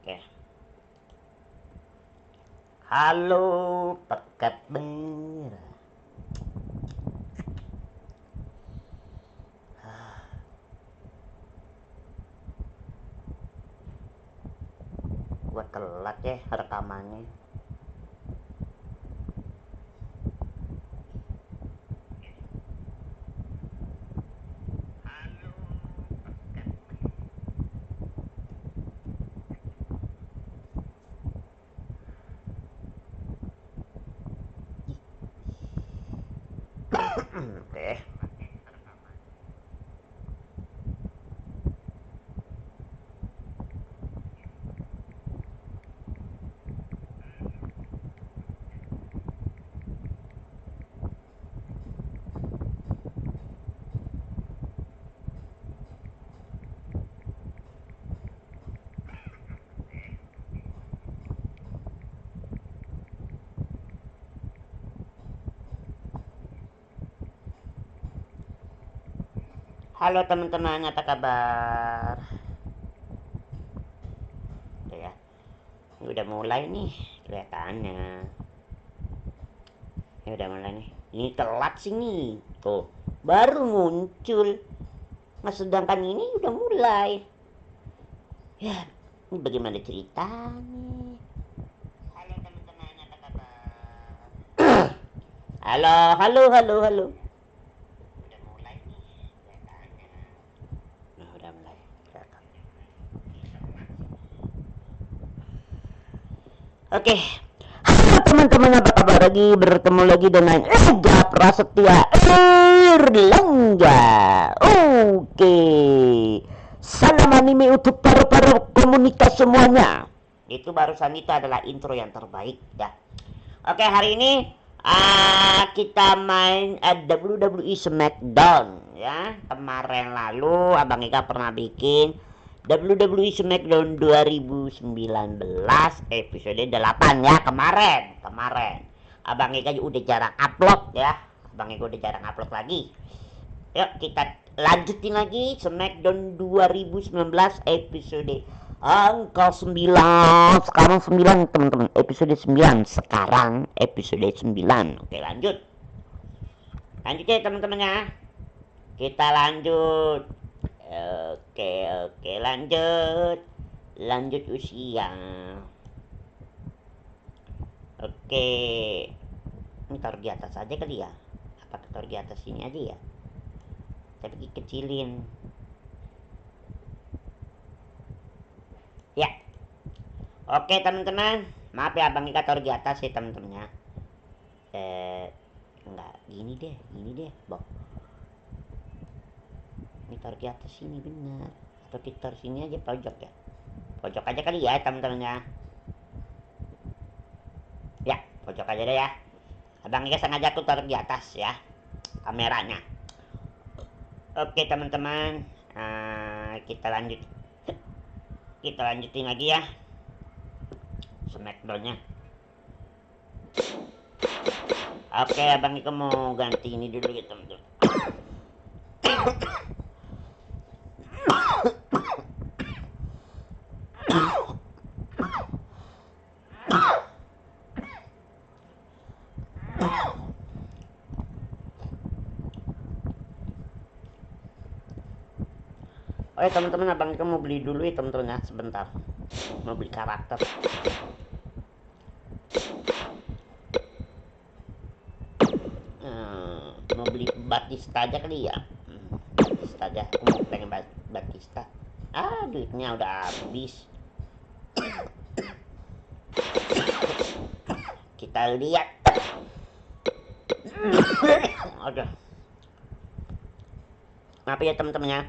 Oke. Halo, pekat merah. Gua telat ya rekamannya. Oke. Halo teman-teman, apa kabar? Tuh ya, ini udah mulai nih kelihatannya. Ini udah mulai nih. Ini telat sih nih. Tuh, baru muncul. Nah, sedangkan ini udah mulai. Ya, ini bagaimana ceritanya? Halo teman-teman, apa kabar? Halo, halo, halo, halo. Udah mulai nih kelihatannya. Nah, udah mulai. Kelihatan. Oke. Halo teman-teman, apa kabar lagi? Bertemu lagi dengan Ega Prasetya Erlangga. Oke. Salam anime untuk para komunitas semuanya. Itu barusan itu adalah intro yang terbaik ya. Oke, hari ini kita main WWE SmackDown ya. Kemarin lalu Abang Eka pernah bikin WWE SmackDown 2019 episode 8 ya, kemarin. Abang Eka udah jarang upload ya. Abang Eka udah jarang upload lagi. Yuk kita lanjutin lagi SmackDown 2019 episode angka 9. Sekarang 9 teman-teman, episode 9. Sekarang episode 9. Oke, lanjut. Lanjut ya teman-teman ya. Kita lanjut. Oke, lanjut. Lanjut usia. Oke. Ini taruh di atas aja kali ya. Apa taruh di atas sini aja ya? Tapi kecilin. Ya. Oke teman-teman, maaf ya Bang Ika taruh di atas ya teman-teman ya. Enggak, gini deh, Bang. Ini taruh di atas sini benar. Atau kita taruh sini aja pojok ya. Pojok aja kali ya teman-teman ya. Ya, pojok aja deh ya. Abang Ika sengaja tuh taruh di atas ya kameranya. Oke teman-teman, kita lanjutin lagi ya Smackdown-nya. Oke, Abang Ika mau ganti ini dulu ya teman-teman. Oke teman-teman, Abang Ika mau beli dulu ya teman-teman ya, sebentar. Mau beli karakter. Mau beli Batista aja kali ya. Batista aja, aku mau pengen Batista. Duitnya udah habis. Kita lihat. Oke. Maaf ya teman-teman ya.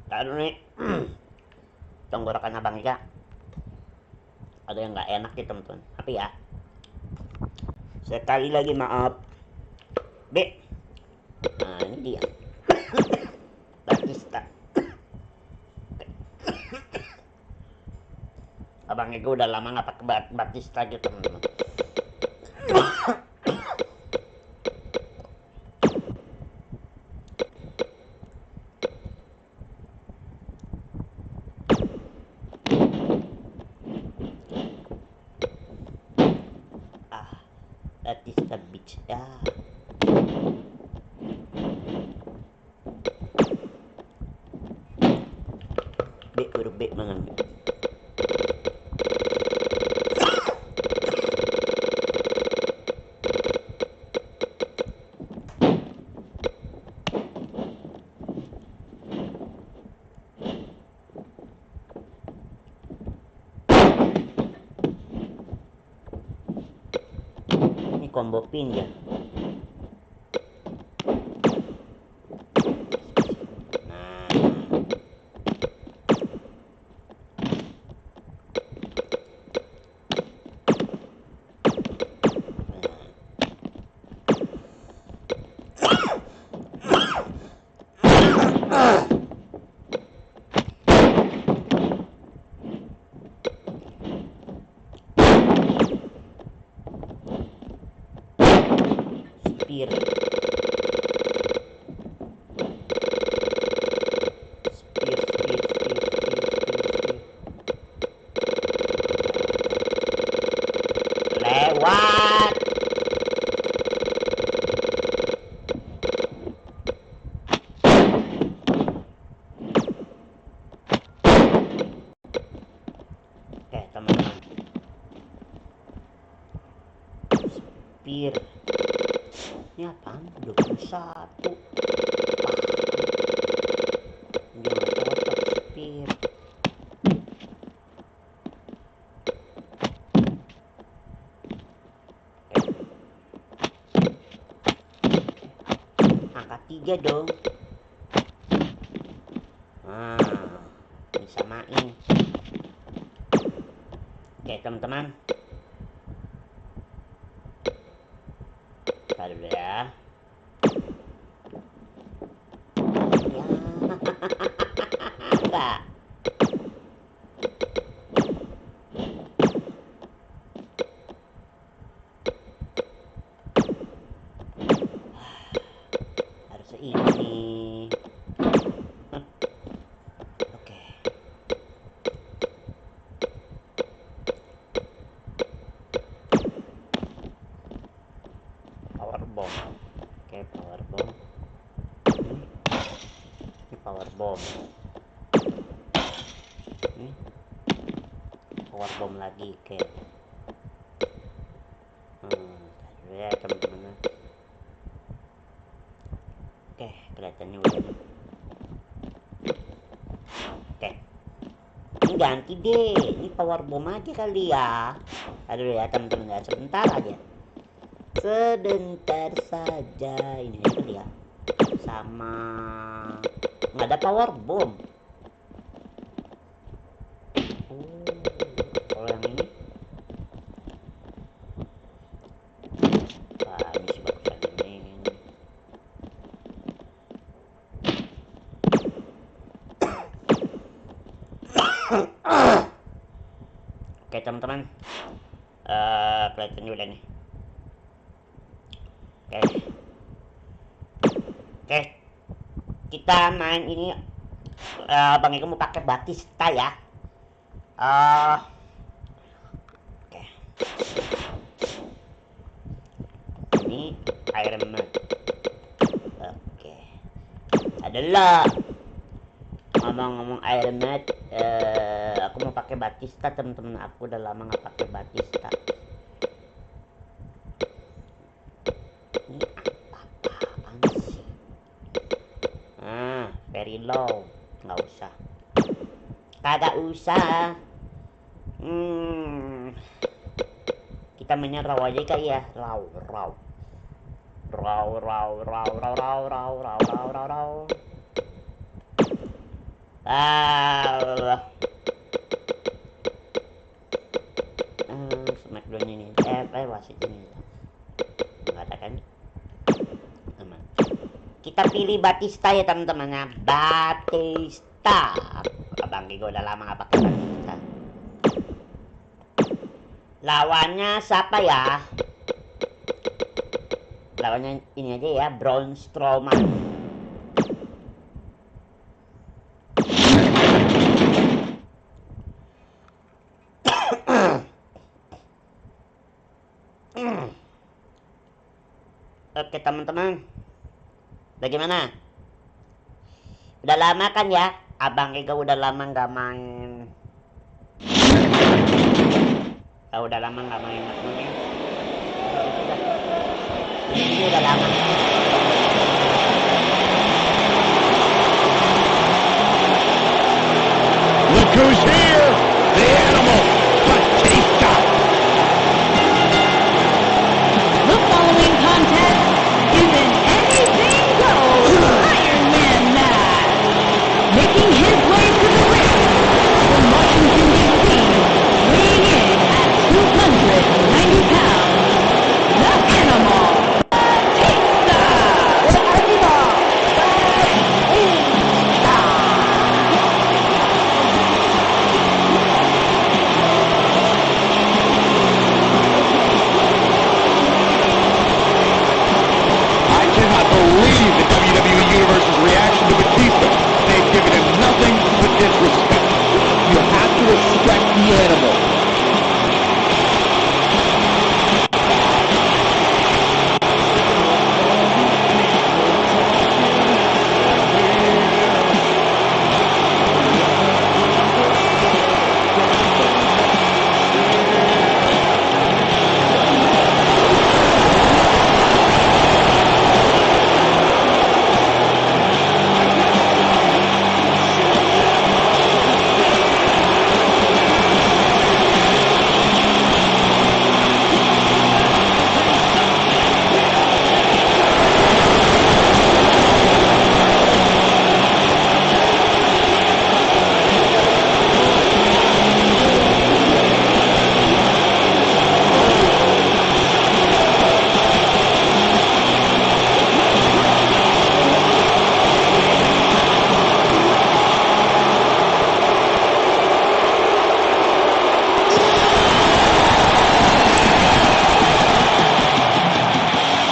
Taruh nih. Tenggorokan Abang Ika ada yang nggak enak ya teman-teman. Tapi ya, sekali lagi maaf. B. Nah ini dia. Batista. Abang Ega udah lama nggak pakai Batista gitu teman-teman. Ya. B huruf B mengambil. Ini combo pin ya. Spear. Lewat. Oke, teman-teman. Spear. Ini apaan? 21. Dia nggak cocok spear. Angka 3 dong. Nah, disamain. Oke, teman-teman. Taruh dulu ya. Enggak. Harus ini. Oke. Power bomb. Oke, power bomb. Ini power bomb. Ini power bomb lagi, oke. Ya teman-teman. Oke, kelihatannya udah nih. Oke, ini ganti deh. Ini power bomb aja kali ya. Aduh ya teman-teman ya, sebentar aja. Sebentar saja ini kali ya. Sama nggak ada power bomb. Kalau yang ini, wah ini sih bagusan ini. Oke teman-teman, kelihatan juga nih. Oke, kita main ini. Bang Eko mau pakai Batista ya. Oke. Ini Iron Man. Oke. Adalah ngomong-ngomong Iron Man, aku mau pakai Batista teman-teman. Aku udah lama nggak pakai Batista. Ini apaan sih? Very low. Nggak usah. Kagak usah. Kita mainnya raw aja kali ya. Raw. Smackdown ini. Wasit ini. Nggak ada kan? Aman. Kita pilih Batista ya teman-teman ya. Batista. Abang Gigo udah lama nggak pakai Batista. Lawannya siapa ya? Lawannya ini aja ya, Braun Strowman. Oke teman-teman, bagaimana? Udah lama kan ya? Abang Ega udah lama nggak main. Udah lama nggak main ini. Ini udah lama. Look who's here! The animal, Batista! The following contest is an anything goes Iron Man match. Making his way to the ring from Washington, D.C., weighing in at 290 pounds, the Animal, Batista! I cannot believe the WWE Universe's reaction to Batista. They've given him nothing but disrespect. You have to respect the animal.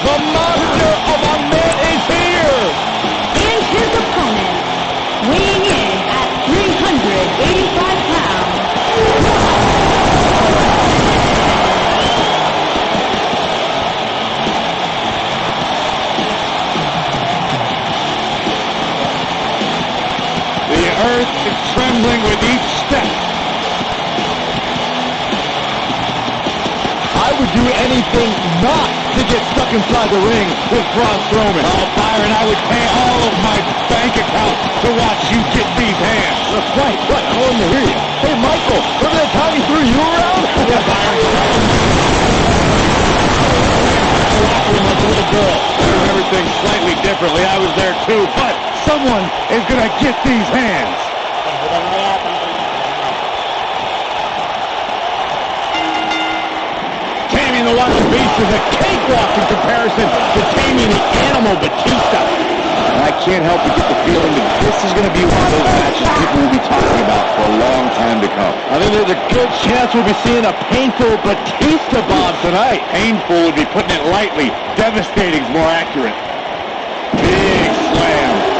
The monster of a man is here! And his opponent, weighing in at 385 pounds, The earth is trembling with each step. I would do anything not to get stuck inside the ring with Braun Strowman. Oh, Byron, I would pay all of my bank account to watch you get these hands. That's right. What? I want to hear you. Hey, Michael, remember that time he threw you around? Yeah, Byron. Like a little girl. I remember things slightly differently. I was there too, but someone is going to get these hands. Udah mulai ya teman-teman. Taming the Wild Beast is a cakewalk in comparison to taming the Animal Batista. I can't help but get the feeling that this is going to be one of those matches people will be talking about for a long time to come. I think there's a good chance we'll be seeing a painful Batista bomb tonight. Painful would be putting it lightly. Devastating is more accurate. Big slam.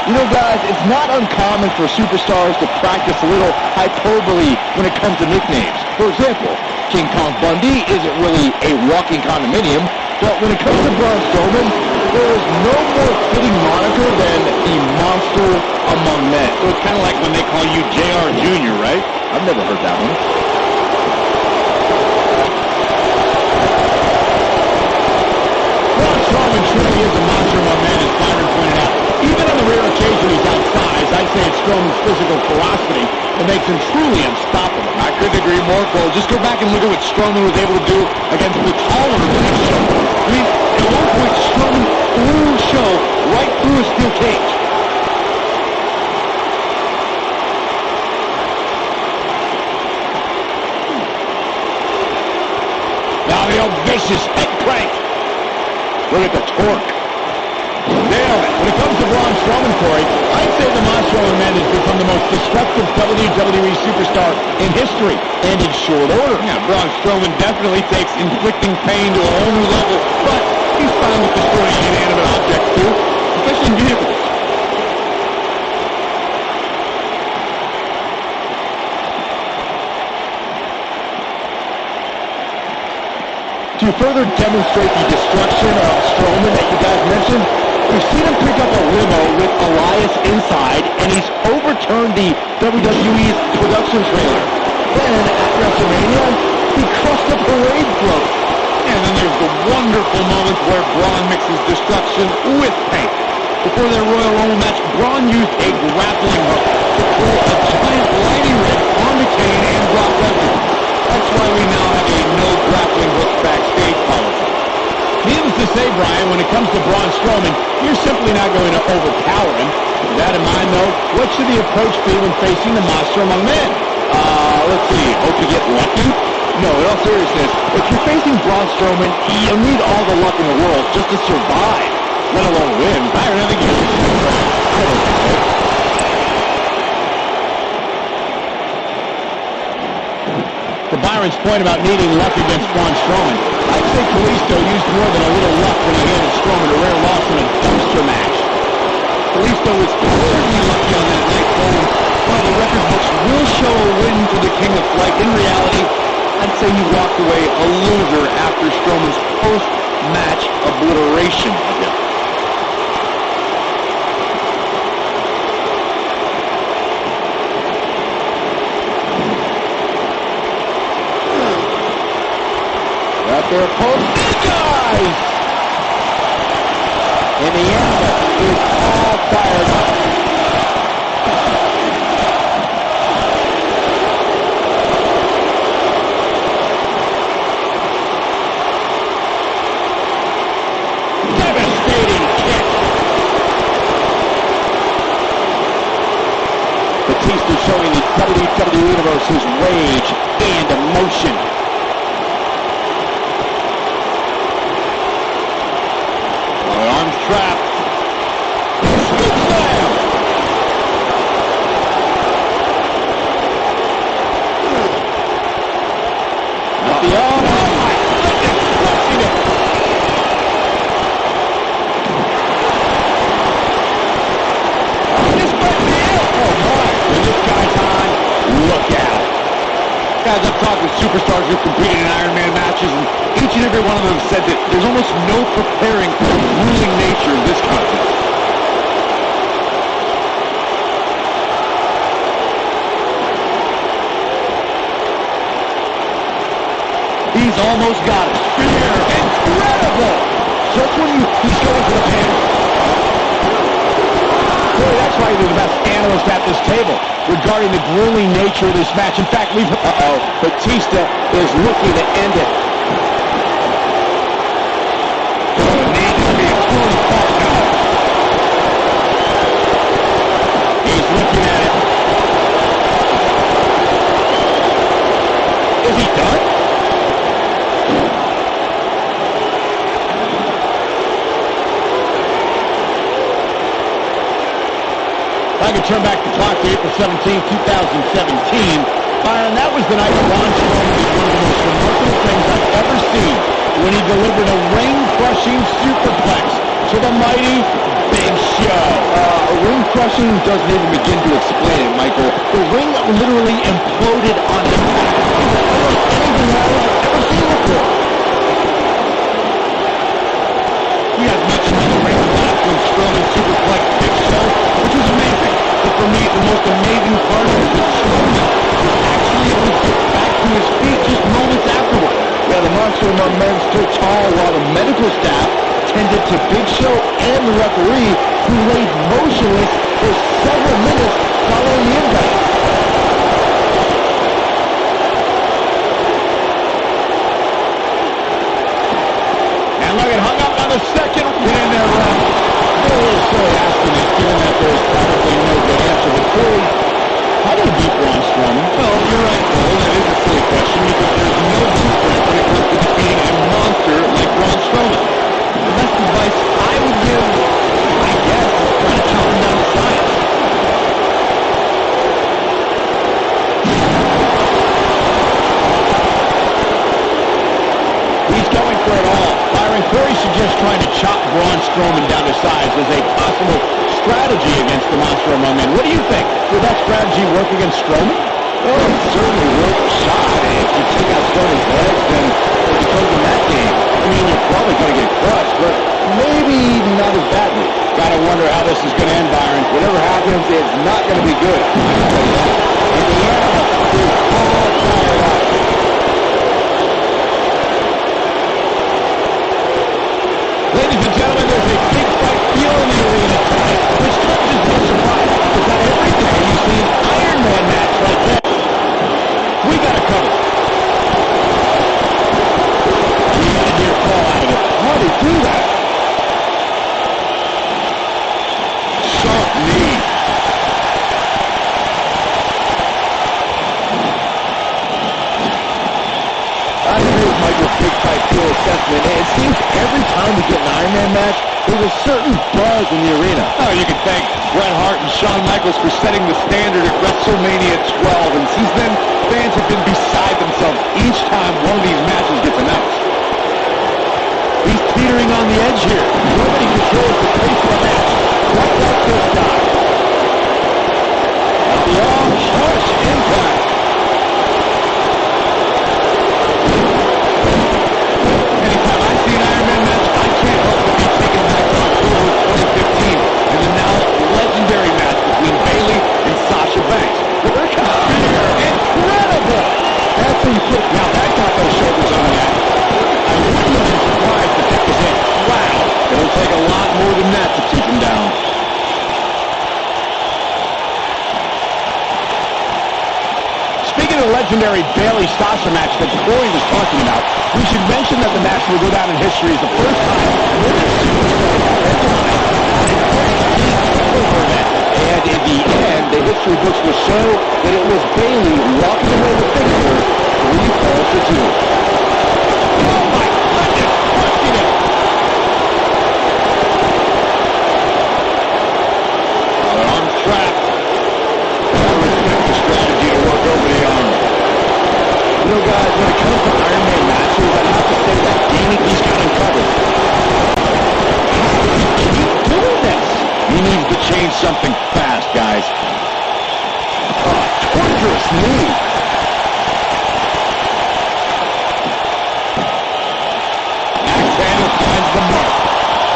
You know, guys, it's not uncommon for superstars to practice a little hyperbole when it comes to nicknames. For example, King Kong Bundy isn't really a walking condominium, but when it comes to Braun Strowman, there is no more fitting moniker than the monster among men. So it's kind of like when they call you JR Jr., right? I've never heard that one. Braun Strowman truly is a monster among men, as Byron pointed out. Even on the rare occasion he's outsized, I'd say it's Strowman's physical ferocity that makes him truly unstoppable. I couldn't agree more, Cole. Just go back and look at what Strowman was able to do against the taller Big Show. I mean, at one point, Strowman threw Show right through a steel cage. Now the old vicious head crank. Look at the torque. Nailed it. When it comes to Braun Strowman, Corey, I'd say the Macho Man has become the most destructive WWE superstar in history, and in short order. Yeah, Braun Strowman definitely takes inflicting pain to a whole new level, but he's fine with destroying inanimate objects too, especially vehicles. To further demonstrate the destruction of Strowman that you guys mentioned, we've seen him pick up a limo with Elias inside, and he's overturned the WWE's production trailer. Then, at WrestleMania, he crushed a parade float. And then there's the wonderful moments where Braun mixes destruction with paint. Before their Royal Rumble match, Braun used a grappling hook to pull a giant lightning rig onto Kane and Brock Lesnar. That's why we now have a no grappling hook backstage policy. Needless to say, Brian, when it comes to Braun Strowman, you're simply not going to overpower him. With that in mind, though, what should the approach be when facing the monster among men? Let's see, hope to get lucky? No, in all seriousness, if you're facing Braun Strowman, you'll need all the luck in the world just to survive, let alone win. Byron, I think you're I don't know. To Byron's point about needing luck against Braun Strowman, I'd say Kalisto used more than a little luck when he handed Strowman a rare loss in a dumpster match. Kalisto was clearly lucky on that night home. While the record books will show a win for the King of Flight, in reality, I'd say he walked away a loser after Strowman's post-match obliteration of him. Their opponent, guys! And the animal is all fired up. Devastating kick. Batista showing the WWE Universe his rage and emotion. Trapped. Split slam. Not the arm. Oh my goodness, crushing it. This might be it. Oh my. When this guy's on, look out. Guys, I've talked with superstars who've competed in Iron Man matches, and each and every one of them said that there's almost no preparing for the grueling nature of this contest. He's almost got it. Spear. Incredible! Just when he's going for the pin. Boy, that's why he's the best analyst at this table regarding the grueling nature of this match. In fact, Batista is looking to end it. He's looking at it. Is he done? If I could turn back the clock to April 17, 2017, Byron, that was the night Braun Strowman did one of the most remarkable things I've ever seen when he delivered a ring-crushing superplex to the mighty Big Show. Ring-crushing doesn't even begin to explain it, Michael. The ring literally imploded on impact. It was unlike anything I've ever seen before. We had mentioned in the ring last when Strowman superplex Big Show, which was amazing. But for me, the most amazing part is that Strowman was actually able to get back to his feet just moments afterward. Yeah, the monster among men stood tall while the medical staff tended to Big Show and the referee, who laid motionless for several minutes following the impact. And look, it hung up on the second pin in there, ref. They're a little silly asking it, given that there's probably no good answer. But Corey, how do you beat Braun Strowman? Well, you're right, Cole. That is a silly question because there's no blueprint when it comes to defeating a monster like Braun Strowman. The best advice I would give Corey suggests trying to chop Braun Strowman down to size as a possible strategy against the Monster Among Men. What do you think? Would that strategy work against Strowman? Well, it certainly worth a shot. If you take out Strowman's legs, then it's closing that game. I mean, you're probably going to get crushed, but maybe not as badly. Gotta wonder how this is going to end, Byron. Whatever happens, it's not going to be good. And the animal is all fired up. Ladies and gentlemen, there's a big fight feel in the arena tonight, which comes as no surprise. It's not every day you see an Iron Man match like this. We got it covered. He had a near fall out of it. How did he do that? Sharp knee. I agree with Michael's big fight feel assessment. It seems every time we get an Iron Man match, there's a certain buzz in the arena. Oh, you can thank Bret Hart and Shawn Michaels for setting the standard at WrestleMania 12, and since then, fans have been beside themselves each time one of these matches gets announced. He's teetering on the edge here. Nobody controls the pace of the match quite like this guy. Long, harsh impact. Anytime I see an Iron Man match, I can't help but be taken back to October 2015 and the now legendary match between Bayley and Sasha Banks. The incredible! That's when you put now that got those shoulders on the mat. I wouldn't have been surprised if that was it. Wow! It'll take a lot more than that to keep him down. Speaking of the legendary Bayley-Sasha match that Corey was talking about, we should mention that the match will go down in history as the first time women's superstars headlined an NXT takeover event. And in the end, the history books will show that it was Bayley walking away with victory 3 falls to 2. Oh my goodness! Crushing it! Arm trapped. Gotta respect the strategy to work over the arm. You know, guys, when it comes to Iron Man matches, I have to say that he's got him covered. How does he keep doing this? He needs to change something fast, guys. Oh, torturous knee. Axe handle finds the mark.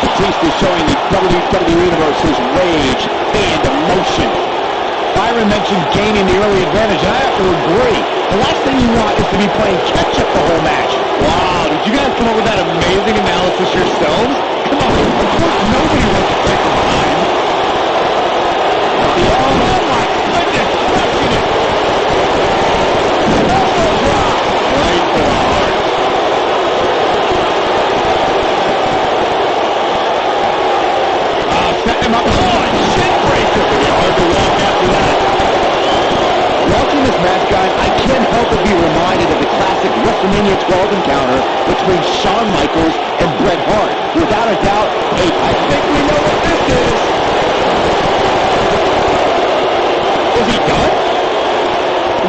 Batista showing the WWE Universe his rage and emotion. Byron mentioned gaining the early advantage, and I have to agree. The last thing you want is to be playing catch-up the whole match. Wow, did you guys come up with that amazing analysis yourselves? Come on, of course nobody wants to play from behind. Oh my goodness, crushing it. Elbow drop. Right to the heart. Setting him up. Oh, shin breaker. It's hard to walk after that. Watching this match, guys, I can't help but be reminded of the classic WrestleMania 12 encounter between Shawn Michaels and Bret Hart. Without a doubt, I think we know what this is. Is he done?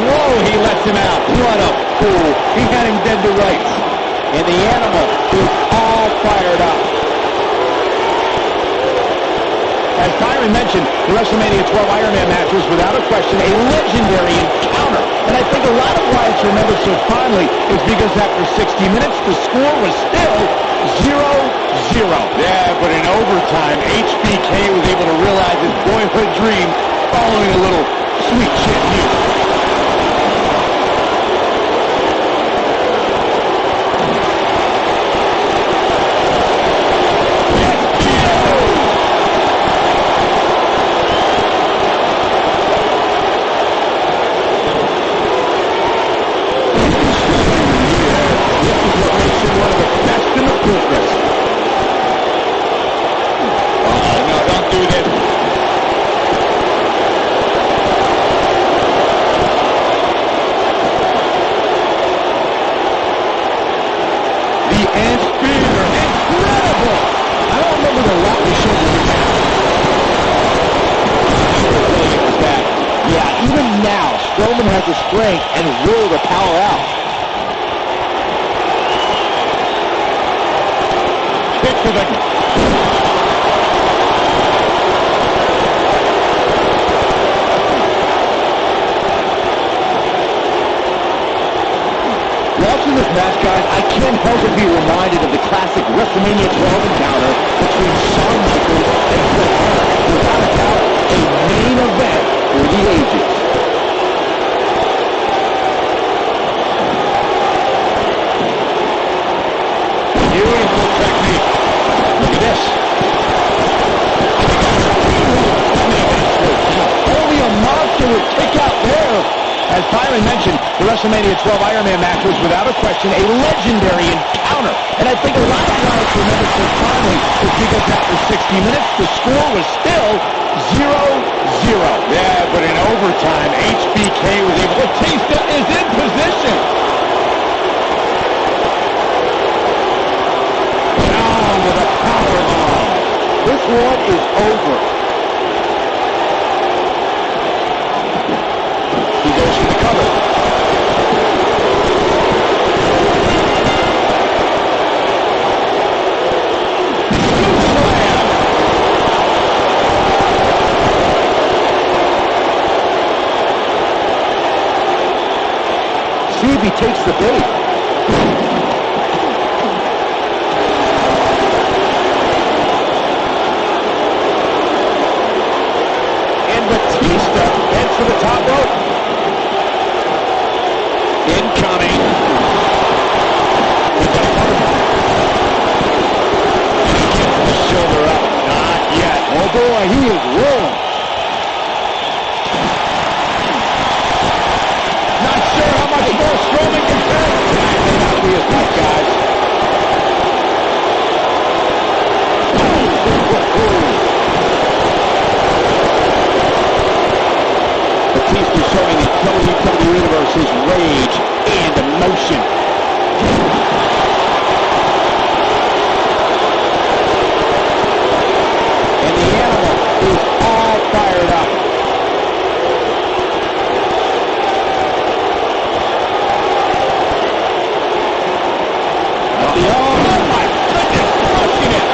Whoa, he lets him out. What a fool. He had him dead to rights. And the animal is all fired up. As Byron mentioned, the WrestleMania 12 Iron Man match was without a question a legendary encounter. And I think a lot of why it's remembered so fondly is because after 60 minutes, the score was still 0-0. Yeah, but in overtime, HBK was able to realize his boyhood dream following a little sweet shit music. Strowman has the strength and will to power out. pitch with a... Watching this match, guys, I can't help but be reminded of the classic WrestleMania 12 encounter between Shawn Michaels and Bret Hart. Without a doubt, a main event for the ages. Beautiful technique. Look at this. Only a monster would kick out there. As Byron mentioned, the WrestleMania 12 Iron Man match was without a question a legendary encounter. And I think a lot of guys remember so fondly is because after 60 minutes, the score was still 0-0. Yeah, but in overtime, HBK was able to... Batista is in position. Down with a powerbomb. This one is over. He goes for the cover. See if he takes the bait. And Batista heads for the top rope. Incoming. He gets the shoulder up. Not yet. Oh boy, he is rolling. Not sure how much more Strowman can take. That'll be his luck, guys. Batista showing the WWE Universe his rage and emotion. And the animal is all fired up. Oh my goodness, crushing it.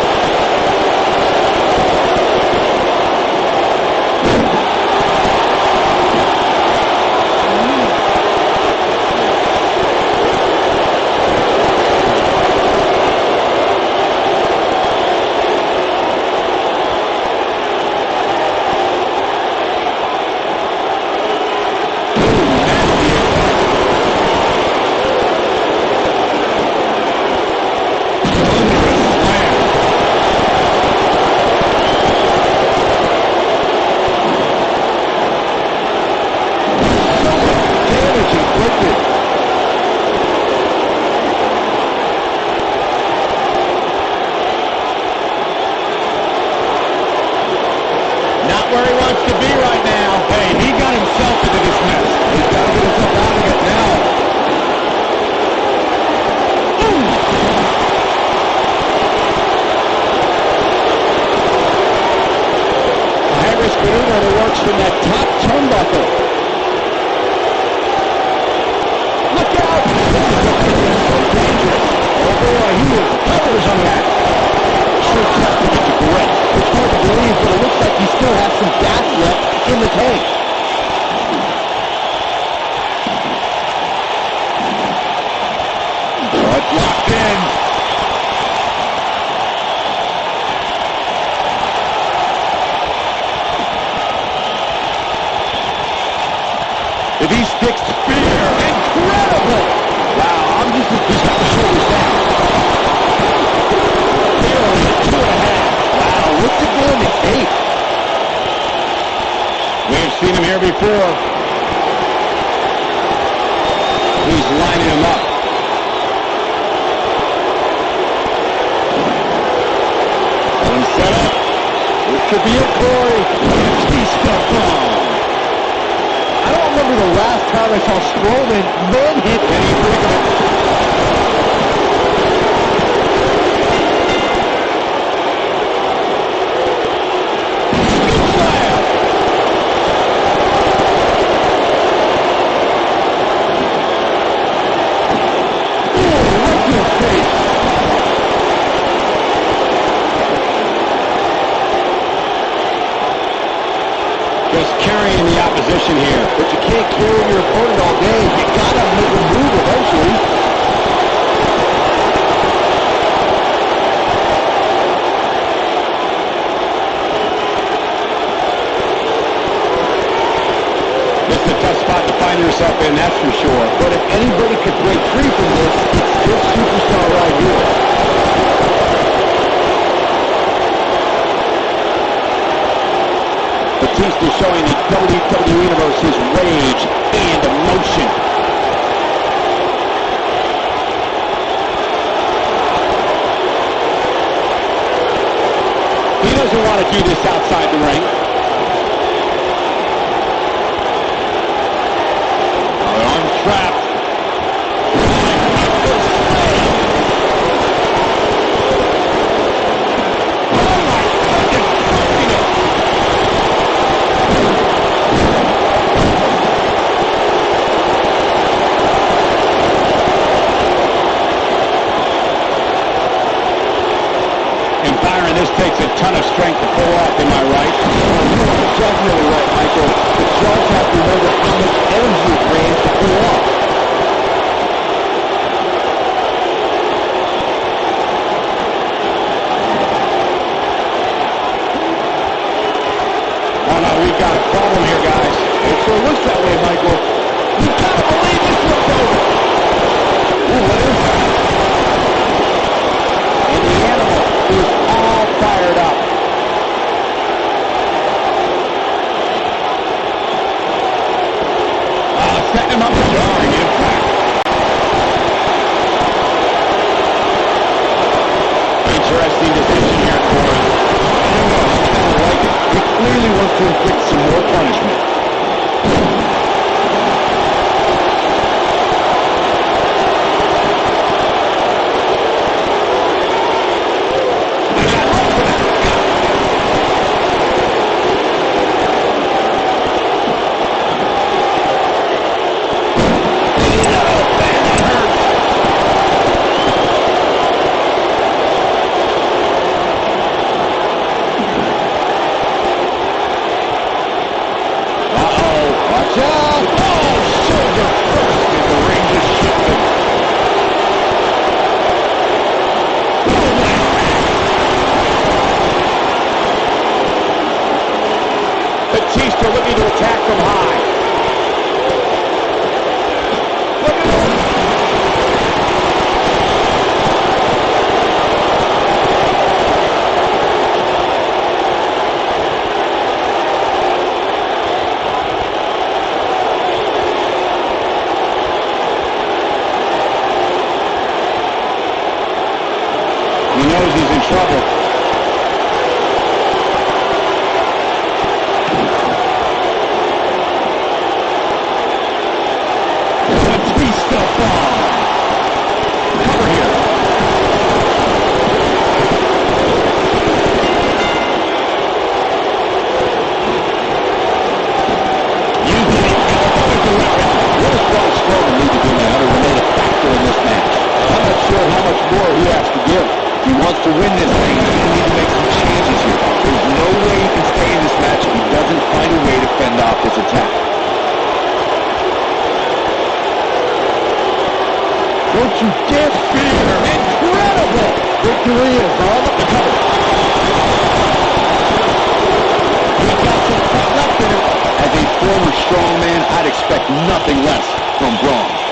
Where he wants to be right now. Hey, he got himself into this mess. He's got to get himself out of it now. Harris Guerrero works from that top turnbuckle. Look out! This is so dangerous. Oh boy, he is colors on that. Sure testament to grit. It's hard to believe, but it looks like he still has some gas left in the tank. Oh, it's locked in. If he sticks spear, incredible! Wow, I'm just got the shoulders down. Spear on the 2.5. Wow, what's it going to take? We've seen him here before. He's lining him up. One set up. This could be it, Corey. Batista bomb. I don't remember the last time I saw Strowman man-hit any predicament. position here. But you can't carry your opponent all day. You gotta make a move eventually. This is a tough spot to find yourself in, that's for sure. But if anybody could break free from this, it's this superstar right here. Batista showing the WWE Universe his rage and emotion. He doesn't want to do this outside the ring. Trapped. And Byron, this takes a ton of strength to pull off, am I right? You're definitely right, Michael. The Sharks have to remember how much energy it drains to pull off. Oh no, we've got a problem here, guys. It sure looks that way, Michael. You've got to believe this one's over. Ooh, what is that? And the animal is all fired up. Setting him up for jarring impact. Interesting decision here, Corey. I don't know, I kind of like it. He clearly wants to inflict some more punishment. Batista looking to attack from high. Look at him. He knows he's in trouble. He wants to win this thing. He's going to need to make some changes here. There's no way he can stay in this match if he doesn't find a way to fend off this attack. Don't you dare fear! Incredible! Victory is on the cover. He got some fight left in him. As a former strongman, I'd expect nothing less from Braun.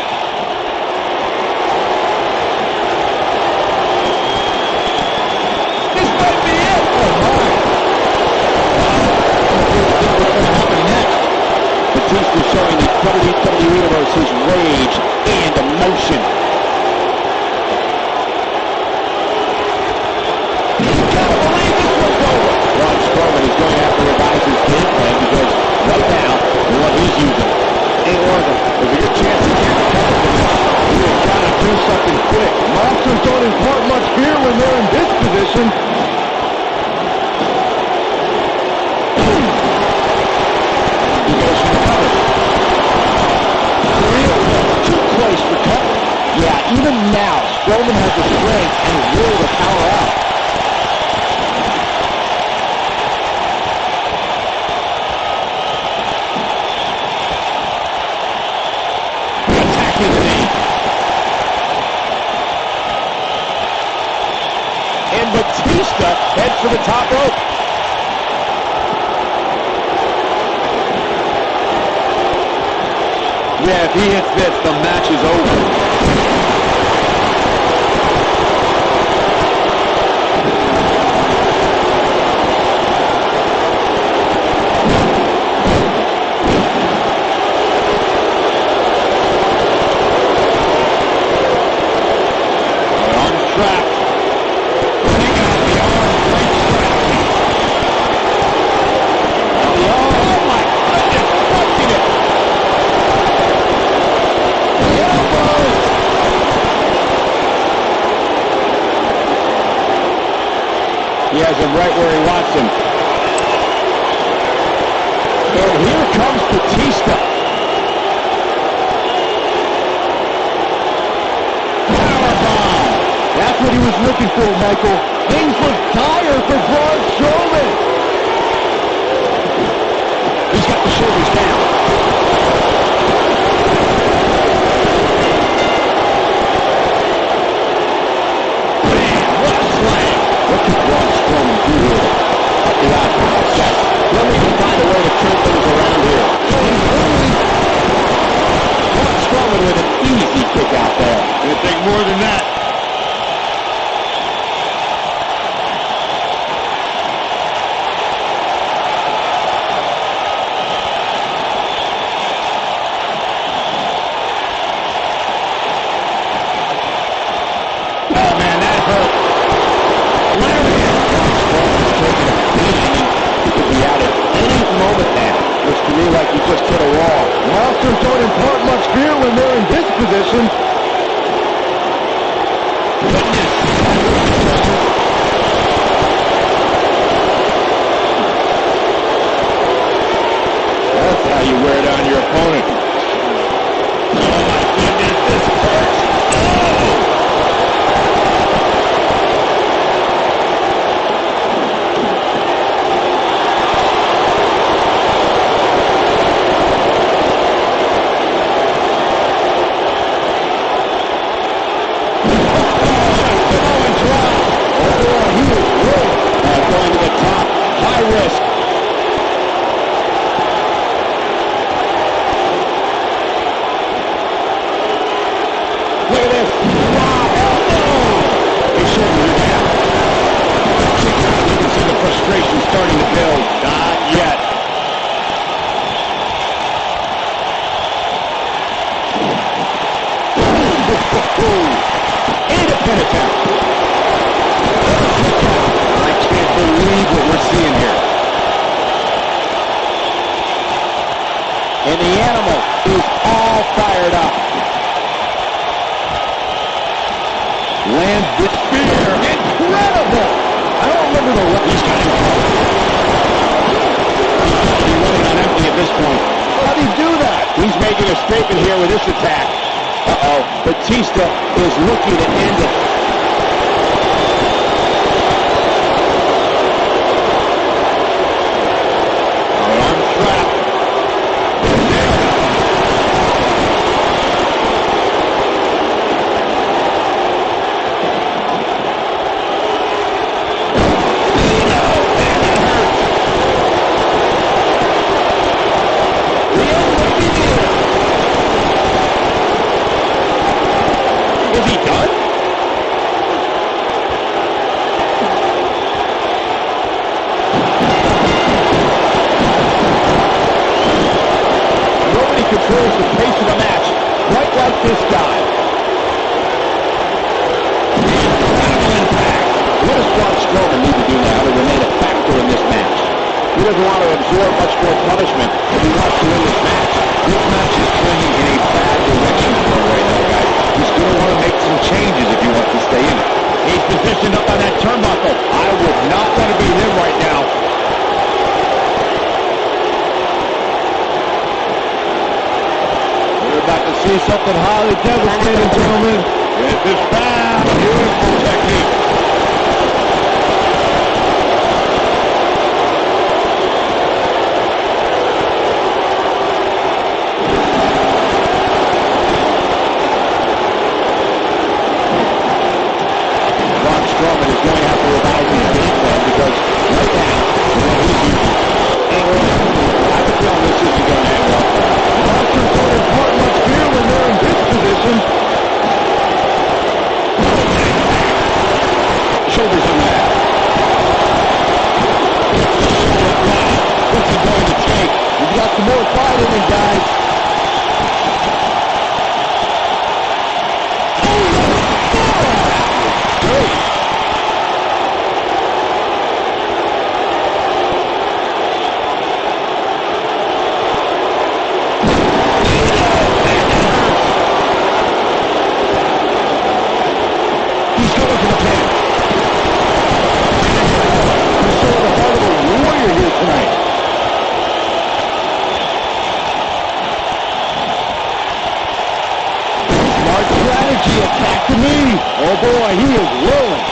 Batista showing the WWE Universe his rage and emotion. Braun Strowman is going to have to revise his game plan because right now, what he's using ain't working. There's a good chance he can't recover from this. He has got to do something quick. Monsters don't impart much fear when they're in this position. Yeah, even now, Strowman has the strength and will to power out. and Batista heads for the top rope. Yeah, if he hits this, the match is over. He has him right where he wants him. And here comes Batista. Powerbomb. That's what he was looking for, Michael. Things look dire for Braun Strowman. He's got the shoulders down. Man, what a slam. What can Braun Strowman do here? Up the outside. Yes. Let me find a way to turn things around here. Braun Strowman with an easy kick out there. It'll take more than that. Like he just hit a wall. Monsters don't impart much fear when they're in this position. Goodness. That's how you wear down your opponent. Oh my goodness, this hurts. Starting to build. Not yet. And a pin attempt. I can't believe what we're seeing here. And the animal is all fired up. Lands the spear. Incredible! I don't remember the what he's got in running on empty at this point. How did he do that? He's making a statement here with this attack. Uh-oh. Batista is looking to end it. Arm trap. Is he done? Nobody controls the pace of a match quite like this guy. Incredible impact. What does Braun Strowman need to do now to remain a factor in this match? He doesn't want to absorb much more punishment if he wants to win this match. This match is trending in a bad direction for him right now, guys. He's going to want to make some changes if he wants to stay in it. He's positioned up on that turnbuckle. I would not want to be him right now. We're about to see something highly devastating, gentlemen. This is foul. Beautiful technique. Strowman is going to have to gentlemen, guys. He's going for the pin. You saw the heart of a warrior here tonight. Smart strategy, attack the knee. Oh boy, he is rolling.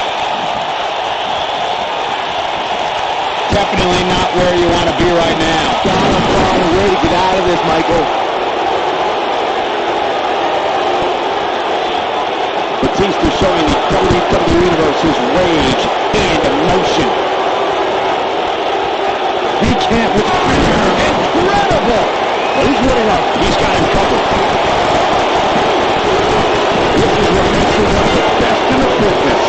Definitely not where you want to be right now. Gotta find a way to get out of this, Michael. Batista showing the WWE Universe his rage and emotion. He can't with fear. Incredible! He's winning up. He's got him covered. This is what makes him one of the best in the business.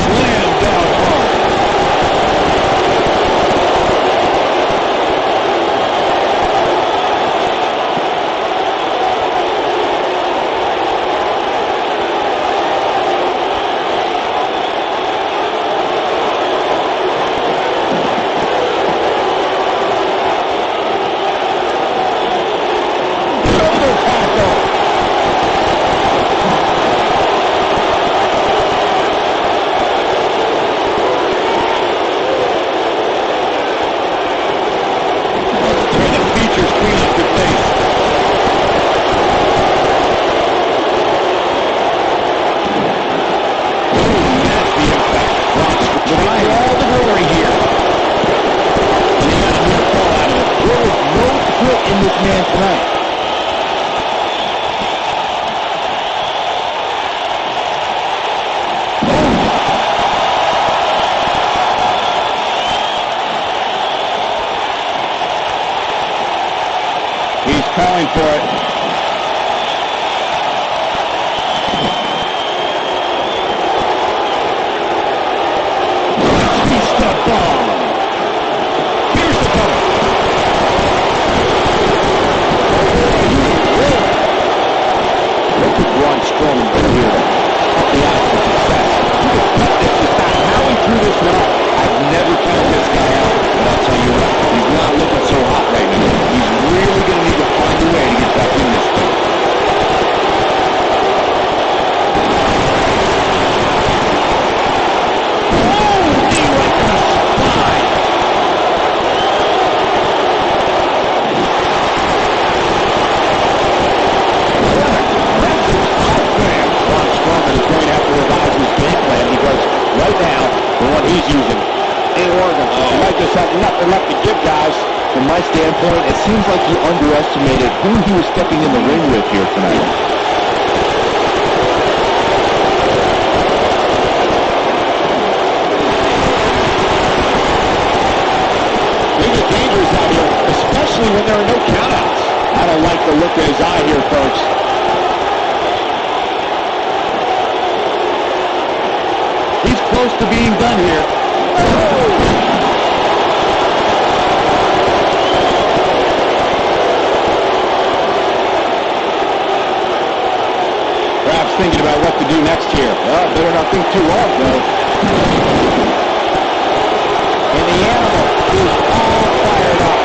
Slam down hard. Shoulder tackle. Tear the features clean off your face. Nasty impact. Rock's trying all the glory here. And he got a good fall out of it. There is no quit in this man tonight. He's calling for it. Batista bomb. Here's the cover. Look at Braun Strowman right here. Up the odds for success. This is not how he threw this one up. I've never counted this guy out, but I'll tell you what, he's not looking so hot right now. He's really going to need to find a way to get back in this thing. Oh, knee right to the spine. Braun Strowman is going to have to revise his game plan because right now, the one he's using ain't working. He might just have nothing left to give, guys. From my standpoint, it seems like he underestimated who he was stepping in the ring with here tonight. They get dangerous out here, especially when there are no countouts. I don't like the look in his eye here, folks. He's close to being done here. Perhaps thinking about what to do next here. Well, better not think too long, though. And the animal is all fired up.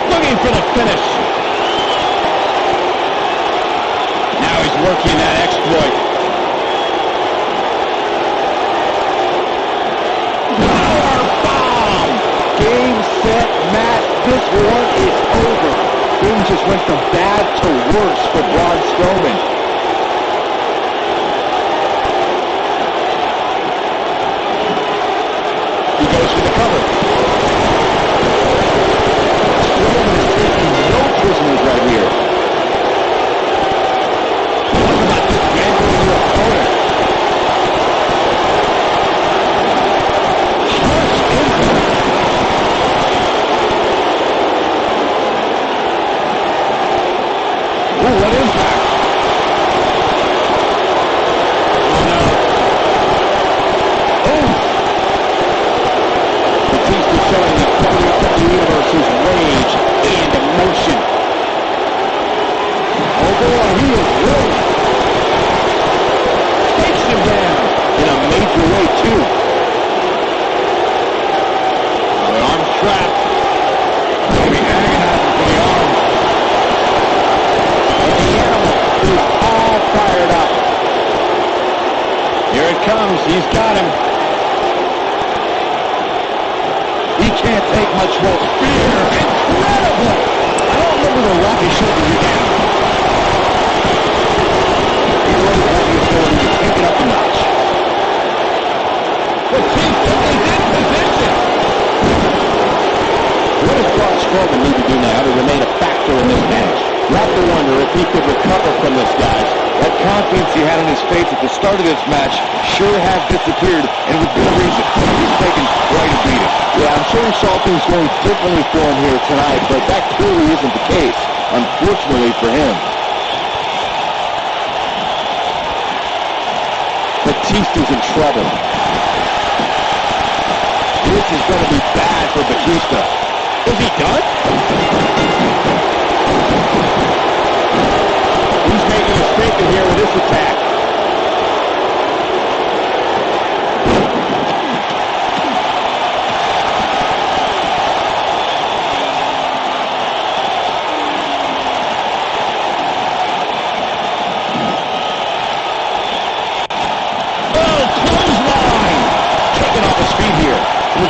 Looking for the finish. Now he's working that exploit. Power bomb! Game, set, match. This one is over. Things just went from bad to worse for Braun Strowman. He goes for the cover. Strowman is taking no prisoners right here. Talk about dismantling your opponent. Harsh impact. showing the WWE Universe's rage and emotion. Oh boy, he is rolling. Takes him down in a major way too. The arm's trapped. Maybe agonizing for the arm. And the animal is all fired up. Here it comes. He's got him. He can't take much more. Spear. Incredible. I don't remember the Rocky shoulder again. He really has the ability to take it up a notch. Batista is in position. What does Braun Strowman need to do now to remain a factor in this match? You have to wonder if he could recover from this, guys. That confidence he had in his face at the start of this match sure has disappeared, and with good reason. He's taken quite a beating. Yeah, I'm sure he saw things going differently for him here tonight, but that clearly isn't the case, unfortunately for him. Batista's in trouble. This is going to be bad for Batista. Is he done? He's making a statement here with this attack.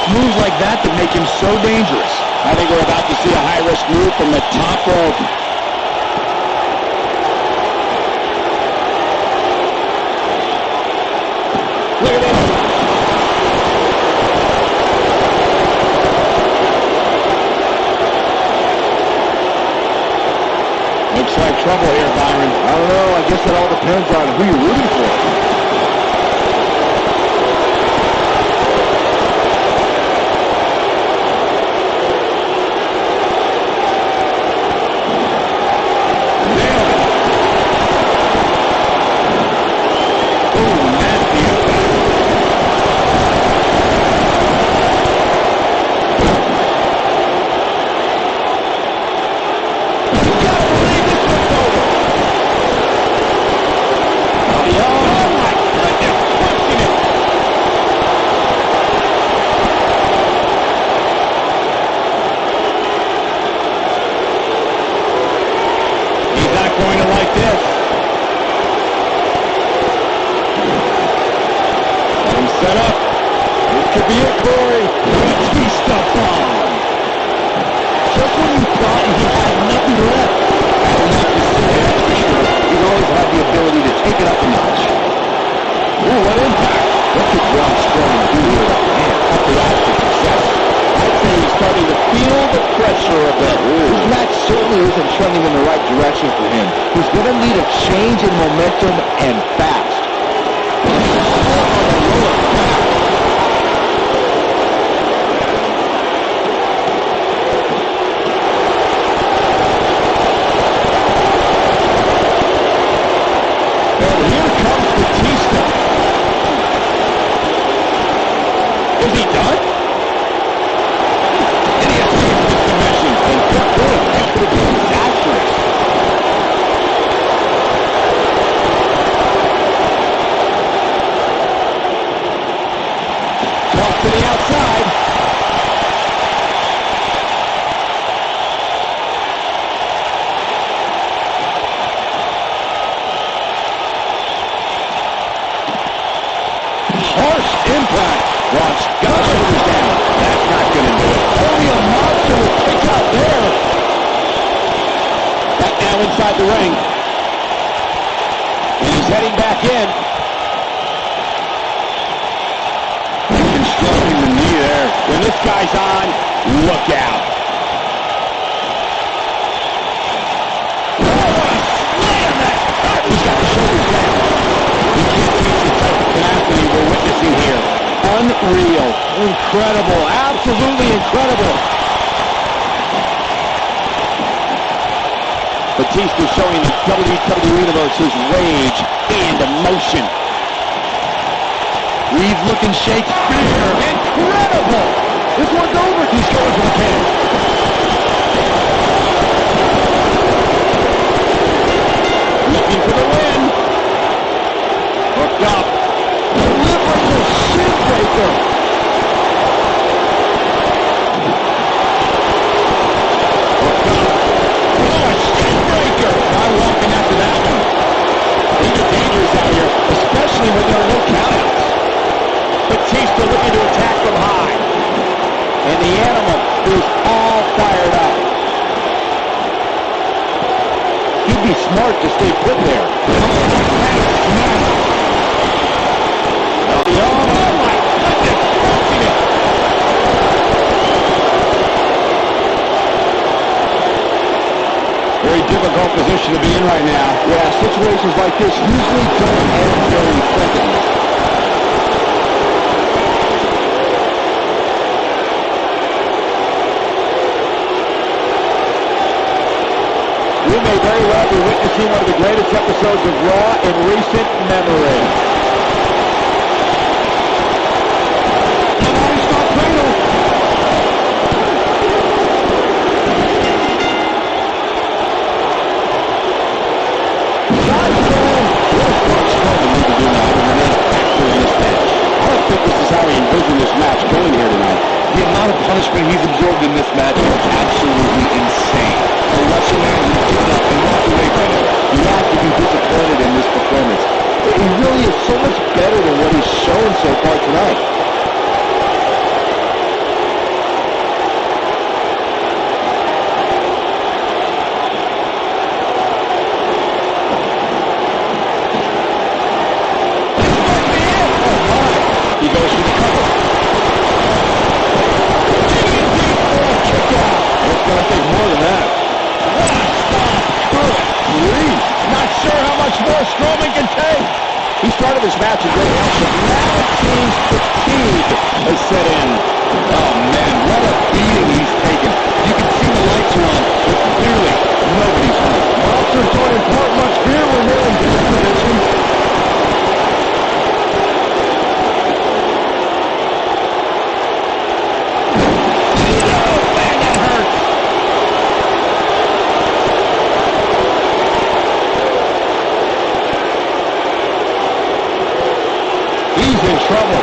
Moves like that that make him so dangerous. I think we're about to see a high-risk move from the top rope. Look at this. Looks like trouble here, Byron. I don't know. I guess it all depends on who you're rooting for. Trending in the right direction for him. He's going to need a change in momentum and fast. And here comes Batista. Is he done? And he has to get this submission. And good point. That's going to be disastrous. Off to the outside. Harsh impact. Watch. Got shoulders down. That's not going to do it. Only a monster will kick out there. Back now inside the ring. And he's heading back in. Constructing the knee there. When this guy's on, look out. Oh, what a slam that hurt. He's got the shoulders down. He can't teach the type of tenacity we're witnessing here. Unreal. Incredible. Absolutely incredible. Batista showing the WWE Universe's rage and emotion. Reeve looking Shakespeare. Incredible. This one's over. smart to stay put there. Very difficult position to be in right now. Yeah, situations like this usually don't end very pleasantly. We may very well be witnessing one of the greatest episodes of Raw in recent memory. The amount of punishment he's absorbed in this match is absolutely insane. A lesser man who stood up and walked away from it. You have to be disappointed in this performance. He really is so much better than what he's shown so far tonight. He goes for the cover. It's going to take more than that. Not sure how much more Strowman can take. He started this match in great action. Now it seems fatigue has set in. Oh, man, what a beating he's taken. You can see the lights are on, but clearly nobody's home. Monsters don't import much beer when they're in this position. He's in trouble.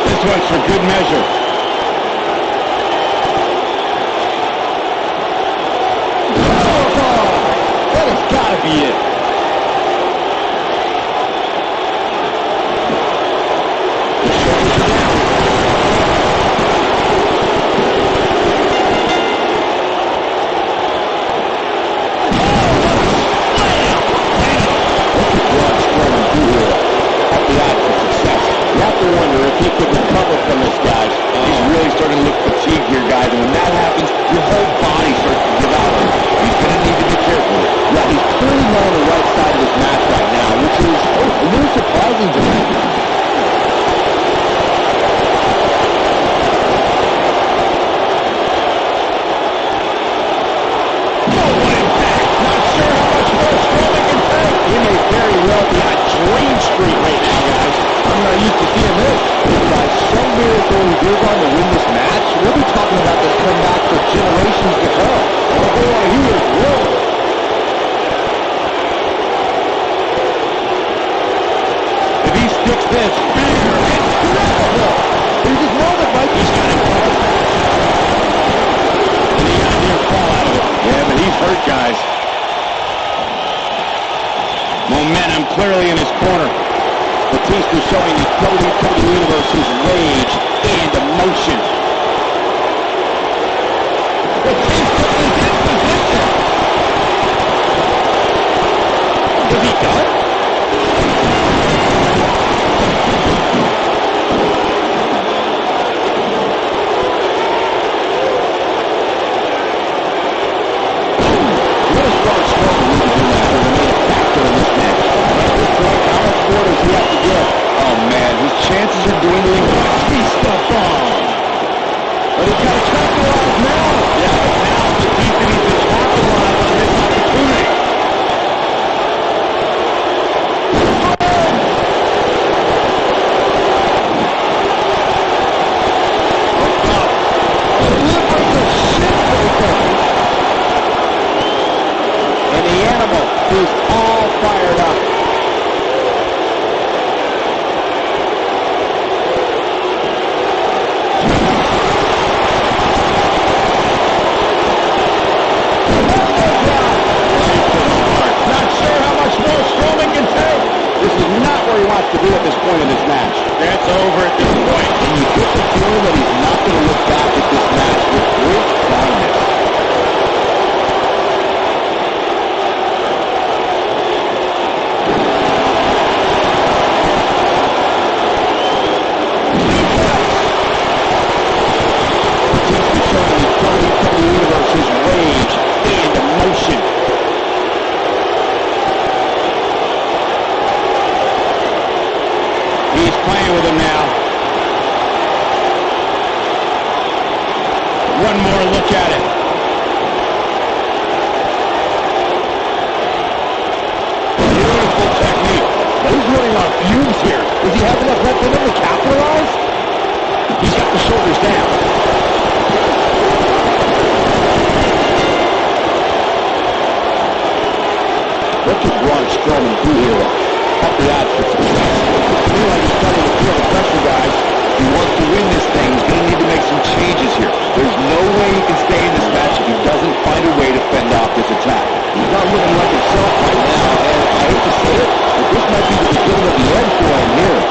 This one's for good measure. That has got to be it. The shoulders are down. He could recover from this, guys. He's really starting to look fatigued here, guys. And when that happens, your whole body starts to give out. He's going to need to be careful. Yeah, he's clearly not on the right side of this match right now, which is a little surprising to me. He may very well be on Dream Street right now, guys. I'm not used to seeing this. By some miracle he goes on to win this match, we'll be talking about this comeback for generations to come. Oh boy, he is rolling. If he sticks this, Incredible! Here's his moment, Mike. he's got it covered. And he got a near fall out of it. Yeah, but he's hurt, guys. Momentum clearly in his corner. Batista showing the WWE Universe's rage and emotion. Batista is in position. Is he done? What a strong Strowman need to do now to remain a factor in this match. At this point, how much more does he have to give? Oh, man, his chances are dwindling. Batista bomb. But he's got to capitalize now. Yeah, but now Batista needs to capitalize on this opportunity. Delivers a shit breaker. And the animal is all fired up. Not sure how much more Strowman can take. This is not where he wants to be at this point in this match. That's over at this point. And you get the feeling that he's not going to look back at this match with great fondness. left in him to capitalize? He's got the shoulders down. What can Braun Strowman do here? Up the odds for success. I feel like he's starting to feel the pressure, guys. If he wants to win this thing, he's going to need to make some changes here. There's no way he can stay in this match if he doesn't find a way to fend off this attack. He's not looking like himself right now, and I hate to say it, but this might be the beginning of the end for him here.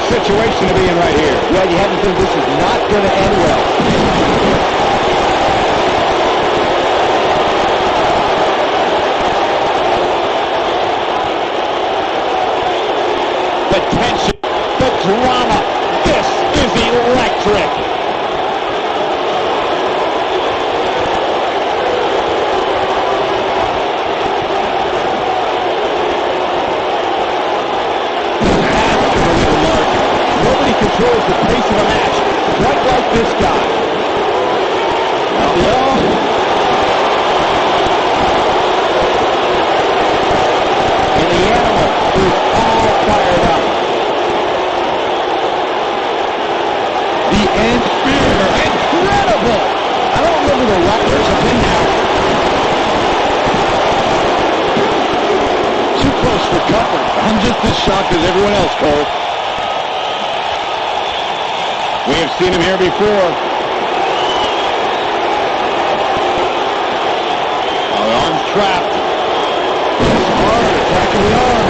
Situation to be in right here. Yeah, you have to think this is not going to end well. The tension, the drama. This is electric. Controls the pace of the match, quite like this guy. And the animal is all fired up. The end spear, incredible! I don't remember the last. There's a pin now. Too close for comfort. I'm just as shocked as everyone else, Cole. We have seen him here before. Our arm's trapped. Smart, attacking the arm.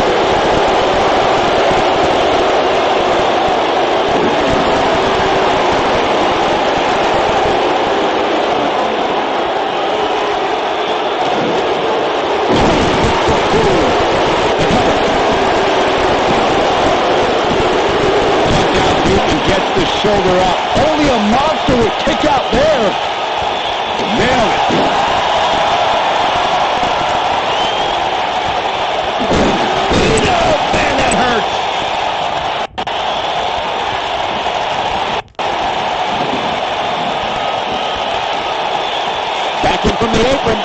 Gets the shoulder up. Only a monster would kick out there. Nailed it. Oh, man, that hurts. Back in from the apron.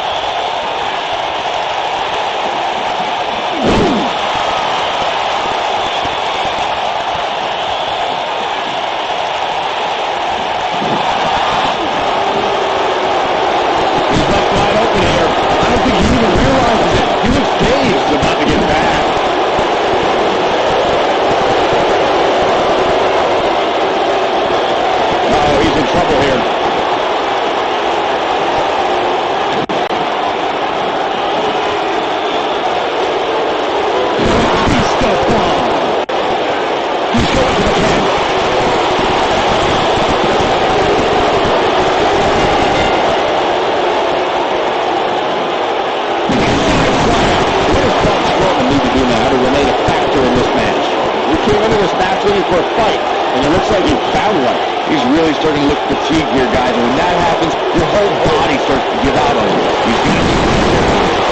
For a fight, and it looks like he found one. He's really starting to look fatigued here, guys, and when that happens, your whole body starts to give out on you. He's going to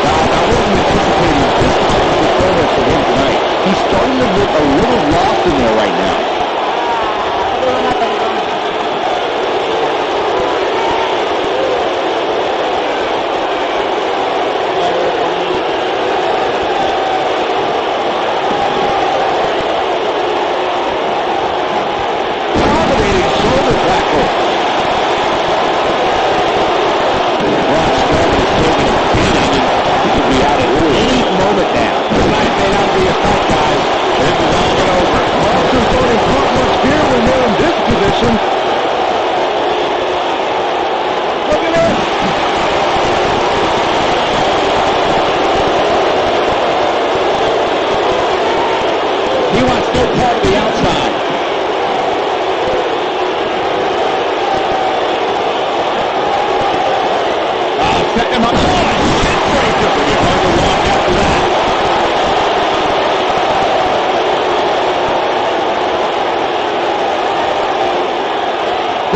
I wasn't anticipating this type of performance from him tonight. He's starting to look a little lost in there right now. Moment now. Tonight may not be a fight, guys. This is all but over.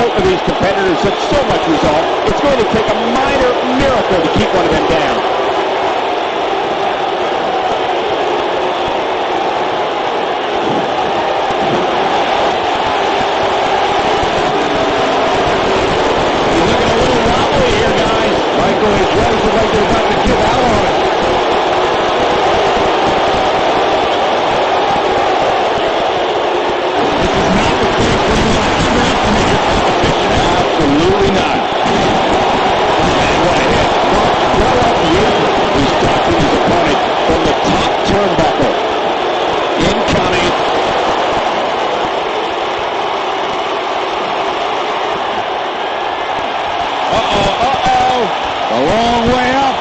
Both of these competitors have so much resolve, it's going to take a minor miracle to keep one of them down. He's looking a little wobbly here, guys. Michael, his legs look like they're about to give out on him. Absolutely not. And what a hit. Well off the apron. He's stalking his opponent from the top turnbuckle. Incoming. Uh-oh. A long way up.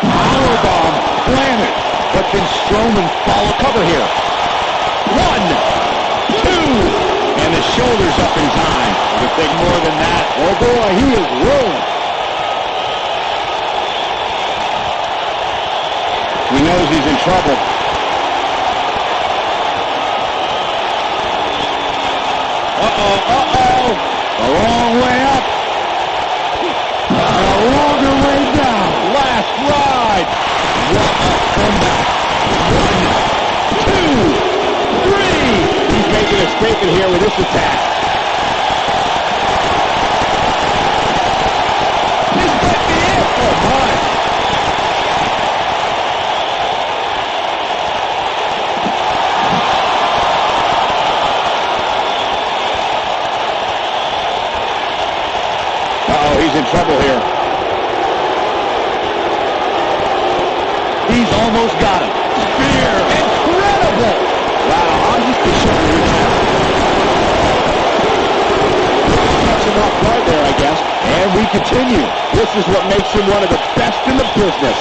Powerbomb planted. But can Strowman follow cover here? 1, 2. And the shoulders up in time. But think more than that. Oh boy, he is rolling. He knows he's in trouble. Uh-oh. A long way up. A longer way down. Last ride. What a comeback. 1, 2, 3. He's making a statement here with this attack. This might be it. Oh, my. Uh-oh, he's in trouble here. He's almost got him. Spear. Incredible. Wow, I'm just a sugar now. Touch him off guard there, I guess. And we continue. This is what makes him one of the best in the business.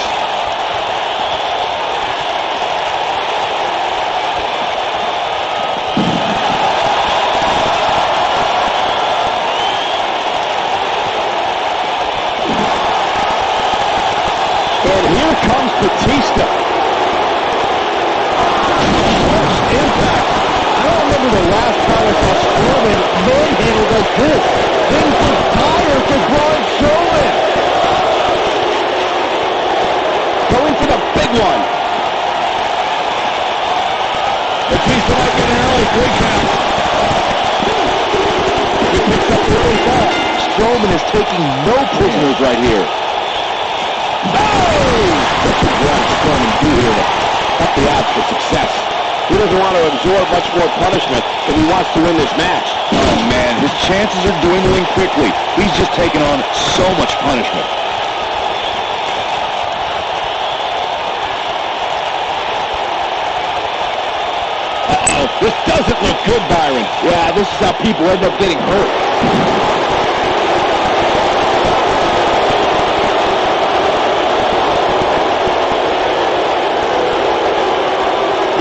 And here comes Batista. First impact. I don't remember the last time I saw Strowman manhandled like this. Things look dire for Braun Strowman. Going for the big one. Batista might get an early 3 count. He picks up the early fall. Strowman is taking no prisoners right here. This is what Strowman do here to up the odds for success. He doesn't want to absorb much more punishment if he wants to win this match. Oh man, his chances are dwindling quickly. He's just taking on so much punishment. Uh-oh, this doesn't look good, Byron. Yeah, this is how people end up getting hurt.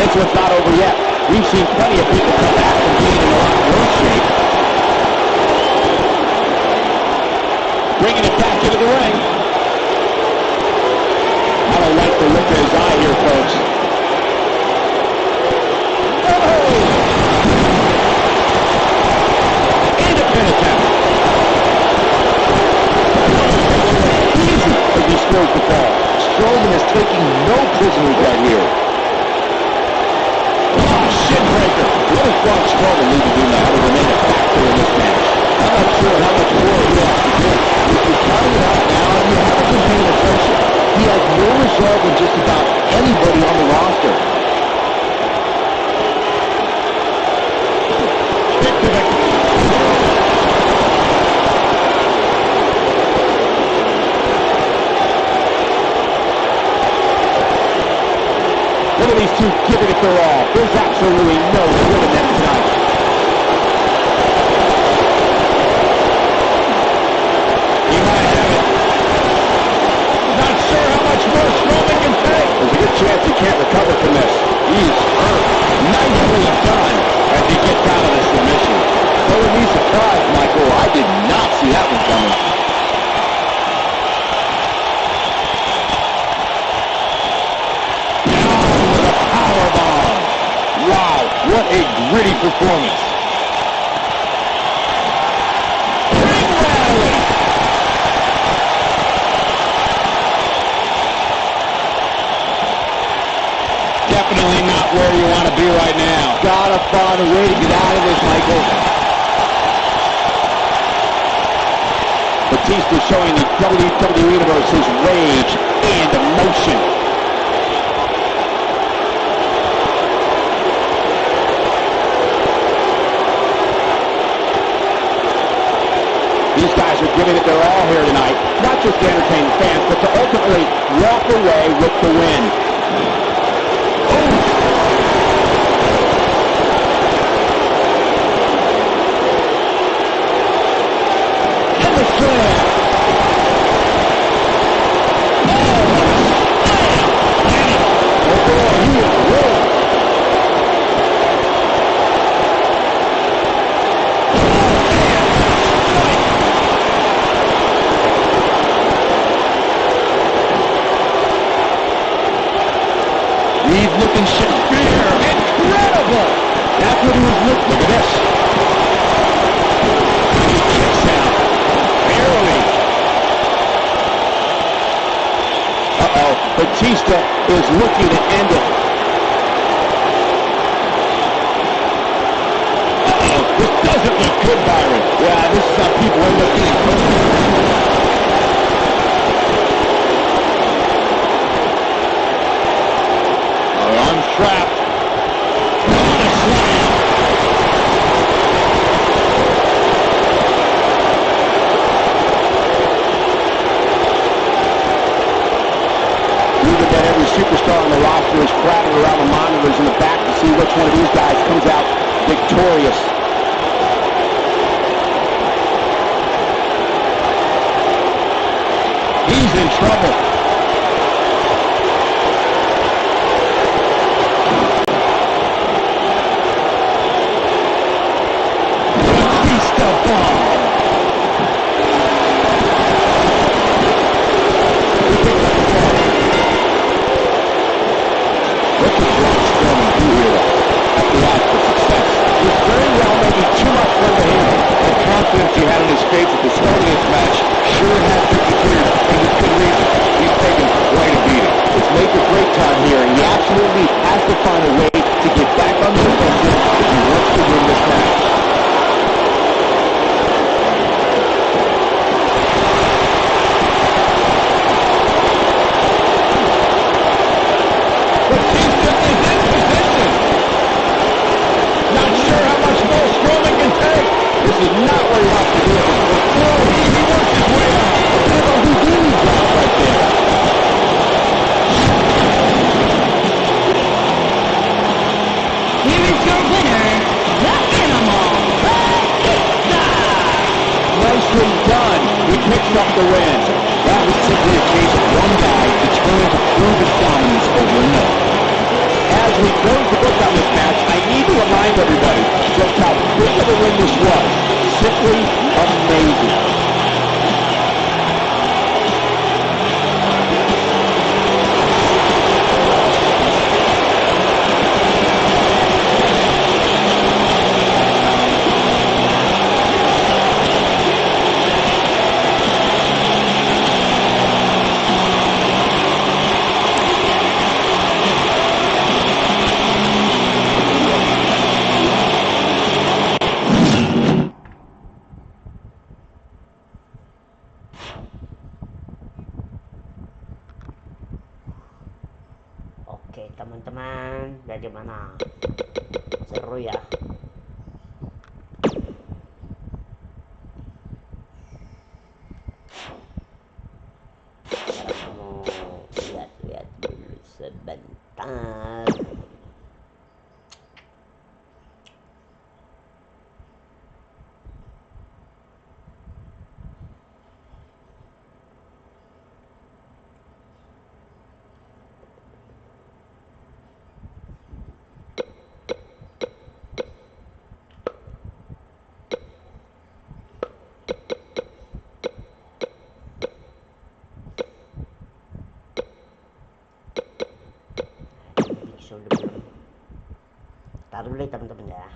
This one's not over yet. We've seen plenty of people come back from being in a lot worse shape. Bringing it back into the ring. I don't like the look in his eye here, folks. Oh! Independent tap. Easy as he scores the ball. Strowman is taking no prisoners right here. Shin breaker. What does Braun Strowman need to do now to remain a factor in this match? I'm not sure how much more he has to do. If you're counting it out now and you haven't been paying attention, he has more resolve than just about anybody on the roster. Stick to the... Look at these two giving it their all. There's absolutely no winning them tonight. He might have it. Not sure how much more Strowman can take. There's a good chance he can't recover from this. He's hurt. Nicely done as he gets out of this submission. Throwing me surprised, Michael. I did not see that one coming. Wow, what a gritty performance. where you want to be right now. Gotta find a way to get out of this, Michael. Batista showing the WWE Universe his rage and emotion. These guys are giving it their all here tonight, not just to entertain the fans, but to ultimately walk away with the win. And the slam. Oh boy, he is rolling. He's looking Shakespeare. Incredible! That's what he was looking. Look at this. He kicks out. Barely. Uh-oh. Batista is looking to end it. Uh-oh. This doesn't look good, Byron. Yeah, this is how people end up getting hurt. Trapped. What a slam. Even that every superstar on the roster is crowding around the monitors in the back to see which one of these guys comes out victorious. He's in trouble. He had in his face at the start of this match sure has disappeared, and with good reason. He's taken quite a beating. It's make or break time here, and he absolutely has to find a way to get back on the offensive if he wants to win this match. Batista is in position. Not sure how much more Strowman can take. This is not where he wants to do it. Oh, he works his way up. A bit of a Houdini drop right there. Here is your winner, the Animal, Batista! Nicely done. He picks up the win. That was simply a case of one guy determined to prove his dominance over another. As we close the book on this match, I need to remind everybody just how big of a win this was. Simply amazing. Oke teman-teman, bagaimana? Seru ya. Sekarang mau lihat-lihat dulu sebentar. Taruh dulu ya teman-teman ya.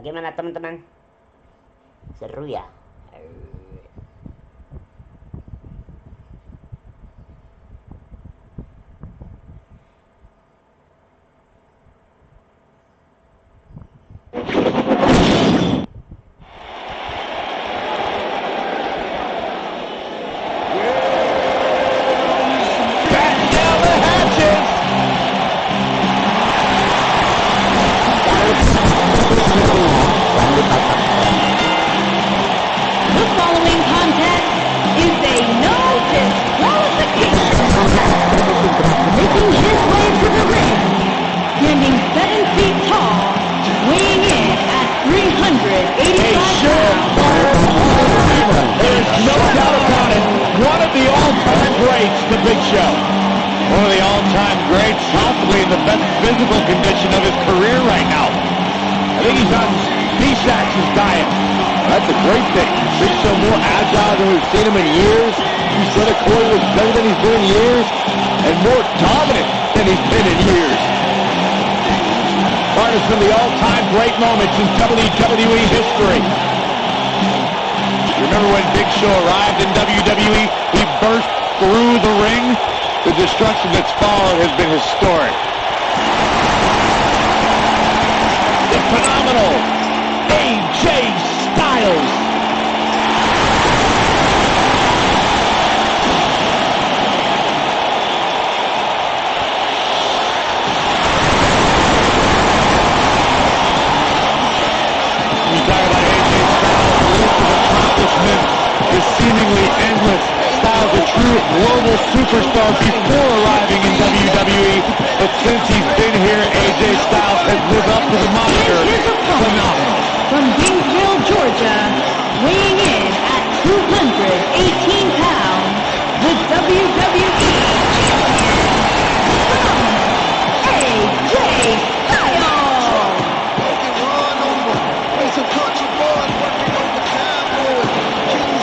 Bagaimana teman-teman? Seru ya? The following contest is a no disqualification match. Making his way to the ring, standing 7 feet tall, weighing in at 385 pounds. There's no doubt about it. One of the all-time greats, the Big Show. One of the all-time greats, possibly in the best physical condition of his career right now. I think he's on P-Sax's diet. That's a great thing. Big Show more agile than we've seen him in years. You said it, Corey, was better than he's been in years, and more dominant than he's been in years. Part of some of the all-time great moments in WWE history. Remember when Big Show arrived in WWE? He burst through the ring. The destruction that's followed has been historic. The phenomenal AJ Styles. You talk about AJ Styles, the list of accomplishments is seemingly endless. Styles, a true global superstar before arriving in WWE, but since he's been here, AJ Styles has lived up to the moniker. And his opponent, Phenomenal. from Gainesville, Georgia, weighing in at 218 pounds, the WWE Champion, AJ Styles.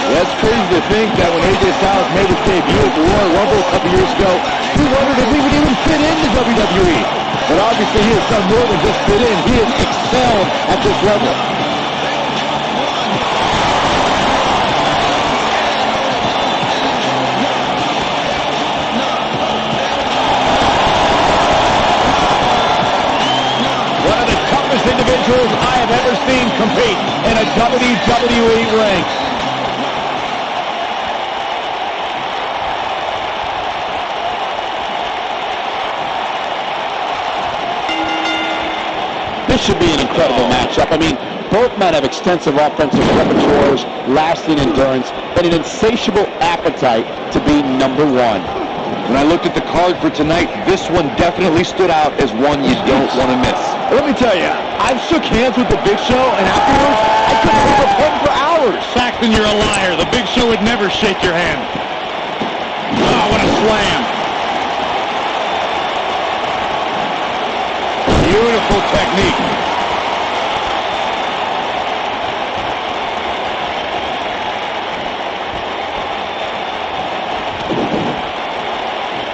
That's crazy to think that when AJ Styles made his debut at the Royal Rumble a couple years ago, we wondered if he would even fit into WWE. But obviously he has done more than just fit in. He has excelled at this level. One of the toughest individuals I have ever seen compete in a WWE ring. This should be an incredible matchup. I mean, both men have extensive offensive repertoires, lasting endurance, and an insatiable appetite to be number one. When I looked at the card for tonight, this one definitely stood out as one you don't want to miss. Let me tell you, I've shook hands with the Big Show, and afterwards, I couldn't hold a pen for hours. Saxton, you're a liar. The Big Show would never shake your hand. Oh, what a slam. Beautiful technique.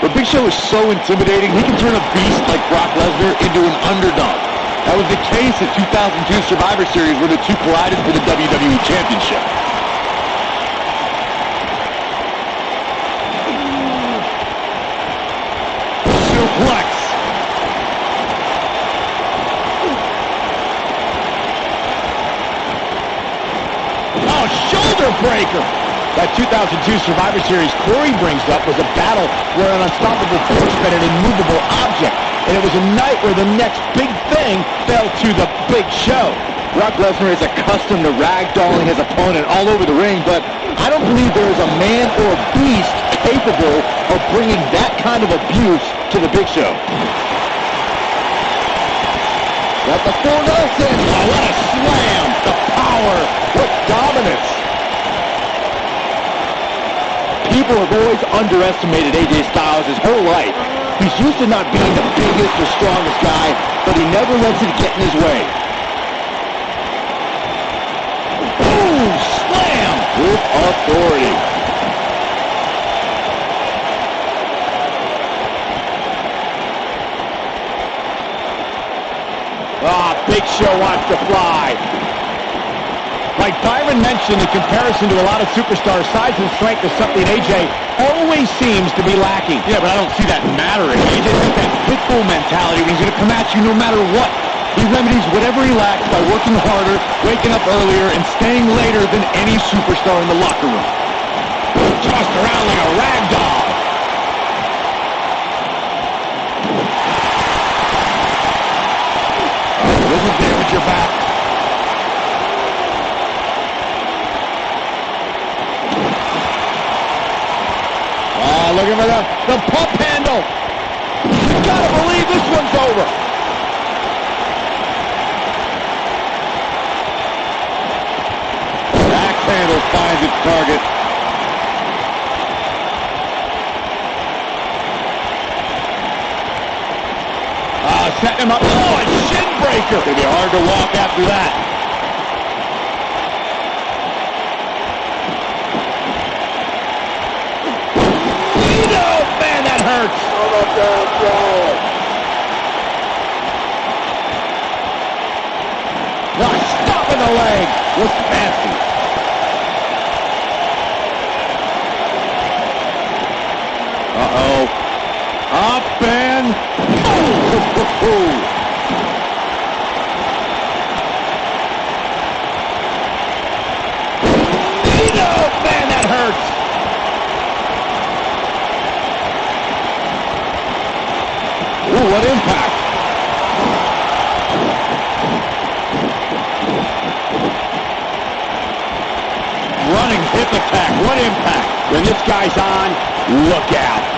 The Big Show is so intimidating, he can turn a beast like Brock Lesnar into an underdog. That was the case at 2002 Survivor Series where the two collided for the WWE Championship. Suplex. Oh, shoulder breaker. That 2002 Survivor Series Corey brings up was a battle where an unstoppable force met an immovable object. And it was a night where the next big thing fell to the Big Show. Brock Lesnar is accustomed to ragdolling his opponent all over the ring, but I don't believe there is a man or a beast capable of bringing that kind of abuse to the Big Show. Got the full Nelson. Oh, what a slam. The power. What dominance. People have always underestimated AJ Styles his whole life. He's used to not being the biggest or strongest guy, but he never lets it get in his way. Boom. Slam. With authority. Big Show wants to fly. Like Byron mentioned, in comparison to a lot of superstars, size and strength is something AJ always seems to be lacking. Yeah, but I don't see that mattering. AJ has that pit bull mentality when he's going to come at you no matter what. He remedies whatever he lacks by working harder, waking up earlier, and staying later than any superstar in the locker room. Tossed around like a rag doll. This will damage your back. Looking for the pump handle. You gotta believe this one's over. Axe handle finds its target. Setting him up. Oh, a shin breaker. It's going to be hard to walk after that. Oh, man, that hurts. Stop in the leg. Looks fancy. Uh-oh. Up and... Oh! Man, that hurts. Ooh, what impact. Running hip attack. What impact. When this guy's on, look out.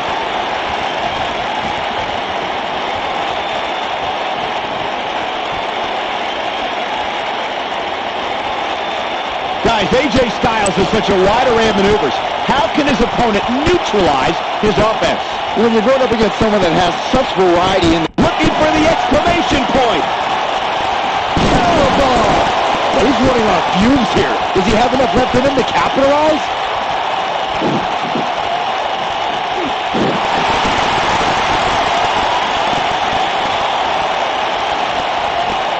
Guys, AJ Styles has such a wide array of maneuvers. How can his opponent neutralize his offense? When you're going up against someone that has such variety and Looking for the exclamation point. powerbomb. He's running on fumes here. Does he have enough left in him to capitalize?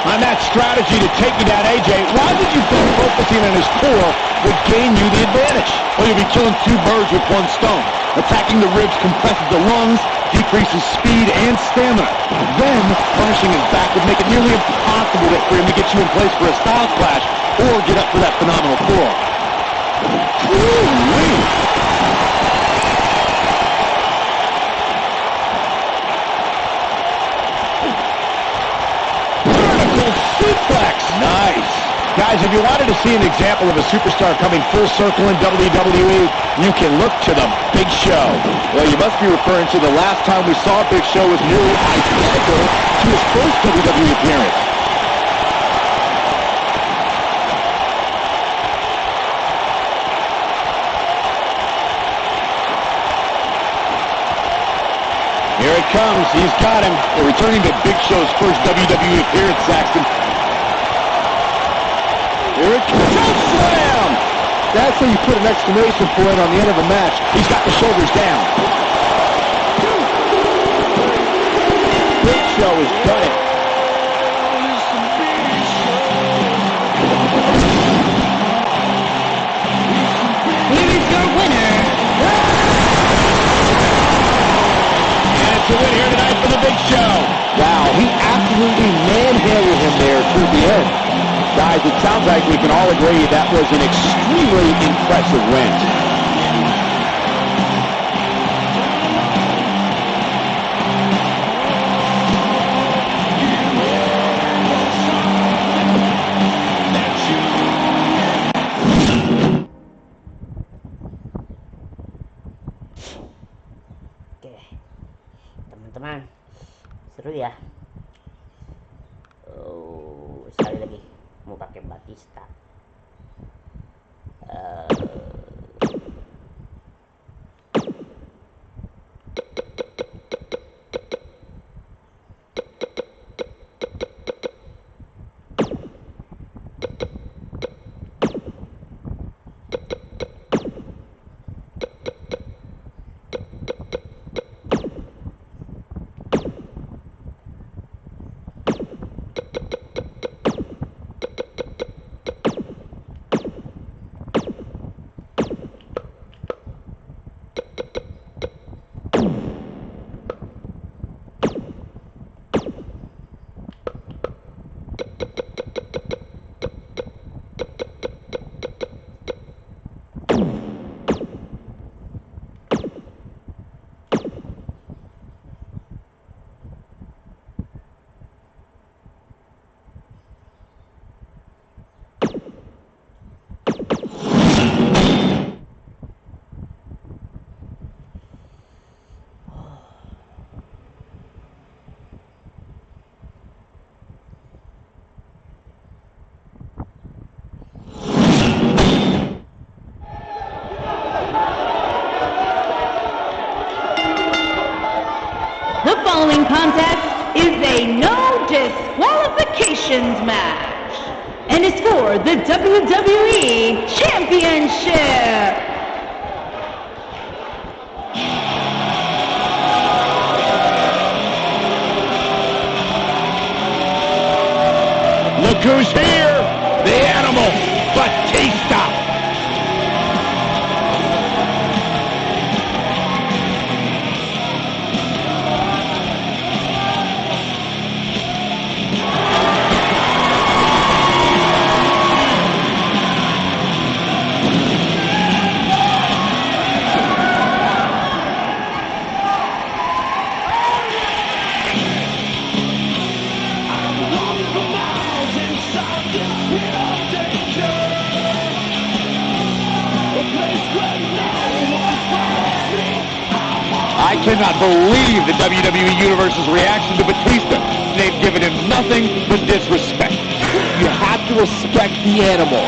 On that strategy to take you down, AJ, why did you think focusing on his core would gain you the advantage? Well, you'll be killing two birds with one stone. Attacking the ribs compresses the lungs, decreases speed and stamina. Then, punishing his back would make it nearly impossible for him to get you in place for a style clash or get up for that phenomenal forearm. Ooh-wee. Suplex. Nice. Guys, if you wanted to see an example of a superstar coming full circle in WWE, you can look to the Big Show. Well, you must be referring to the last time we saw Big Show was nearly identical to his first WWE appearance. Here it comes. He's got him. They're returning to Big Show's first WWE appearance, Saxton. Here it comes. Choke slam! That's how you put an exclamation point on the end of a match. He's got the shoulders down. Big Show has done it. Here is your winner, And it's a win here tonight for the Big Show. Wow, he absolutely manhandled him there toward the end. Guys, it sounds like we can all agree that was an extremely impressive win. Oke, teman-teman, seru ya. Sekali lagi mau pakai Batista. following contest is a no disqualifications match and is for the WWE Championship. Look who's here! The Animal, Batista! I cannot believe the WWE Universe's reaction to Batista. They've given him nothing but disrespect. You have to respect the Animal.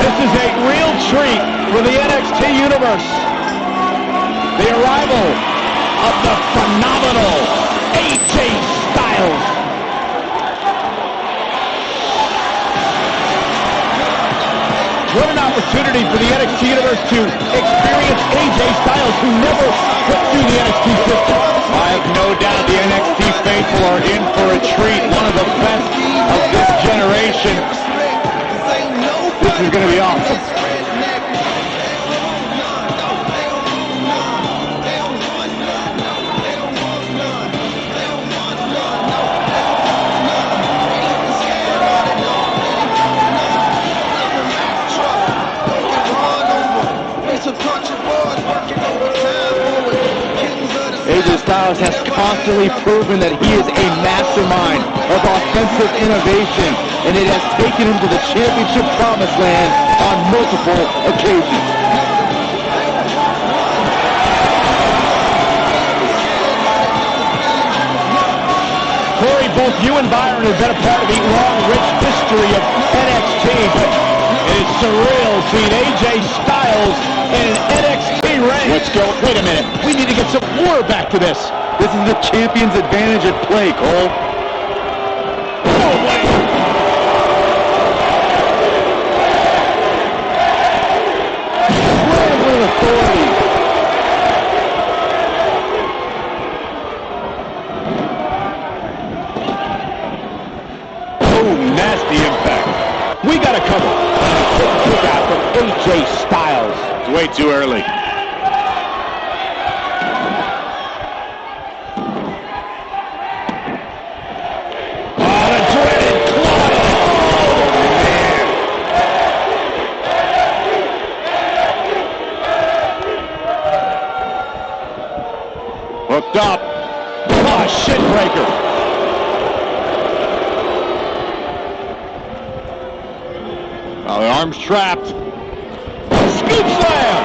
This is a real treat for the NXT Universe. The arrival of the phenomenal AJ Styles. What an opportunity for the NXT Universe to experience AJ Styles, who never put through the NXT system. I have no doubt the NXT faithful are in for a treat. One of the best of this generation. This is going to be awesome. AJ Styles has constantly proven that he is a mastermind of offensive innovation, and it has taken him to the championship promised land on multiple occasions. Corey, both you and Byron have been a part of the long, rich history of NXT, but it is surreal seeing AJ Styles in an NXT ring. Let's go. Wait a minute. We need to get some order back to this. This is the champion's advantage at play, Cole. Oh, wait. With authority. Oh, nasty impact. We got to cover. And a quick kick out from AJ Styles. It's way too early. Hooked up. Oh, shit breaker. Oh, the arm's trapped. Scoop slam.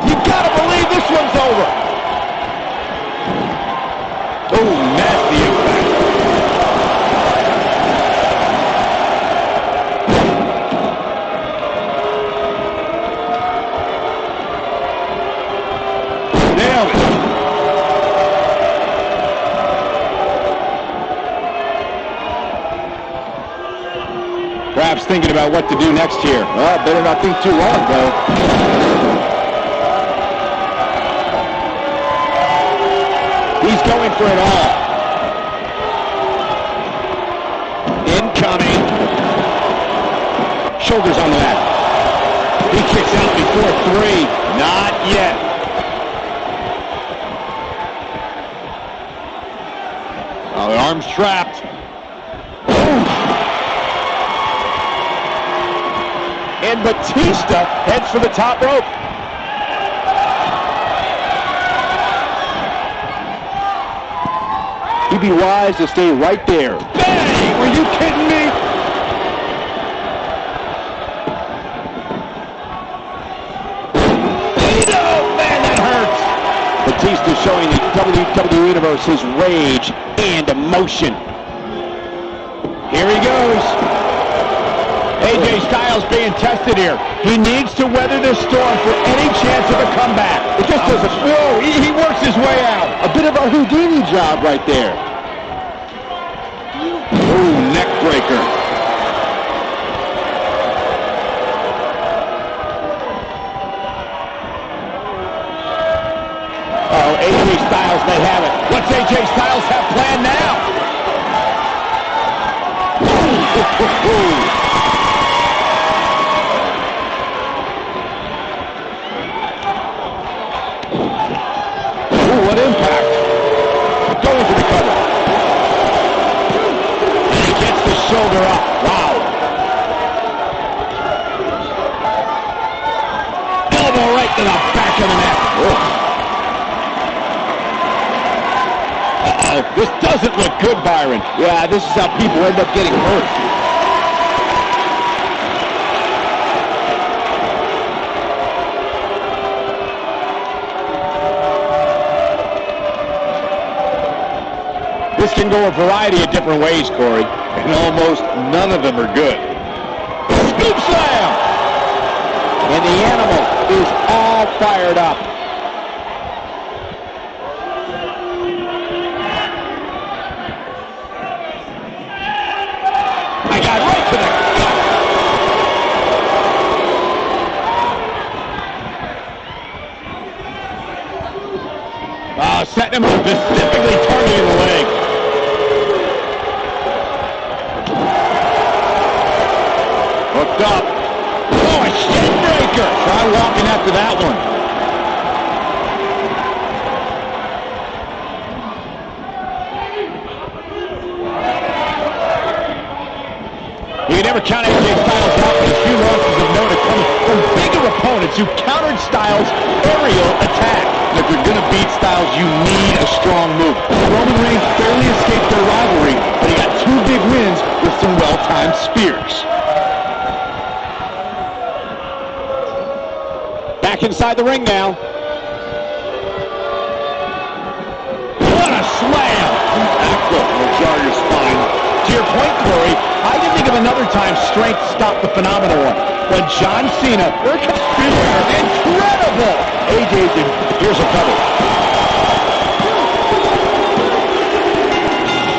You gotta believe this one's over. Oh, nasty impact. Nailed it. Perhaps thinking about what to do next here. Well, better not think too long, though. He's going for it all. Incoming. Shoulders on the mat. He kicks out before 3. Not yet. Oh, the arm's trapped. And Batista heads for the top rope. He'd be wise to stay right there. Bang! Were you kidding me? Man, that hurts. Batista showing the WWE Universe his rage And emotion. Here he goes. AJ Styles being tested here. He needs to weather this storm for any chance of a comeback. It just doesn't. Whoa, he works his way out. A bit of a Houdini job right there. Ooh, neck breaker. Oh, AJ Styles may have it. What's AJ Styles have planned now? Ooh, what impact. Going for the cover. And he gets the shoulder up. Wow. Elbow right to the back of the neck. Uh-oh, this doesn't look good, Byron. Yeah, this is how people end up getting hurt. This can go a variety of different ways, Corey. And almost none of them are good. Scoop slam! And the animal is all fired up. I got right to the gut. Setting him up, specifically targeting the leg. Hooked up. Oh, a shin breaker. Try walking after that one. You can never count AJ Styles out, but his few losses have known to come from bigger opponents who countered Styles' aerial attack. If you're going to beat Styles, you need a strong move. Roman Reigns barely escaped their rivalry, but he got 2 big wins with some well-timed spears. Back inside the ring now. What a slam! That foot will jar your spine. To your point, Corey, I can think of another time strength stopped the phenomenal one. When John Cena, here comes incredible! AJ's in, here's a cover.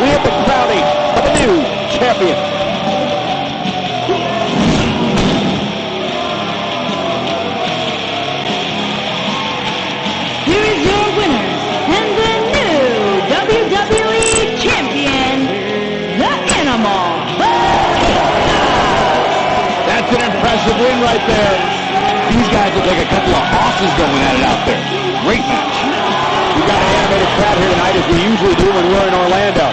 We have the crowning of a new champion. Here is your winner, and the new WWE Champion, The Animal. That's an impressive win right there. These guys look like a couple of horses going at it out there. Great match. We got an animated crowd here tonight, as we usually do when we're in Orlando.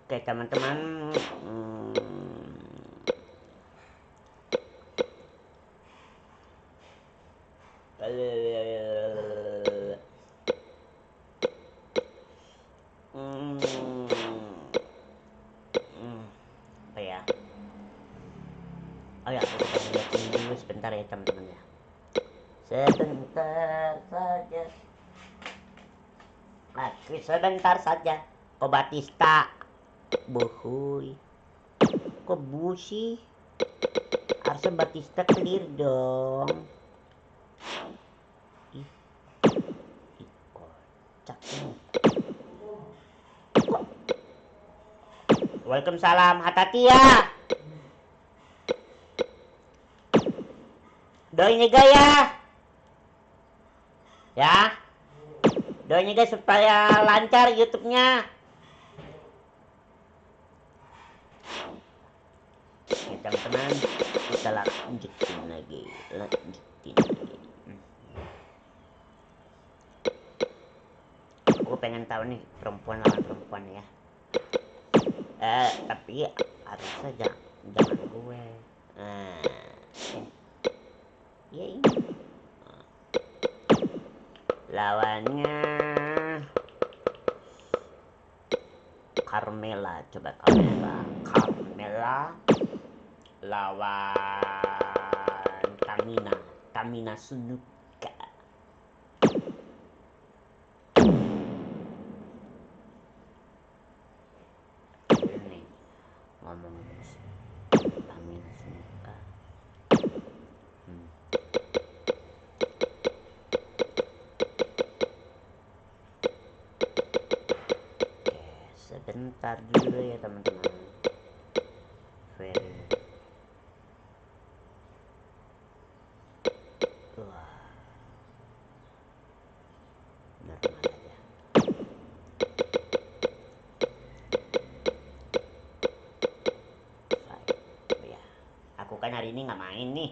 Oke teman-teman, apa ya? Oh ya, aku lihat dulu sebentar ya teman-teman ya. Sebentar saja. Ko Batista, bohoy. Kok Bu sih? Harusnya Batista clear dong. Ih, kocak nih. Waalaikumsalam, hati-hati ya. Doain juga ya. Ya. Doain juga supaya lancar YouTube-nya. Oke teman-teman, kita lanjutin lagi. Aku pengen tahu nih perempuan lawan perempuan ya. Tapi harusnya jangan gue. Ya ini. Lawannya Carmella, coba Carmella lawan Tamina Snuka. Ini ngomong Tamina Snuka. Sebentar dulu ya teman-teman. Normal aja. Ya, aku kan hari ini nggak main nih.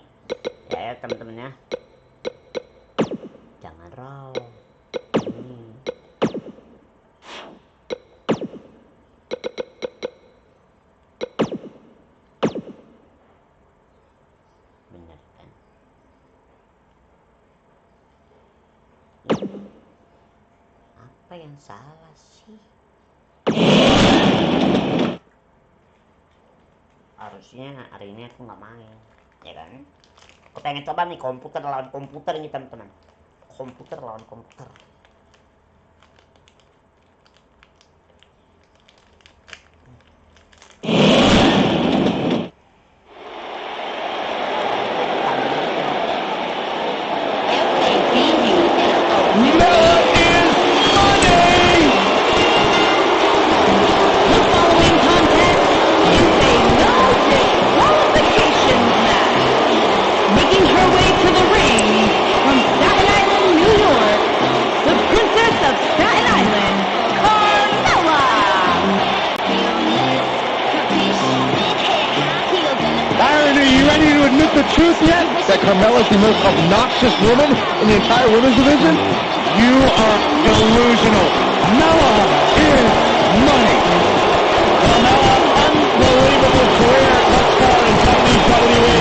Ya teman-teman ya. Jangan raw. Ini. Bener kan? Ini apa yang salah sih? Harusnya hari ini aku nggak main, ya kan? Aku pengen coba nih komputer lawan komputer ini teman-teman. Komputer lawan komputer. The truth yet that Carmella is the most obnoxious woman in the entire women's division? You are delusional. Carmella is money. Carmella, unbelievable career thus far in WWE.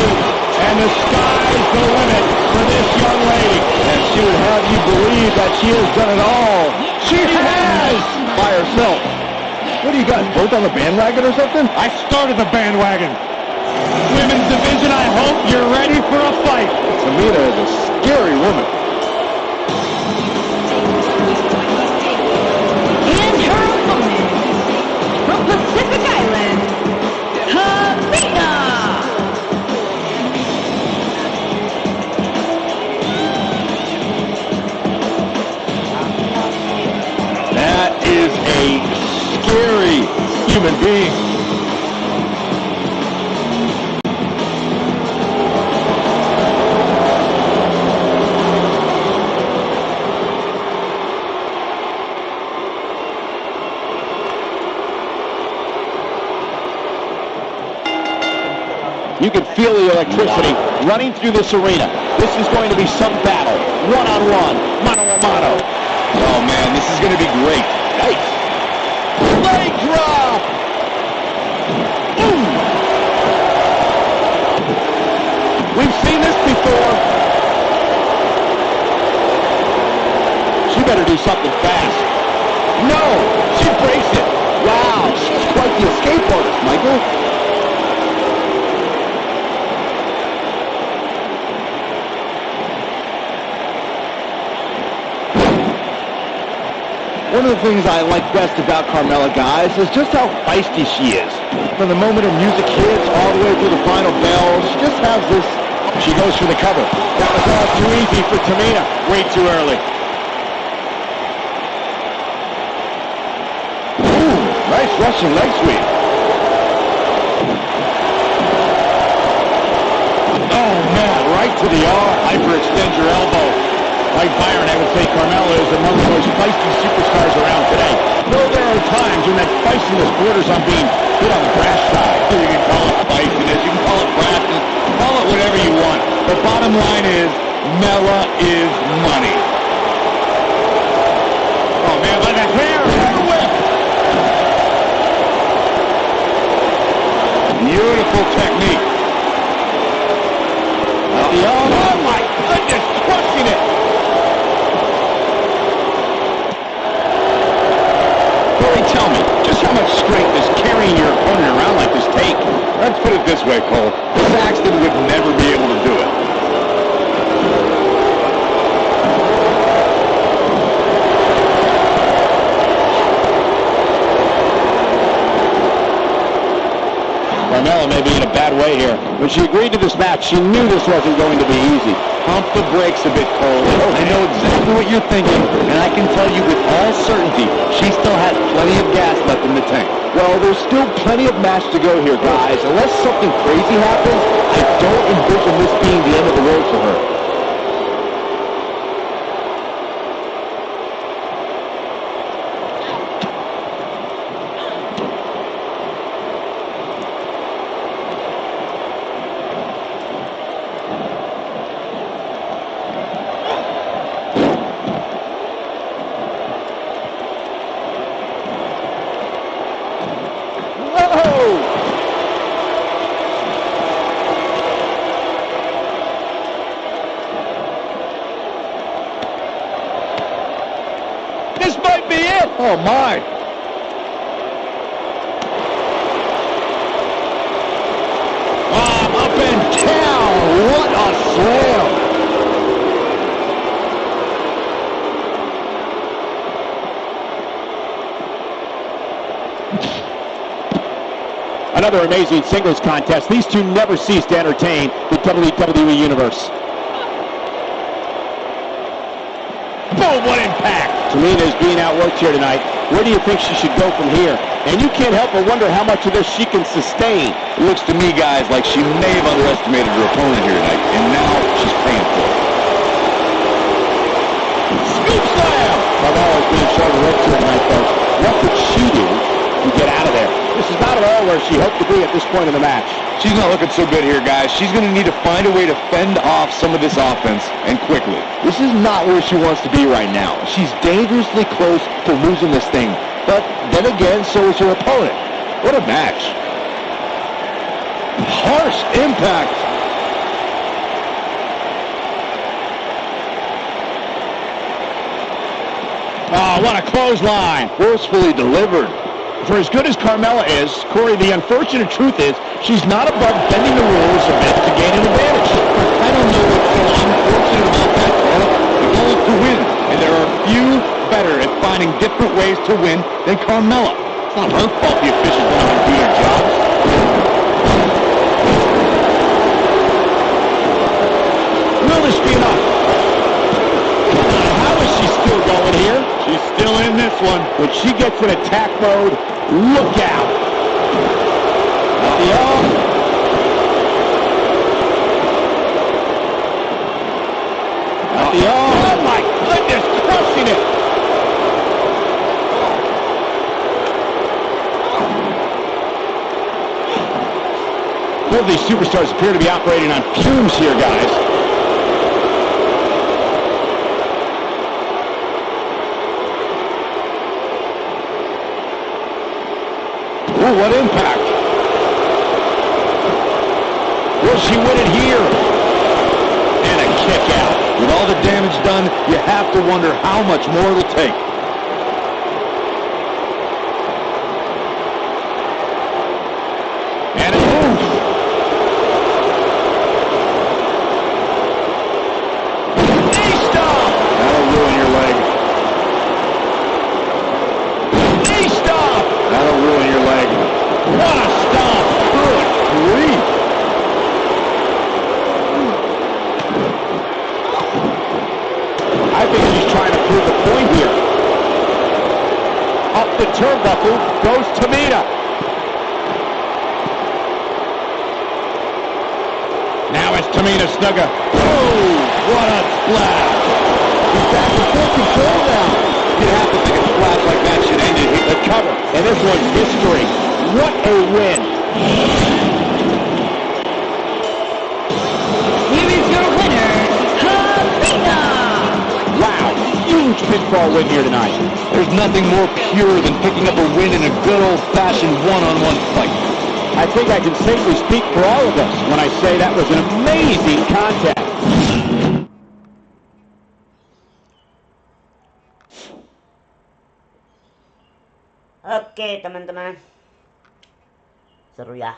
And the sky's the limit for this young lady. And she would have you believe that she has done it all. She has! By herself. What do you got, both on the bandwagon or something? I started the bandwagon. Women's division, I hope you're ready for a fight. Tamina is a scary woman. And her opponent, from Pacific Island, Tamina. That is a scary human being. You can feel the electricity running through this arena. This is going to be some battle. One-on-one, mano-a-mano. Oh man, this is going to be great. Nice. Leg drop. better do something fast. No! She breaks it! Wow, she's quite the escape artist, Michael. One of the things I like best about Carmella, guys, is just how feisty she is. From the moment her music hits all the way through the final bell, she just has this... She goes for the cover. That was all too easy for Tamina. Way too early. Ooh, nice Russian leg sweep. Oh, man, right to the arm. Hyperextend your elbow. Like Byron, I would say Carmella is among the most feisty superstars around today. Though there are times when that feistiness borders on being hit on the brash side. You can call it feistiness, you can call it brashness, call it whatever you want. The bottom line is, Mella is money. Oh, man, by the hair. Whip. Beautiful technique. Oh, my goodness, crushing it. Corey, tell me, just how much strength does carrying your opponent around like this take? Let's put it this way, Cole. Saxton would never be able to do it. Carmella may be in a bad way here. When she agreed to this match, she knew this wasn't going to be easy. Pump the brakes a bit, Cole. I know exactly what you're thinking, and I can tell you with all certainty, she still has plenty of gas left in the tank. Well, there's still plenty of match to go here, guys. Unless something crazy happens, I don't envision this being the end of the road for her. This might be it. Oh, my. Up and down. What a slam. Another amazing singles contest. These two never cease to entertain the WWE Universe. Boom, what impact. Tamina is being outworked here tonight. Where do you think she should go from here? And you can't help but wonder how much of this she can sustain. It looks to me, guys, like she may have underestimated her opponent here tonight, and now she's paying for it. Scoop slam! Carmella is being shown the ropes here tonight, folks. What could she do to get out of there? This is not at all where she hoped to be at this point in the match. She's not looking so good here, guys. She's going to need to find a way to fend off some of this offense, and quickly. This is not where she wants to be right now. She's dangerously close to losing this thing. But then again, so is her opponent. What a match. Harsh impact. Oh, what a clothesline. Forcefully delivered. For as good as Carmella is, Corey, the unfortunate truth is she's not above bending the rules a bit to gain an advantage. I don't know what's so unfortunate about that, Cole. The goal is to win, and there are few better at finding different ways to win than Carmella. It's not her fault the officials don't want to do their jobs. Will this be enough? How is she still going here? She's still in this one. When she gets in attack mode, look out. The arm. The arm. Oh my goodness, crushing it. Both of these superstars appear to be operating on fumes here, guys. Oh, what impact. Will she win it here? And a kick out. With all the damage done, you have to wonder how much more it'll take. And it moves. Knee stop! That'll ruin your leg. Knee stop! That'll ruin your leg. What a stop! Good grief! I think he's trying to prove a point here. Up the turnbuckle goes Tamina. Now it's Tamina Snuka. Oh, what a splash! He's back in full control now. You have to think a splash like that should end it. Hit the cover. And this one's history. What a win! Here is your winner, Tamina. Wow, huge pinfall win here tonight. There's nothing more pure than picking up a win in a good old-fashioned one-on-one fight. I think I can safely speak for all of us when I say that was an amazing contest. Oke teman-teman, seru ya.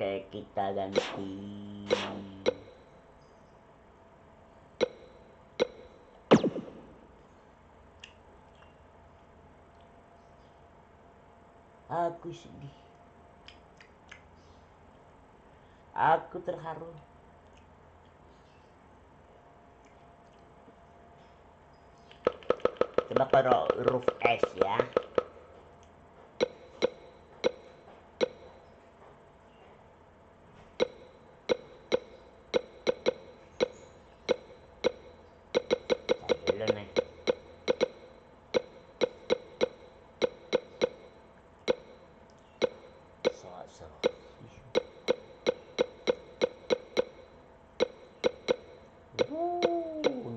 Oke, kita ganti. Aku sedih. Aku terharu. Coba kalau huruf S ya. Dulu nih.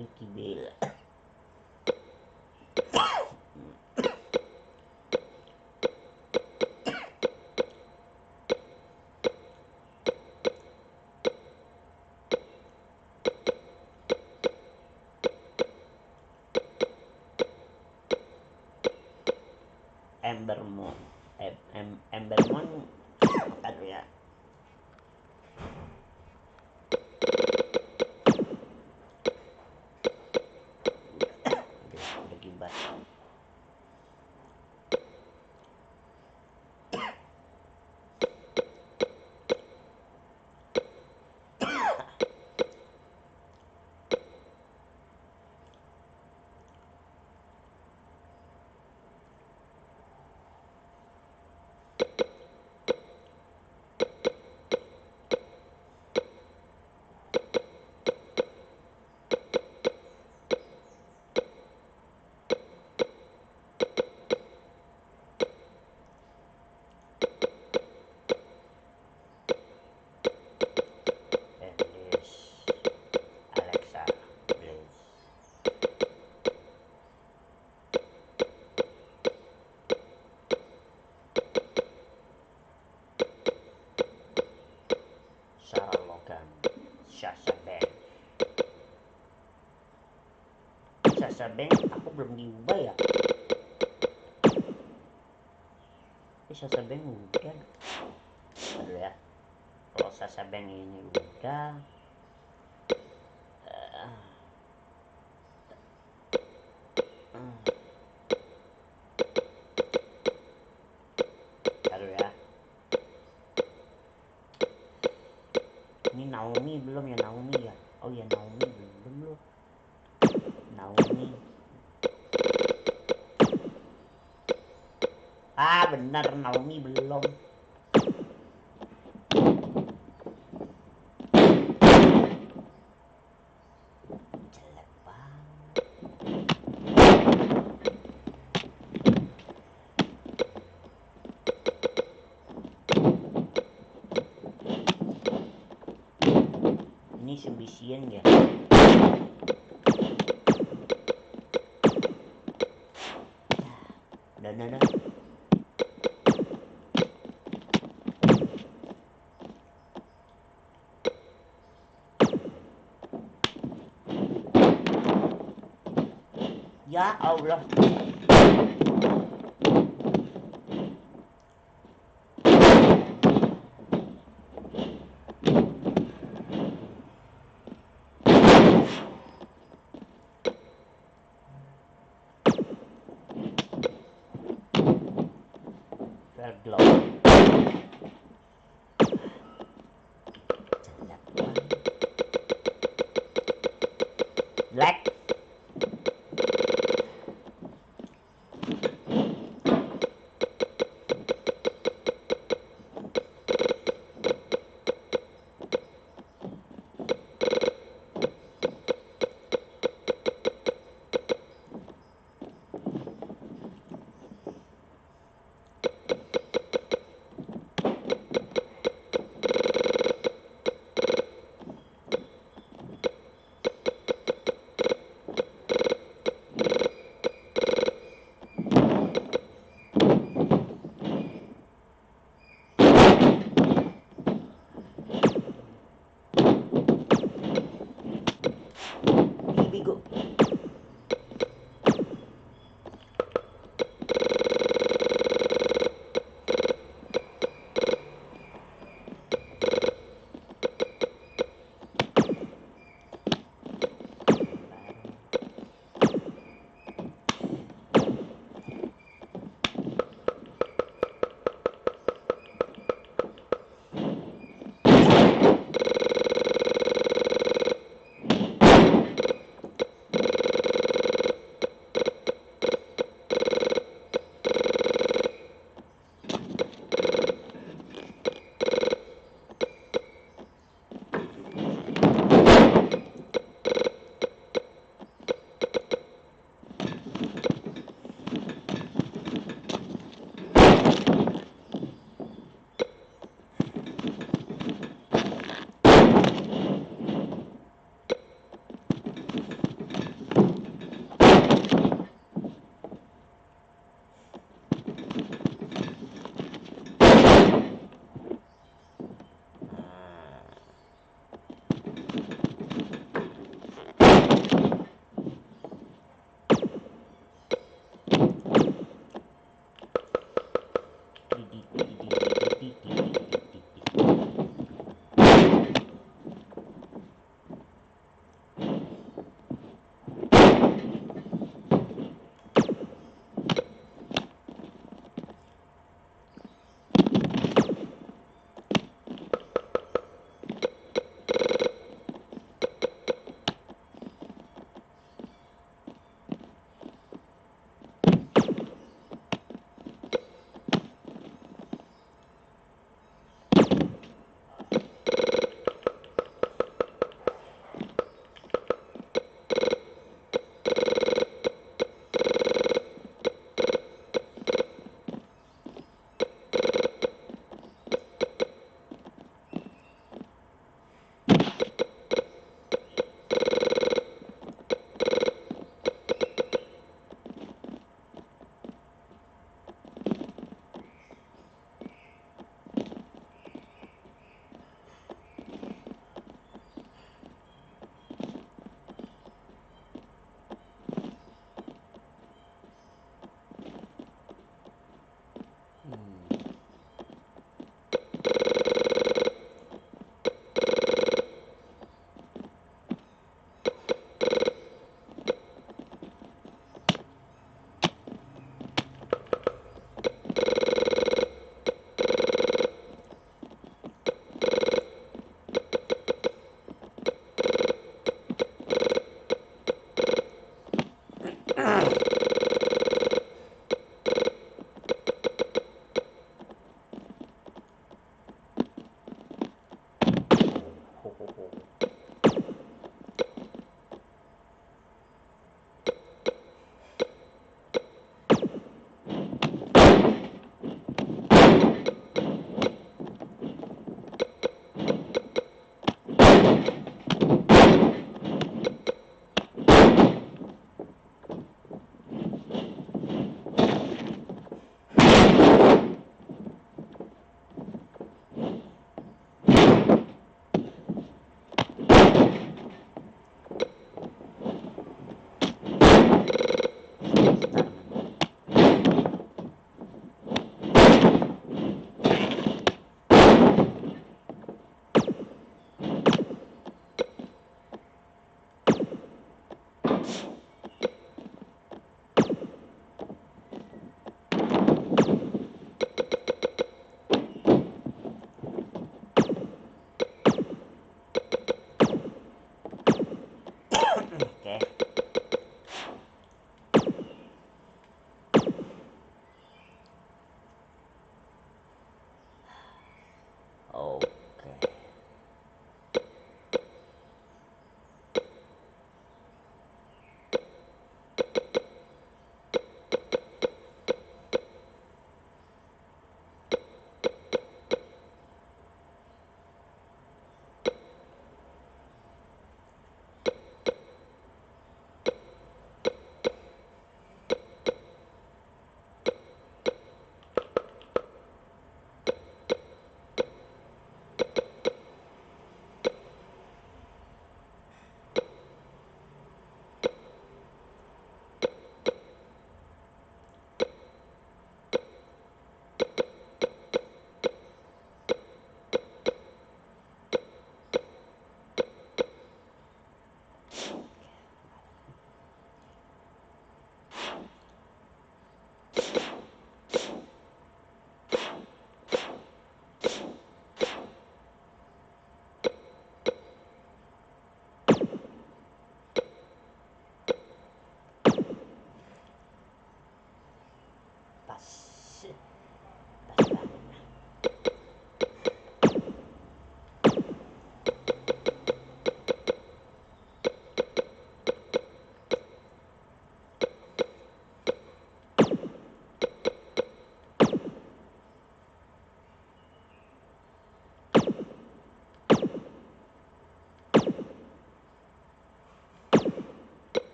Nikki Bella. Ember Moon. Ember Moon. Aduh ya. Udah gibas. Alexa, please. Sarah Logan, Sasha Banks. Sasha Banks aku belum diubah ya. Sasha Banks udah. Aduh ya. Kalau Sasha Banks ini udah. Aduh ya. Ini Naomi belum ya, Naomi ya. Oh ya, Naomi belum loh. Naomi. Ah benar, Naomi belum. Jelek banget. Ini Ini submission ya. Nah. Ya Allah. Fair glow. Black.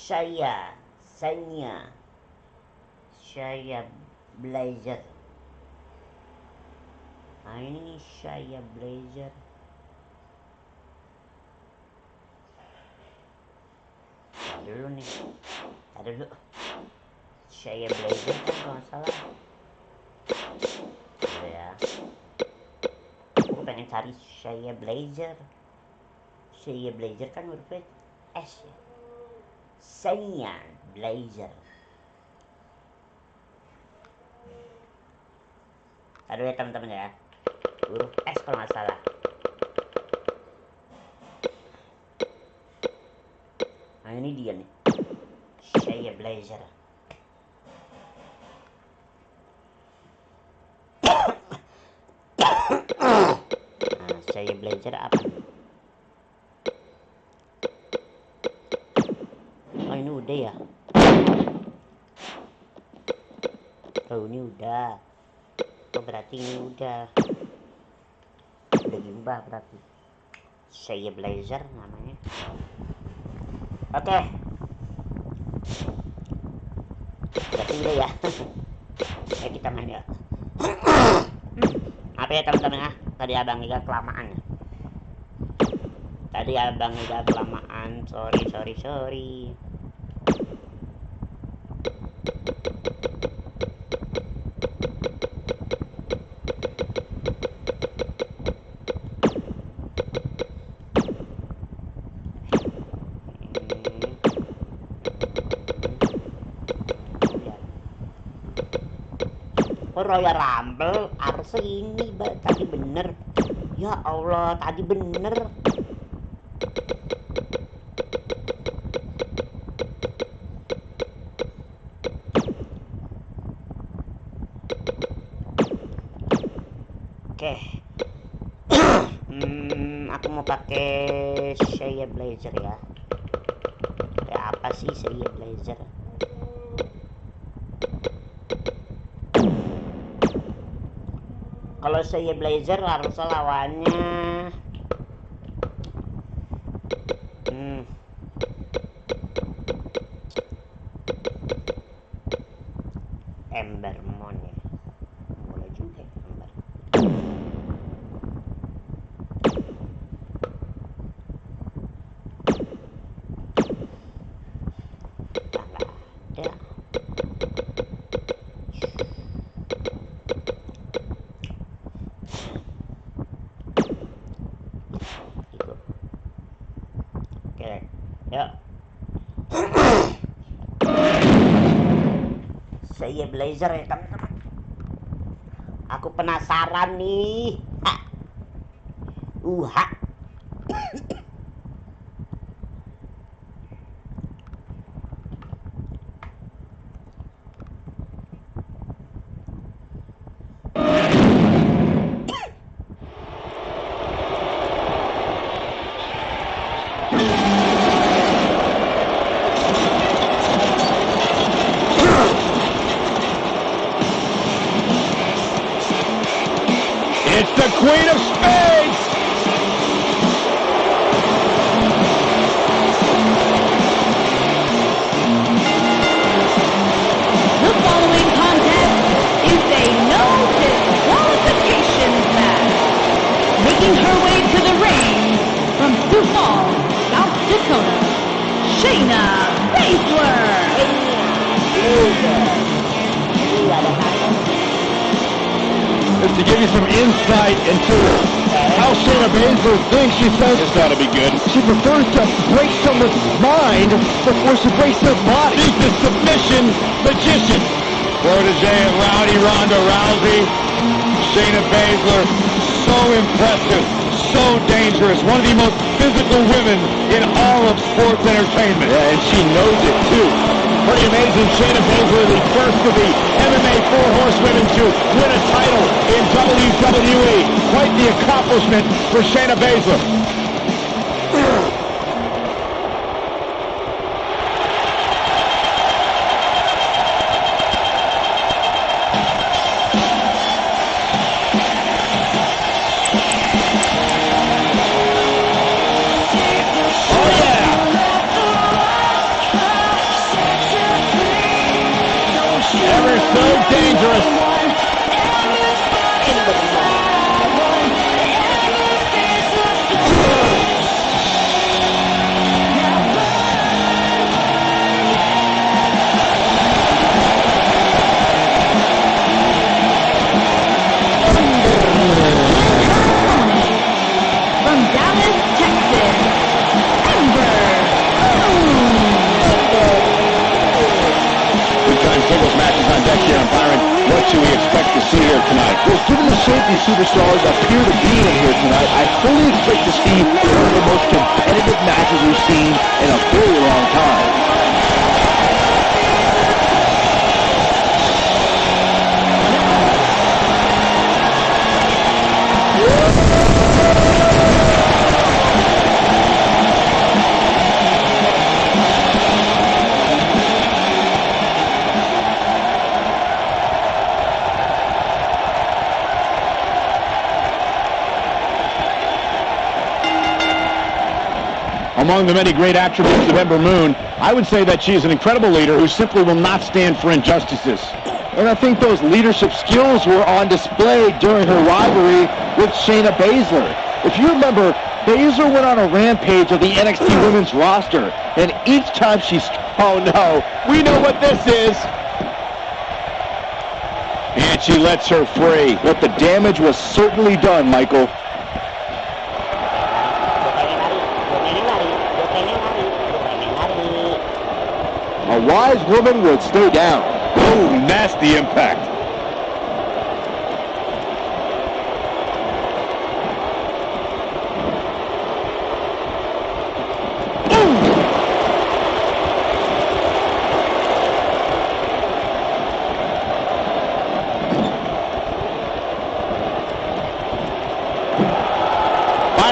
Shayna Blazer. Nah ini Shayna Blazer. Dulu nih, ada dulu Shayna Blazer kan kalau nggak salah. Ya, aku pengen cari Shayna Blazer. Shayna Blazer kan hurufnya S ya. Shayna Blazer. Aduh ya teman-teman ya, huruf S kalau nggak salah. Nah ini dia nih, Shayna Blazer. Nah, Shayna Blazer apa? Oh ini udah ya? Oh ini udah. Oh berarti ini udah gimbal berarti. Shayna Blazer namanya. Oke. Berarti udah ya. Ayo kita main ya. Apa ya teman-teman ya? Tadi abang Iga kelamaan ya. Sorry. Royal Rumble harusnya ini tadi bener. Ya Allah, tadi bener. Oke. Aku mau pakai Shayna Blazer ya. Kayak apa sih Shayna Blazer? Kalau Shayna Blazer harusnya lawannya Ember Moon ya. Boleh juga Ember. Ada. Ya. Shayna Blazer ya teman-teman. Aku penasaran nih. It's the Queen of Spades! The following contest is a no disqualification match. Making her way to the ring from Sioux Falls, South Dakota, Shayna Baszler. Just to give you some insight into how Shayna Baszler thinks, she says this ought to be good. She prefers to break someone's mind before she breaks their body. She's the submission magician. Protege of Rowdy Ronda Rousey. Shayna Baszler, so impressive, so dangerous. One of the most physical women in all of sports entertainment. Yeah, and she knows it too. Pretty amazing. Shayna Baszler, the first of the MMA 4 horsewomen to win a title in WWE. Quite the accomplishment for Shayna Baszler. do we expect to see here tonight? Well, given the shape these superstars appear to be in here tonight, I fully expect to see one of the most competitive matches we've seen in a very long time. Among the many great attributes of Ember Moon, I would say that she is an incredible leader who simply will not stand for injustices. And I think those leadership skills were on display during her rivalry with Shayna Baszler. If you remember, Baszler went on a rampage of the NXT women's roster, and each time oh no, we know what this is. And she lets her free. But the damage was certainly done, Michael. A wise woman would stay down. Oh, nasty impact.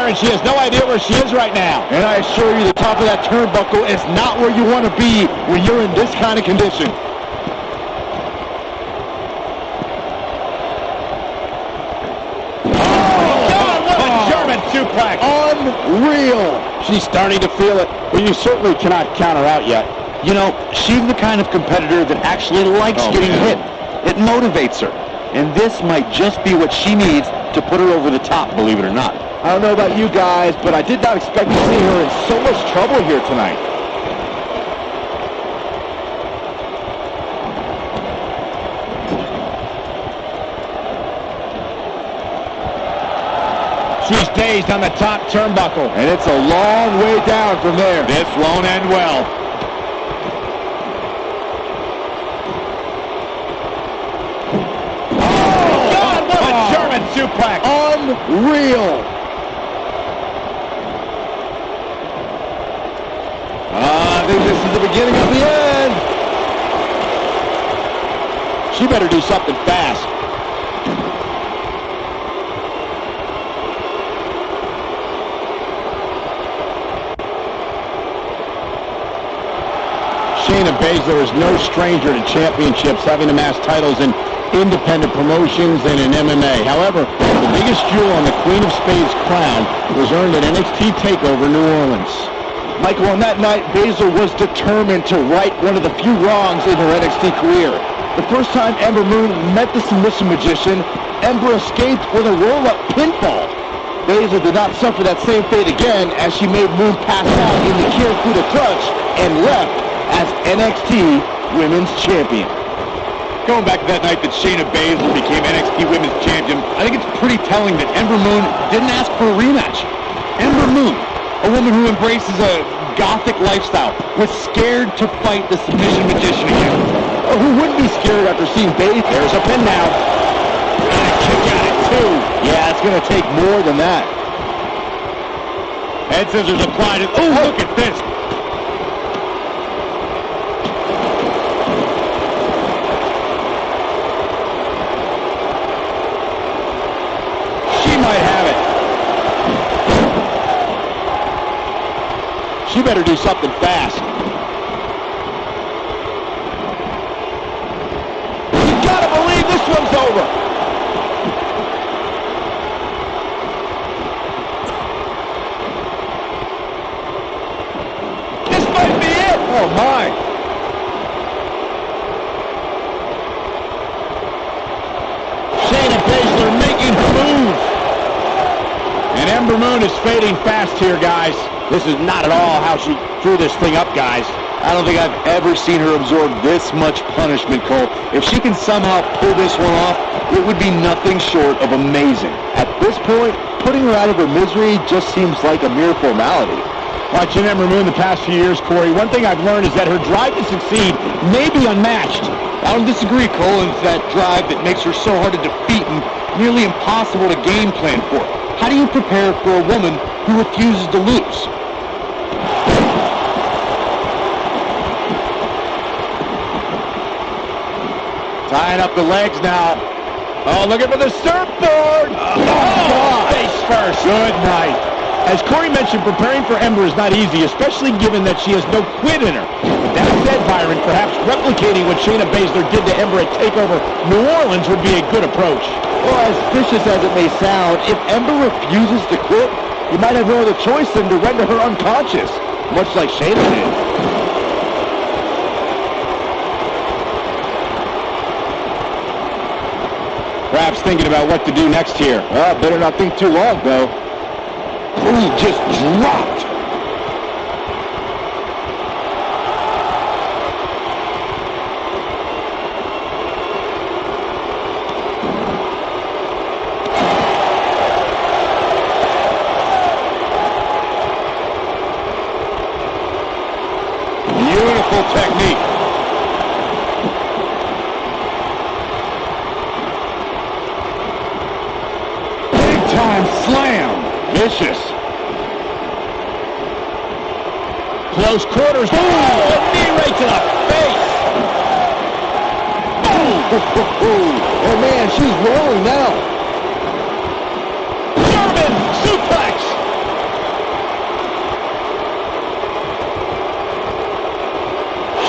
And she has no idea where she is right now. And I assure you, the top of that turnbuckle is not where you want to be when you're in this kind of condition. Oh, God, what a German suplex. Unreal. She's starting to feel it, but you certainly cannot count her out yet. You know, she's the kind of competitor that actually likes getting hit. It motivates her. And this might just be what she needs to put her over the top, believe it or not. I don't know about you guys, but I did not expect to see her in so much trouble here tonight. She's dazed on the top turnbuckle. And it's a long way down from there. This won't end well. Oh, God, what a German suplex. Unreal. I think this is the beginning of the end. She better do something fast. Shayna Baszler is no stranger to championships, having amassed titles in independent promotions and in MMA. However, the biggest jewel on the Queen of Spades crown was earned at NXT TakeOver New Orleans. Michael, on that night, Baszler was determined to right one of the few wrongs in her NXT career. The first time Ember Moon met the submission magician, Ember escaped with a roll-up pinfall. Baszler did not suffer that same fate again as she made Moon pass out in the Kirifuda clutch and left as NXT Women's Champion. Going back to that night that Shayna Baszler became NXT Women's Champion, I think it's pretty telling that Ember Moon didn't ask for a rematch. Ember Moon, a woman who embraces a gothic lifestyle, was scared to fight the submission magician again. Who wouldn't be scared after seeing Baszler? There's a pin now. And a kick at it, too. Yeah, it's going to take more than that. Head scissors applied. Oh, look at this. She might have it. She better do something fast. You gotta believe this one's over. This might be it. Oh my. Shayna Baszler making her move. And Ember Moon is fading fast here, guys. This is not at all how she drew this thing up, guys. I don't think I've ever seen her absorb this much punishment, Cole. If she can somehow pull this one off, it would be nothing short of amazing. At this point, putting her out of her misery just seems like a mere formality. Watching Ember Moon the past few years, Corey, one thing I've learned is that her drive to succeed may be unmatched. I don't disagree, Cole. It's that drive that makes her so hard to defeat and nearly impossible to game plan for. How do you prepare for a woman who refuses to lose? Tying up the legs now. Oh, looking for the surfboard. Oh, face first. Good night. As Corey mentioned, preparing for Ember is not easy, especially given that she has no quit in her. That said, Byron, perhaps replicating what Shayna Baszler did to Ember at TakeOver New Orleans would be a good approach. Well, as vicious as it may sound, if Ember refuses to quit, you might have no other choice than to render her unconscious, much like Shayna did. Perhaps thinking about what to do next here. Better not think too long, though. Ooh, just dropped. Beautiful technique. Time slam. Vicious. Close quarters. Oh, a knee right to the face. Oh, man, she's rolling now. German suplex.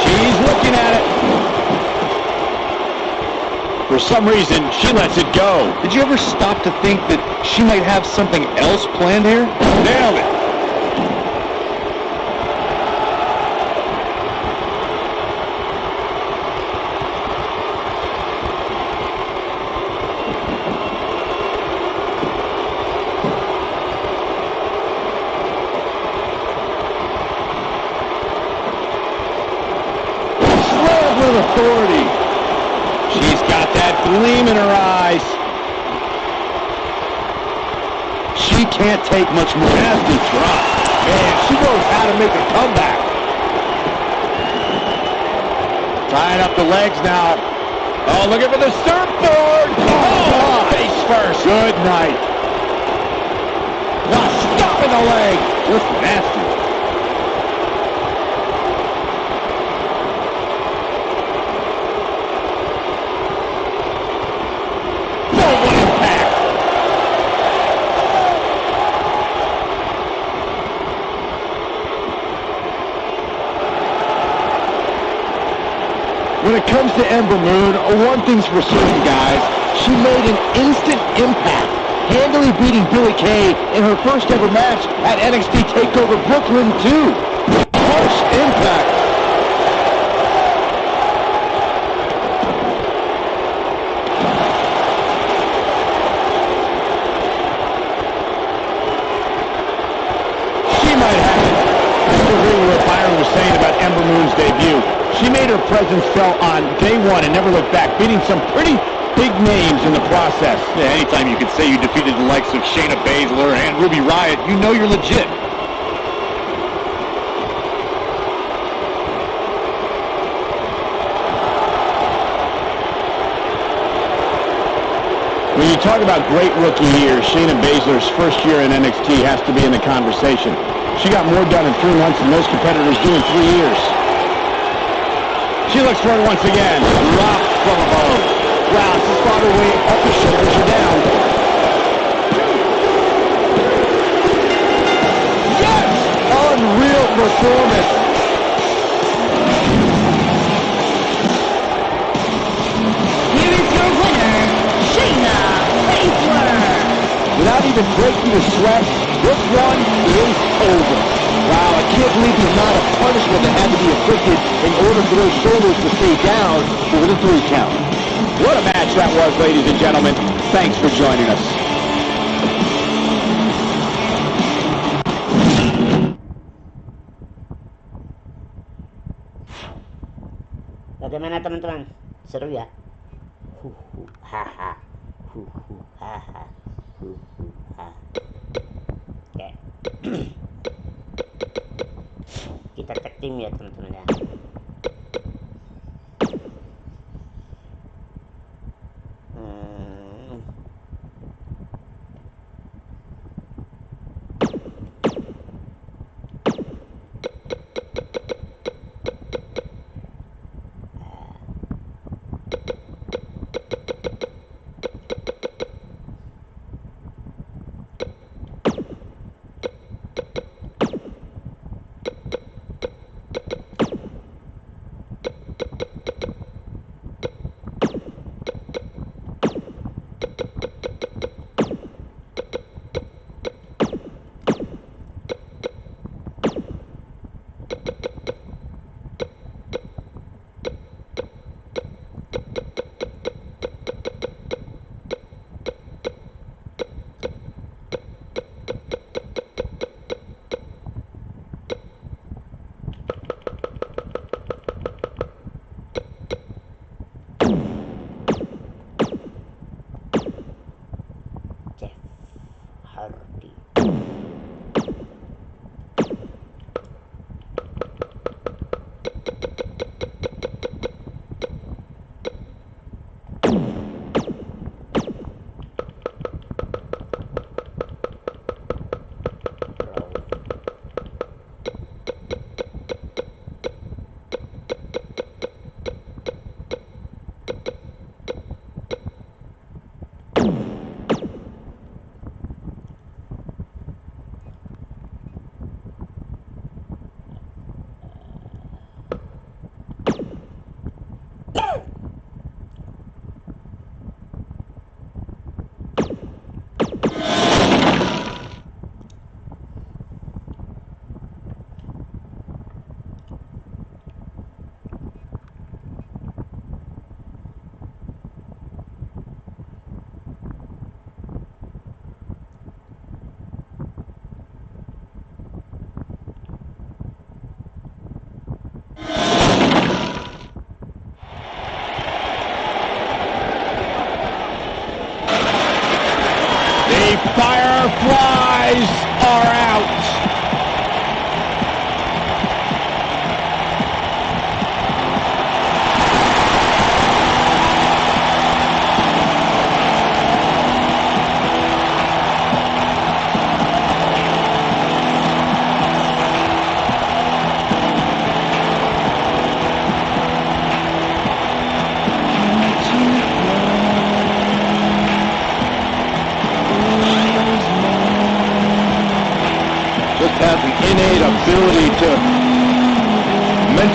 She's looking at it. For some reason, she lets it go. Did you ever stop to think that she might have something else planned here? Nailed it. Slam with authority. She's got that gleam in her eyes. She can't take much more. Nasty drop. Man, she knows how to make a comeback. Tying up the legs now. Oh, looking for the surfboard. Oh, face first. Good night. Now stopping the leg. Just nasty. When it comes to Ember Moon, one thing's for certain, guys. She made an instant impact, handily beating Billie Kay in her first ever match at NXT TakeOver Brooklyn 2. Harsh impact. She might have it. I agree with what Byron was saying about Ember Moon's debut. She made her presence felt on day one and never looked back, beating some pretty big names in the process. Yeah, anytime you can say you defeated the likes of Shayna Baszler and Ruby Riott, you know you're legit. When you talk about great rookie years, Shayna Baszler's first year in NXT has to be in the conversation. She got more done in 3 months than most competitors do in 3 years. She looks for it once again. Dropped from above. Wow, she's fought her way up the shoulders or down. Yes! Unreal performance. Here is your winner, Shayna Baszler. Without even breaking a sweat, this one is over. Wow, I can't believe the amount of punishment that had to be inflicted in order for those shoulders to stay down for the 3 count. What a match that was, ladies and gentlemen. Thanks for joining us. Bagaimana teman-teman? Seru ya? Haha. Haha. Oke. Kita tag team ya teman-teman ya.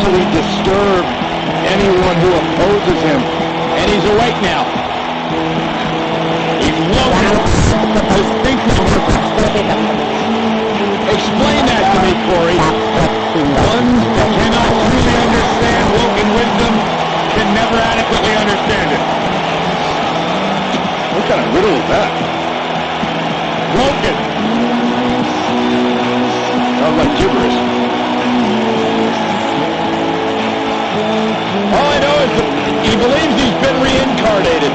easily disturb anyone who opposes him. And he's awake now. He's loaded. Explain that to me, Corey. One that cannot truly understand Woken wisdom can never adequately understand it. What kind of riddle is that? Woken. Sounds like gibberish. All I know is that he believes he's been reincarnated.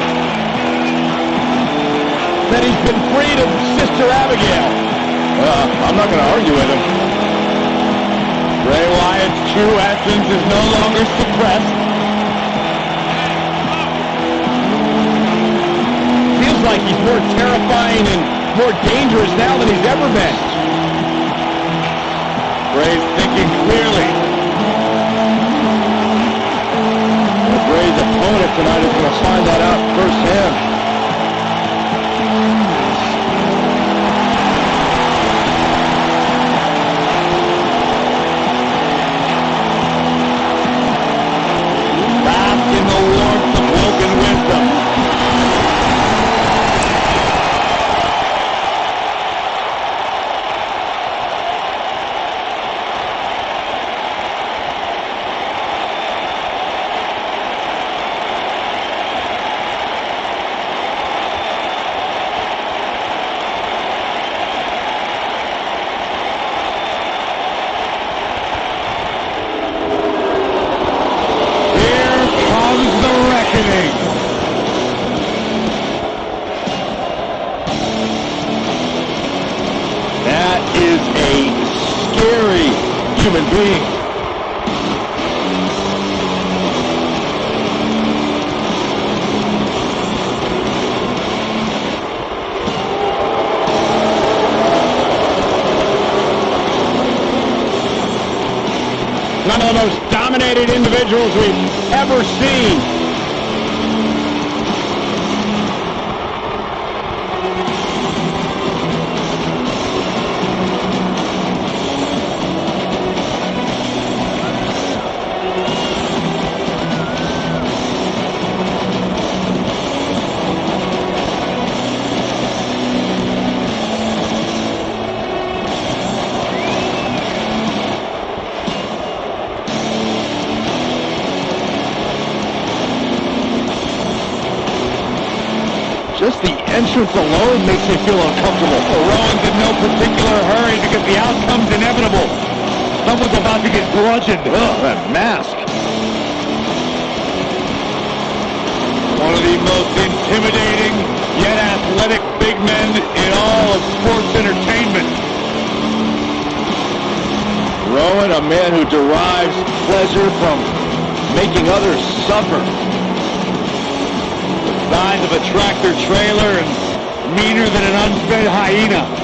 That he's been freed of Sister Abigail. I'm not going to argue with him. Bray Wyatt's true essence is no longer suppressed. Feels like he's more terrifying and more dangerous now than he's ever been. Bray's thinking clearly. Bray's opponent tonight is going to find that out firsthand. Bask in the warmth of Woken wisdom. That is a scary human being. One of the most dominated individuals we've ever seen. Just the entrance alone makes me feel uncomfortable. Well, Rowan's in no particular hurry because the outcome's inevitable. Someone's about to get bludgeoned. Ugh, that mask. One of the most intimidating yet athletic big men in all of sports entertainment. Rowan, a man who derives pleasure from making others suffer. Size of a tractor trailer and meaner than an unfed hyena.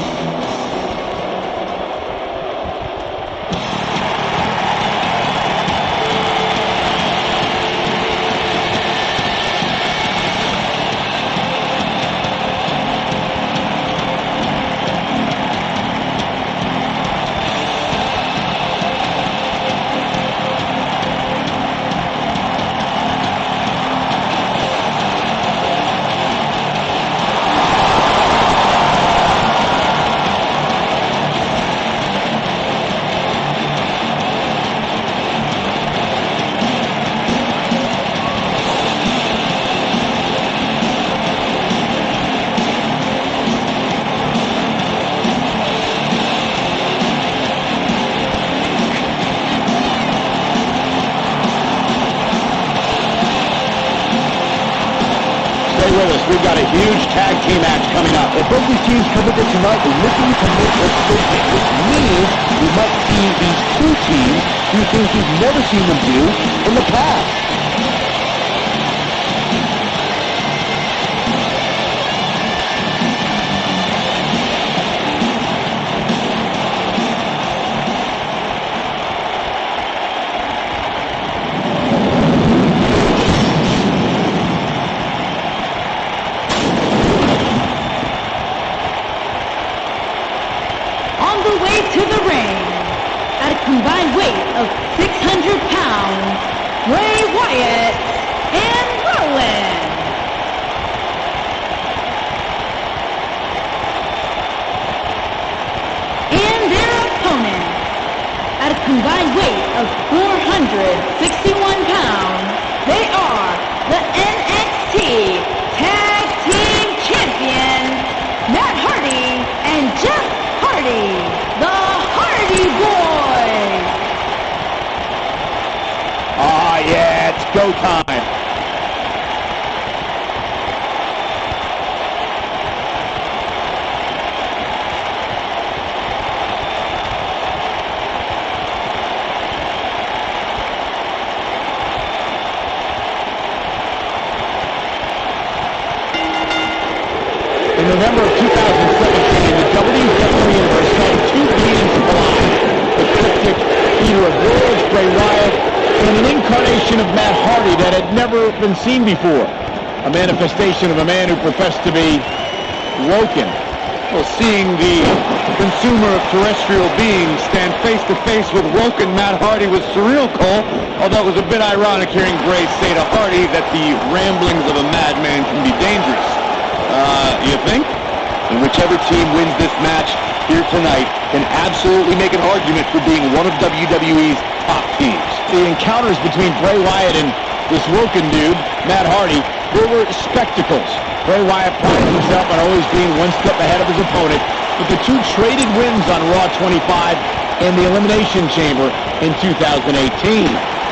Stay with us. We've got a huge tag team match coming up. If both these teams come into tonight, they're looking to make a statement, which means we might see these two teams do things we've never seen them do in the past. On the way to the ring, at a combined weight of 600 pounds, go time. In November of 2017, the WWE Universe saw two beings collide. The cryptic Eater of Worlds, Bray Wyatt, and an incarnation of Matt Hardy that had never been seen before. A manifestation of a man who professed to be Woken. Well, seeing the consumer of terrestrial beings stand face to face with Woken Matt Hardy was surreal, Cole. Although it was a bit ironic hearing Bray say to Hardy that the ramblings of a madman can be dangerous. You think? And whichever team wins this match here tonight can absolutely make an argument for being one of WWE's top teams. The encounters between Bray Wyatt and this Woken dude, Matt Hardy, they were spectacles. Bray Wyatt prides himself on always being one step ahead of his opponent, but the two traded wins on Raw 25 and the Elimination Chamber in 2018.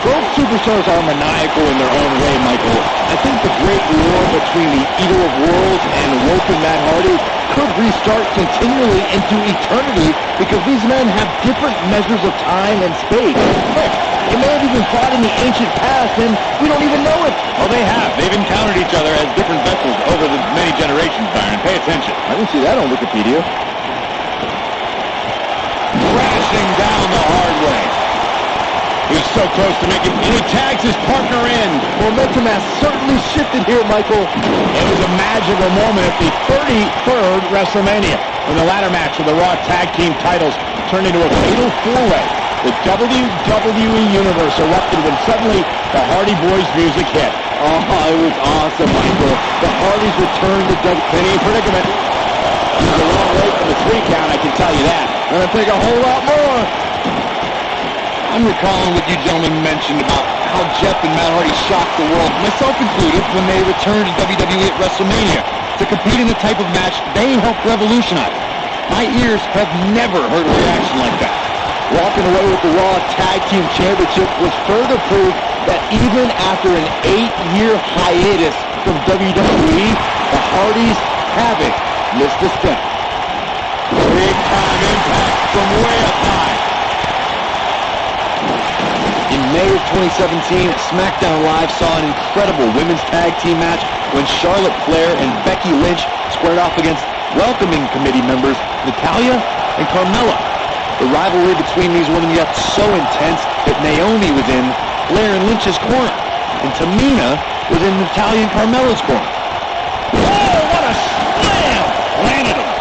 Both superstars are maniacal in their own way, Michael. I think the great war between the Eater of Worlds and Woken Matt Hardy could restart continually into eternity because these men have different measures of time and space. Heck, they may have even fought in the ancient past and we don't even know it. Oh, they have. They've encountered each other as different vessels over the many generations, Byron. Pay attention. I didn't see that on Wikipedia. Crashing down the hard way. He's so close to making, and he tags his partner in. Momentum has certainly shifted here, Michael. It was a magical moment at the 33rd WrestleMania when the ladder match of the Raw Tag Team titles turned into a fatal four-way. The WWE Universe erupted when suddenly the Hardy Boys music hit. Oh, it was awesome, Michael. The Hardys returned to Penny predicament. He's a long way from the 3 count, I can tell you that. Gonna take a whole lot more. I'm recalling what you gentlemen mentioned about how Jeff and Matt Hardy shocked the world, myself included, when they returned to WWE at WrestleMania to compete in the type of match they helped revolutionize. My ears have never heard a reaction like that. Walking away with the Raw Tag Team Championship was further proof that even after an 8-year hiatus from WWE, the Hardys haven't missed a step. Big-time impact from way up high. In May of 2017, SmackDown Live saw an incredible women's tag team match when Charlotte Flair and Becky Lynch squared off against welcoming committee members Natalya and Carmella. The rivalry between these women got so intense that Naomi was in Flair and Lynch's corner, and Tamina was in Natalya and Carmella's corner. Oh, what a slam! Landed him.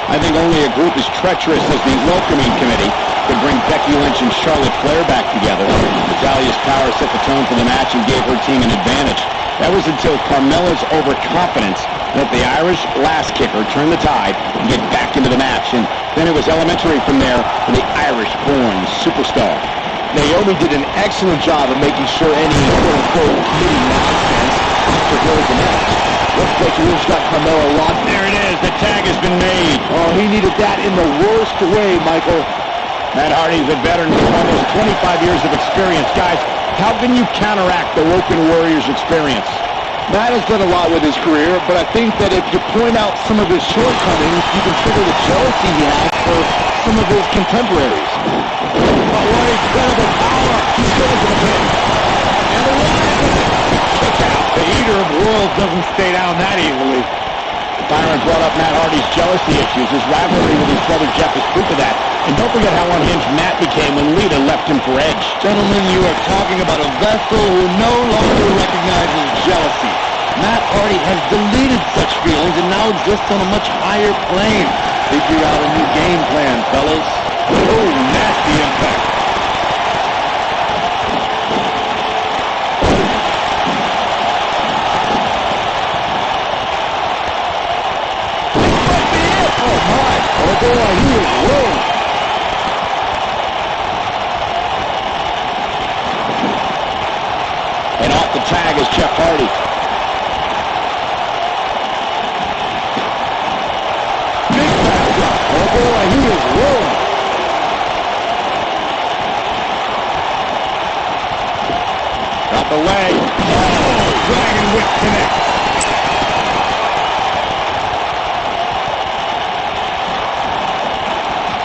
I think only a group as treacherous as the welcoming committee could bring Becky Lynch and Charlotte Flair back together. Natalya's power set the tone for the match and gave her team an advantage. That was until Carmella's overconfidence let the Irish lass kicker turn the tide and get back into the match. And then it was elementary from there for the Irish-born superstar. Naomi did an excellent job of making sure any quote-unquote committee nonsense after her the match. Once Becky Lynch got Carmella locked. There it is. The tag has been made. Oh, he needed that in the worst way, Michael. Matt Hardy's a veteran with almost 25 years of experience. Guys, how can you counteract the Woken Warriors experience? Matt has done a lot with his career, but I think that if you point out some of his shortcomings, you can trigger the jealousy he has for some of his contemporaries. Oh, what incredible power! He's good as a pin. And the kick out. The Eater of Worlds doesn't stay down that easily. Byron brought up Matt Hardy's jealousy issues. His rivalry with his brother Jeff is proof of that. And don't forget how unhinged Matt became when Lita left him for Edge. Gentlemen, you are talking about a vessel who no longer recognizes jealousy. Matt Hardy has deleted such feelings and now exists on a much higher plane. Figure out a new game plan, fellas. Oh, nasty impact. Oh, my. Oh, boy, he is rolling. And off the tag is Jeff Hardy. Big backdrop. Oh boy, he is rolling. Got the leg. Oh, Dragon Whip connects.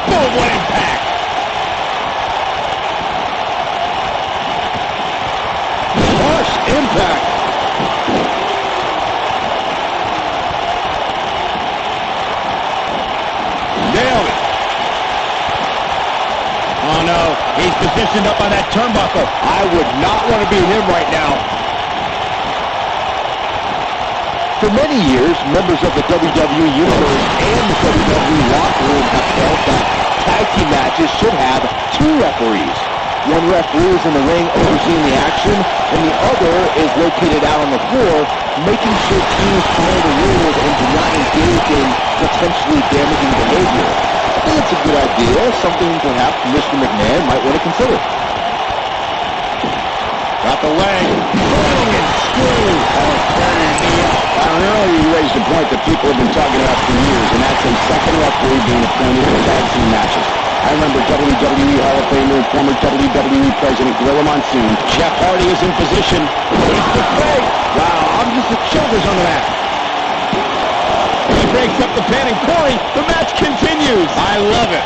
Boom, what impact. Harsh impact. Nailed it. Oh no, he's positioned up on that turnbuckle. I would not want to be him right now. For many years, members of the WWE Universe and the WWE locker room have felt that tag team matches should have two referees. One referee is in the ring overseeing the action, and the other is located out on the floor, making sure teams follow the rules and do not engage in potentially damaging behavior. I think it's a good idea, something perhaps Mr. McMahon might want to consider. Got the leg. Boom and screw. Oh, turning me up. Earlier you raised a point that people have been talking about for years, and that's a second referee being appointed in tag team matches. I remember WWE Hall of Famer and former WWE President Gorilla Monsoon. Jeff Hardy is in position. He's the break. Wow, I'm just the shoulders on the mat. He breaks up the pin, and Corey, the match continues. I love it.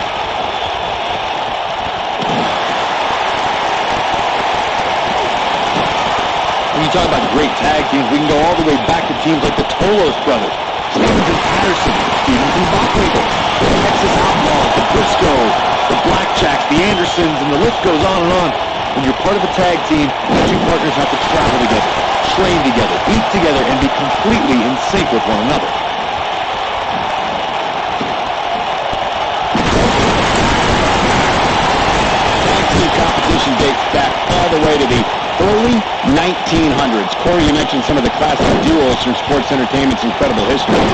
When you talk about great tag teams, we can go all the way back to teams like the Tolos brothers, Stevens and Patterson, Stevens and Bockwinkel, the Texas Outlaws, the Briscoes, the Blackjacks, the Andersons, and the list goes on and on. When you're part of a tag team, the two partners have to travel together, train together, eat together, and be completely in sync with one another. Tag team competition dates back all the way to the early 1900s. Corey, you mentioned some of the classic duos from sports entertainment's incredible history. In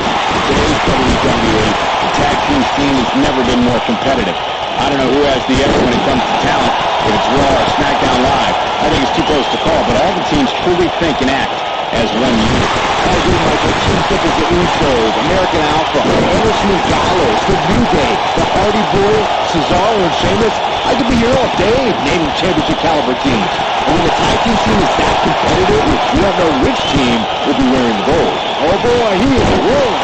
today's WWE, the tag team scene has never been more competitive. I don't know who has the edge when it comes to talent, if it's Raw or SmackDown Live. I think it's too close to call, but all the teams truly think and act as one unit. I agree, Michael. Teams such as the Usos, American Alpha, Anderson and Gallows, the New Day, the Hardy Boys, Cesaro and Sheamus. I could be here all day naming championship caliber teams. And when the tag team scene is that competitive, you don't know which team will be wearing the gold. Oh boy, he is rolling.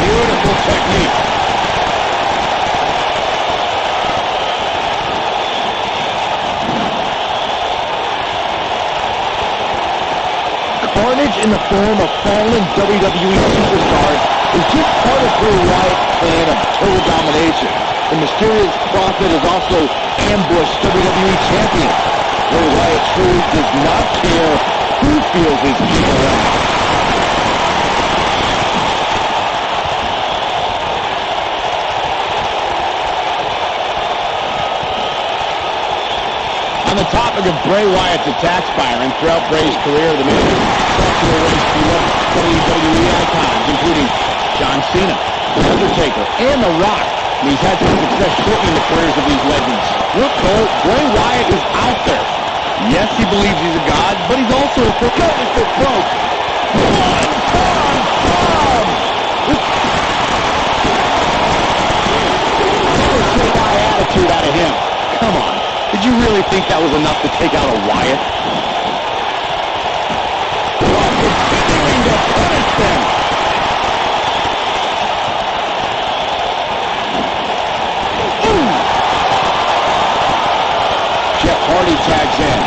Beautiful technique. Carnage in the form of fallen WWE superstars is just part of Bray Wyatt's plan of total domination. The mysterious prophet is also ambushed WWE champion. Bray Wyatt truly does not care who feels his heat around. On the topic of Bray Wyatt's attacks, Byron, throughout Bray's career, the man popular ways to love WWE icons, including John Cena, The Undertaker, and The Rock. And he's had some success shortening the careers of these legends. Look, Cole, Bray Wyatt is out there. Yes, he believes he's a god, but he's also a forgotten for broke. Never take my attitude out of him. Come on. Did you really think that was enough to take out a Wyatt? Continuing to punish them. Ooh. Jeff Hardy tags in.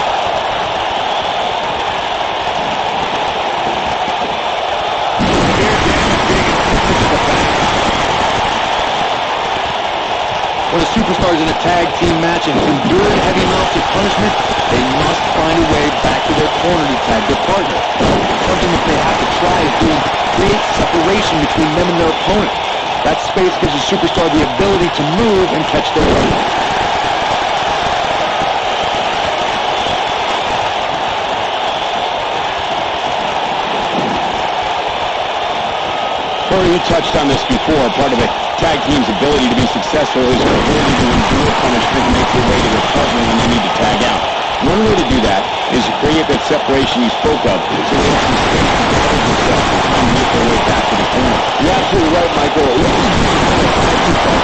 When a superstar is in a tag team match and enduring heavy amounts of punishment, they must find a way back to their corner to tag their partner. Something that they have to try is to create separation between them and their opponent. That space gives a superstar the ability to move and catch their opponent. Corey, you touched on this before. Part of a tag team's ability to be successful is their ability to endure punishment and make their way to their partner when they need to tag out. One way to do that is to create that separation you spoke of, so they have some space to defend themselves and make their way back to the corner. You're absolutely right, Michael.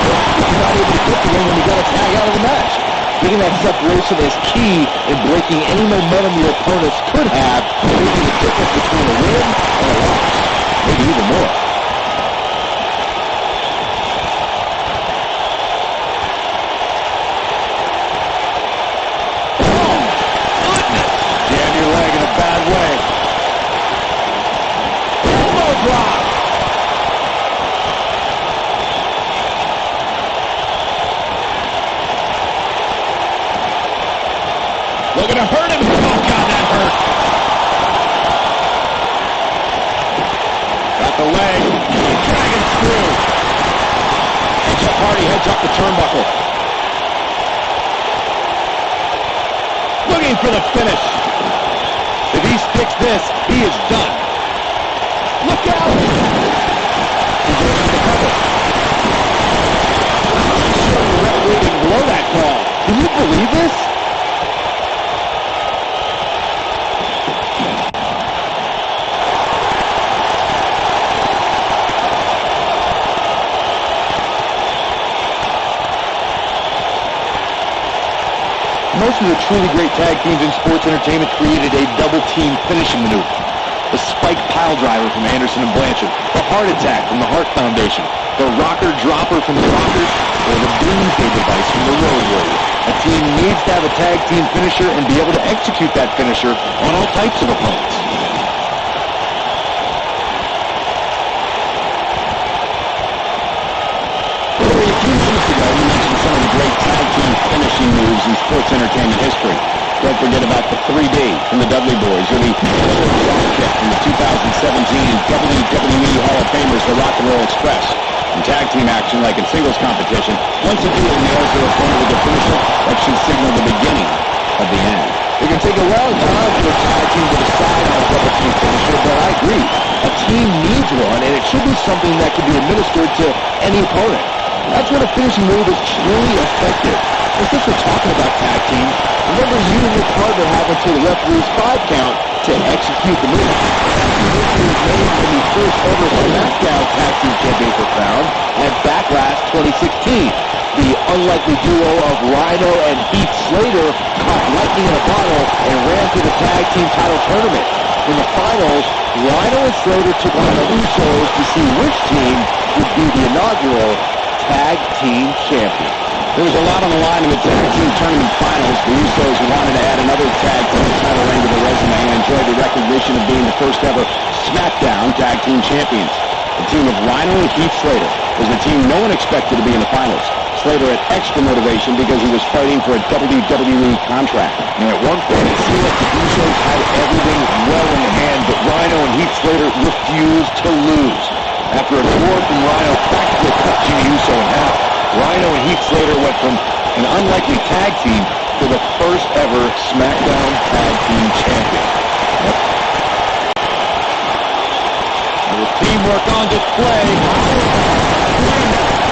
He's not able to get the win when he got a tag out of the match. Getting that separation is key in breaking any momentum your opponents could have, making the difference between a win and a loss. Maybe even more. Jam your leg in a bad way. Elbow drop. Looking to hurt him. Oh, God, that hurt. Got the leg. Dragon screw. And Jeff Hardy heads up the turnbuckle. Looking for the finish. If he sticks this, he is done. Look out! He's looking for the cover. I'm sure the referee didn't blow that call. Can you believe this? Most of the truly great tag teams in sports entertainment created a double-team finishing maneuver. The spike pile driver from Anderson and Blanchard, the heart attack from the Hart Foundation, the rocker dropper from the Rockers, or the doomsday device from the Road Warrior. A team needs to have a tag team finisher and be able to execute that finisher on all types of opponents. A few minutes ago, we mentioned some of the great tag team finishing moves in sports entertainment history. Don't forget about the 3D from the Dudley Boys, or the short drop kick from the 2017 WWE Hall of Famers, the Rock and Roll Express. In tag team action, like in singles competition, once a duo nails their opponent with a finisher, that should signal the beginning of the end. It can take a long time for a tag team to decide on a double team finisher, but I agree. A team needs one, and it should be something that can be administered to any opponent. That's when a finishing move is truly effective. And since we're talking about tag teams, remember you and your partner have until the referee's 5 count to execute the move. This was made when the first ever SmackDown Tag Team Champions were found at Backlash 2016. The unlikely duo of Rhino and Heath Slater caught lightning in a bottle and ran to the tag team title tournament. In the finals, Rhino and Slater took on the Usos to see which team would be the inaugural Tag Team Champion. There was a lot on the line in the Tag Team Tournament Finals. The Usos wanted to add another Tag Team title ring to the resume and enjoyed the recognition of being the first ever SmackDown Tag Team Champions. The team of Rhino and Heath Slater was the team no one expected to be in the finals. Slater had extra motivation because he was fighting for a WWE contract. And at one point, it seemed like the Usos had everything well in hand, but Rhino and Heath Slater refused to lose. After a sword from Rhino practically cut Jimmy Uso in half, Rhino and Heath Slater went from an unlikely tag team to the first ever SmackDown Tag Team Champion. There was teamwork on display.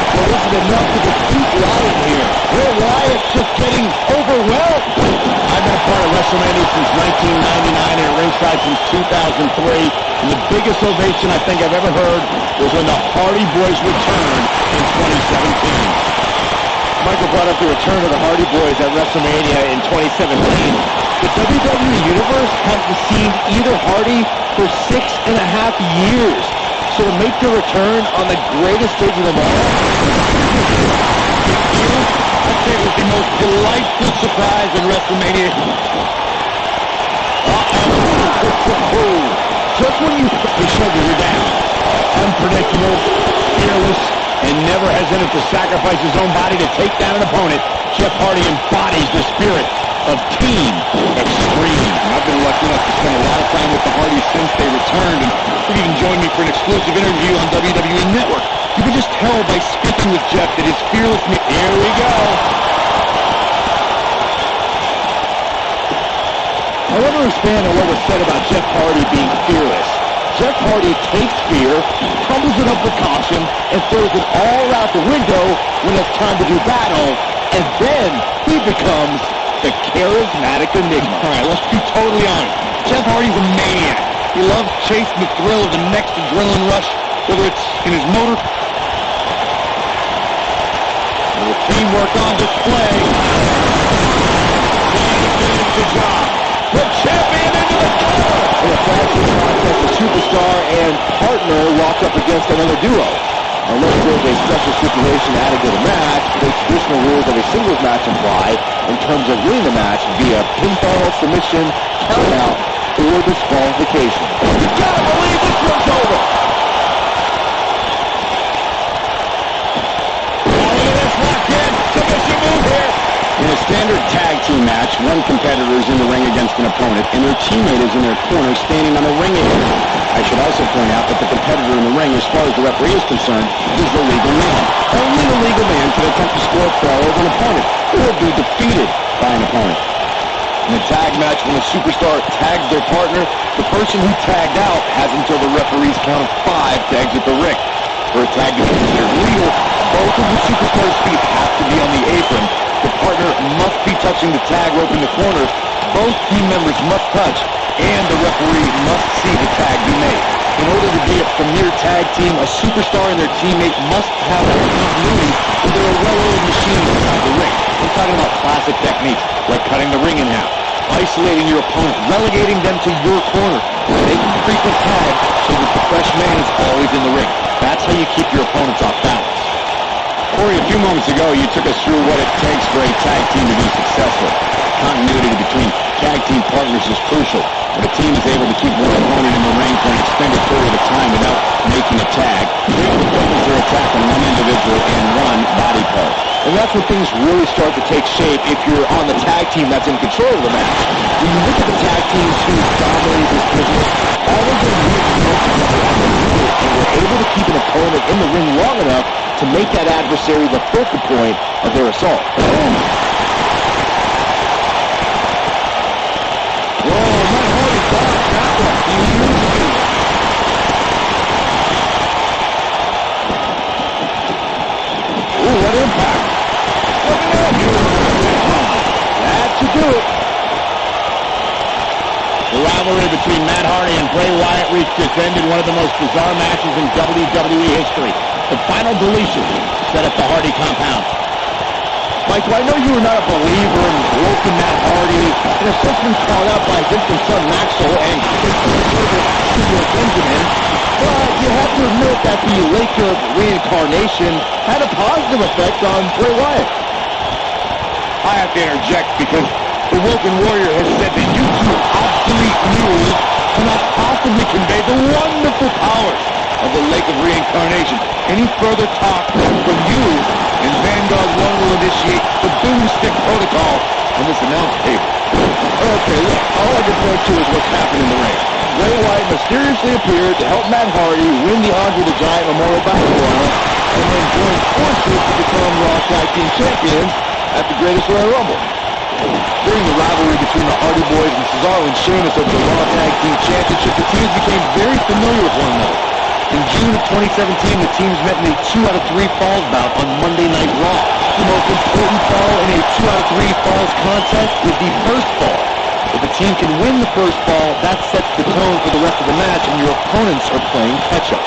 Well, this is enough to defeat Wyatt here. Will Wyatt's just getting overwhelmed. I've been a part of WrestleMania since 1999 and at ringside since 2003. And the biggest ovation I think I've ever heard was when the Hardy Boys returned in 2017. Michael brought up the return of the Hardy Boys at WrestleMania in 2017. The WWE Universe hasn't seen either Hardy for 6.5 years. So to make the return on the greatest stage of them all, I'd say it was the most delightful surprise in WrestleMania. Just when you put the shoulders are down, unpredictable, fearless, and never hesitant to sacrifice his own body to take down an opponent, Jeff Hardy embodies the spirit of Team Extreme. I've been lucky enough to spend a lot of time with the Hardys since they returned, and you can join me for an exclusive interview on WWE Network. You can just tell by speaking with Jeff that his fearlessness... Here we go. I want to expand on what was said about Jeff Hardy being fearless. Jeff Hardy takes fear, tumbles it up with caution, and throws it all out the window when it's time to do battle, and then he becomes the charismatic enigma. All right, let's be totally honest. Jeff Hardy's a maniac. He loves chasing the thrill of the next adrenaline rush, whether it's in his motor... teamwork on display. Finish the job. The champion into the cover. In a tag team contest, a superstar and partner walk up against another duo. Unless there's a special stipulation added to the match, the traditional rules of a singles match apply in terms of winning the match via pinfall, submission, countout, or disqualification. You gotta believe this one's over. Look at this, locked in. Submission move here. In a standard tag team match, one competitor is in the ring against an opponent, and their teammate is in their corner standing on the ring apron. I should also point out that the competitor in the ring, as far as the referee is concerned, is the legal man. Only the legal man can attempt to score a fall over an opponent, or be defeated by an opponent. In a tag match, when a superstar tags their partner, the person who tagged out has until the referee's count of 5 to exit the ring. For a tag to be considered legal, both of the superstar's feet have to be on the apron. The partner must be touching the tag rope in the corner. Both team members must touch, and the referee must see the tag be made. In order to be a premier tag team, a superstar and their teammate must have that continuity with their well-oiled machine inside the ring. I'm talking about classic techniques, like cutting the ring in half, isolating your opponent, relegating them to your corner, making frequent tags so that the fresh man is always in the ring. That's how you keep your opponents off balance. Corey, a few moments ago, you took us through what it takes for a tag team to be successful. Continuity between tag team partners is crucial. When a team is able to keep one opponent in the ring for an extended period of time without making a tag, they can focus their attack on one individual and one body part. And that's when things really start to take shape if you're on the tag team that's in control of the match. When you look at the tag teams who dominate this business, all of them really work together as a unit and were able to keep an opponent in the ring long enough to make that adversary the focal point of their assault. What impact! Look at that! That should do it. The rivalry between Matt Hardy and Bray Wyatt reached its end in one of the most bizarre matches in WWE history. The final deletion set up the Hardy compound. Michael, I know you were not a believer in broken Matt Hardy, and have since been called out by Vincent's son Maxwell and Studio Benjamin, but you have to admit that the Laker reincarnation had a positive effect on Bray Wyatt. I have to interject because the Woken Warrior has said that you two obsolete mules cannot possibly convey the wonderful powers of the Lake of Reincarnation. Any further talk from you and Vanguard 1 will initiate the Boomstick Protocol on this announce table. Okay, look, all I can point to is what's happened in the ring. Bray Wyatt mysteriously appeared to help Matt Hardy win the Andre the Giant Memorial Battle Royal and then join forces to become Raw Tag Team Champions at the Greatest Royal Rumble. During the rivalry between the Hardy Boys and Cesaro and Sheamus over the Raw Tag Team Championship, the teams became very familiar with one another. In June of 2017, the teams met in a 2 out of 3 falls bout on Monday Night Raw. The most important fall in a 2 out of 3 falls contest is the first fall. If a team can win the first fall, that sets the tone for the rest of the match, and your opponents are playing catch-up.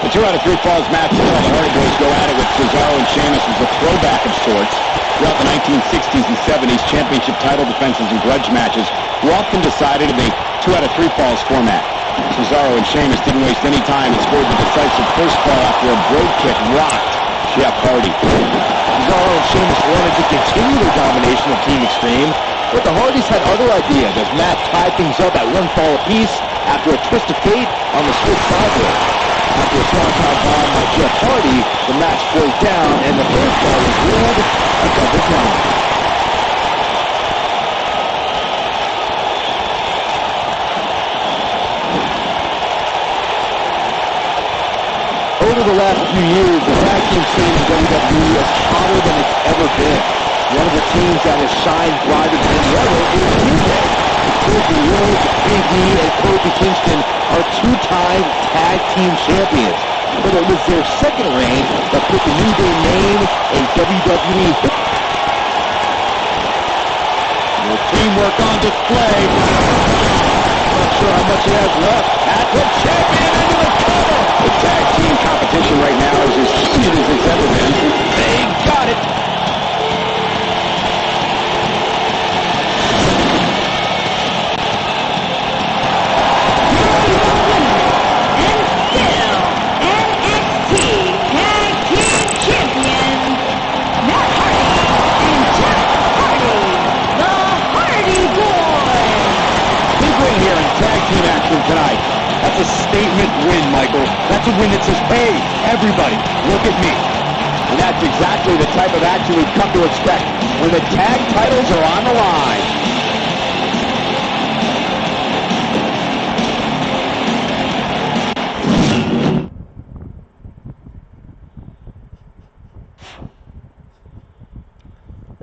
The 2 out of 3 falls match saw the Hardy Boys go at it with Cesaro and Sheamus as a throwback of sorts. Throughout the 1960s and 70s, championship title defenses and grudge matches were often decided in a 2 out of 3 falls format. Cesaro and Sheamus didn't waste any time and scored the decisive first fall after a brogue kick rocked Jeff Hardy. Cesaro and Sheamus wanted to continue their domination of Team Extreme, but the Hardys had other ideas as Matt tied things up at 1 fall apiece after a twist of fate on the Swiss sideboard. After a swanton bomb by Jeff Hardy, the match broke down and the third fall was ruled a double count. Over the last few years, the tag team scene in WWE is hotter than it's ever been. One of the teams that has shined brighter than the other is New Day. Cody Rhodes, Big E, and Kofi Kingston are 2-time tag team champions. But it was their second reign that put the New Day name in WWE. The teamwork on display. Not sure how much he has left. At the champion into the cover. The tag team competition right now is statement win, Michael. That's a win that says, hey, everybody, look at me. And that's exactly the type of action we've come to expect when the tag titles are on the line.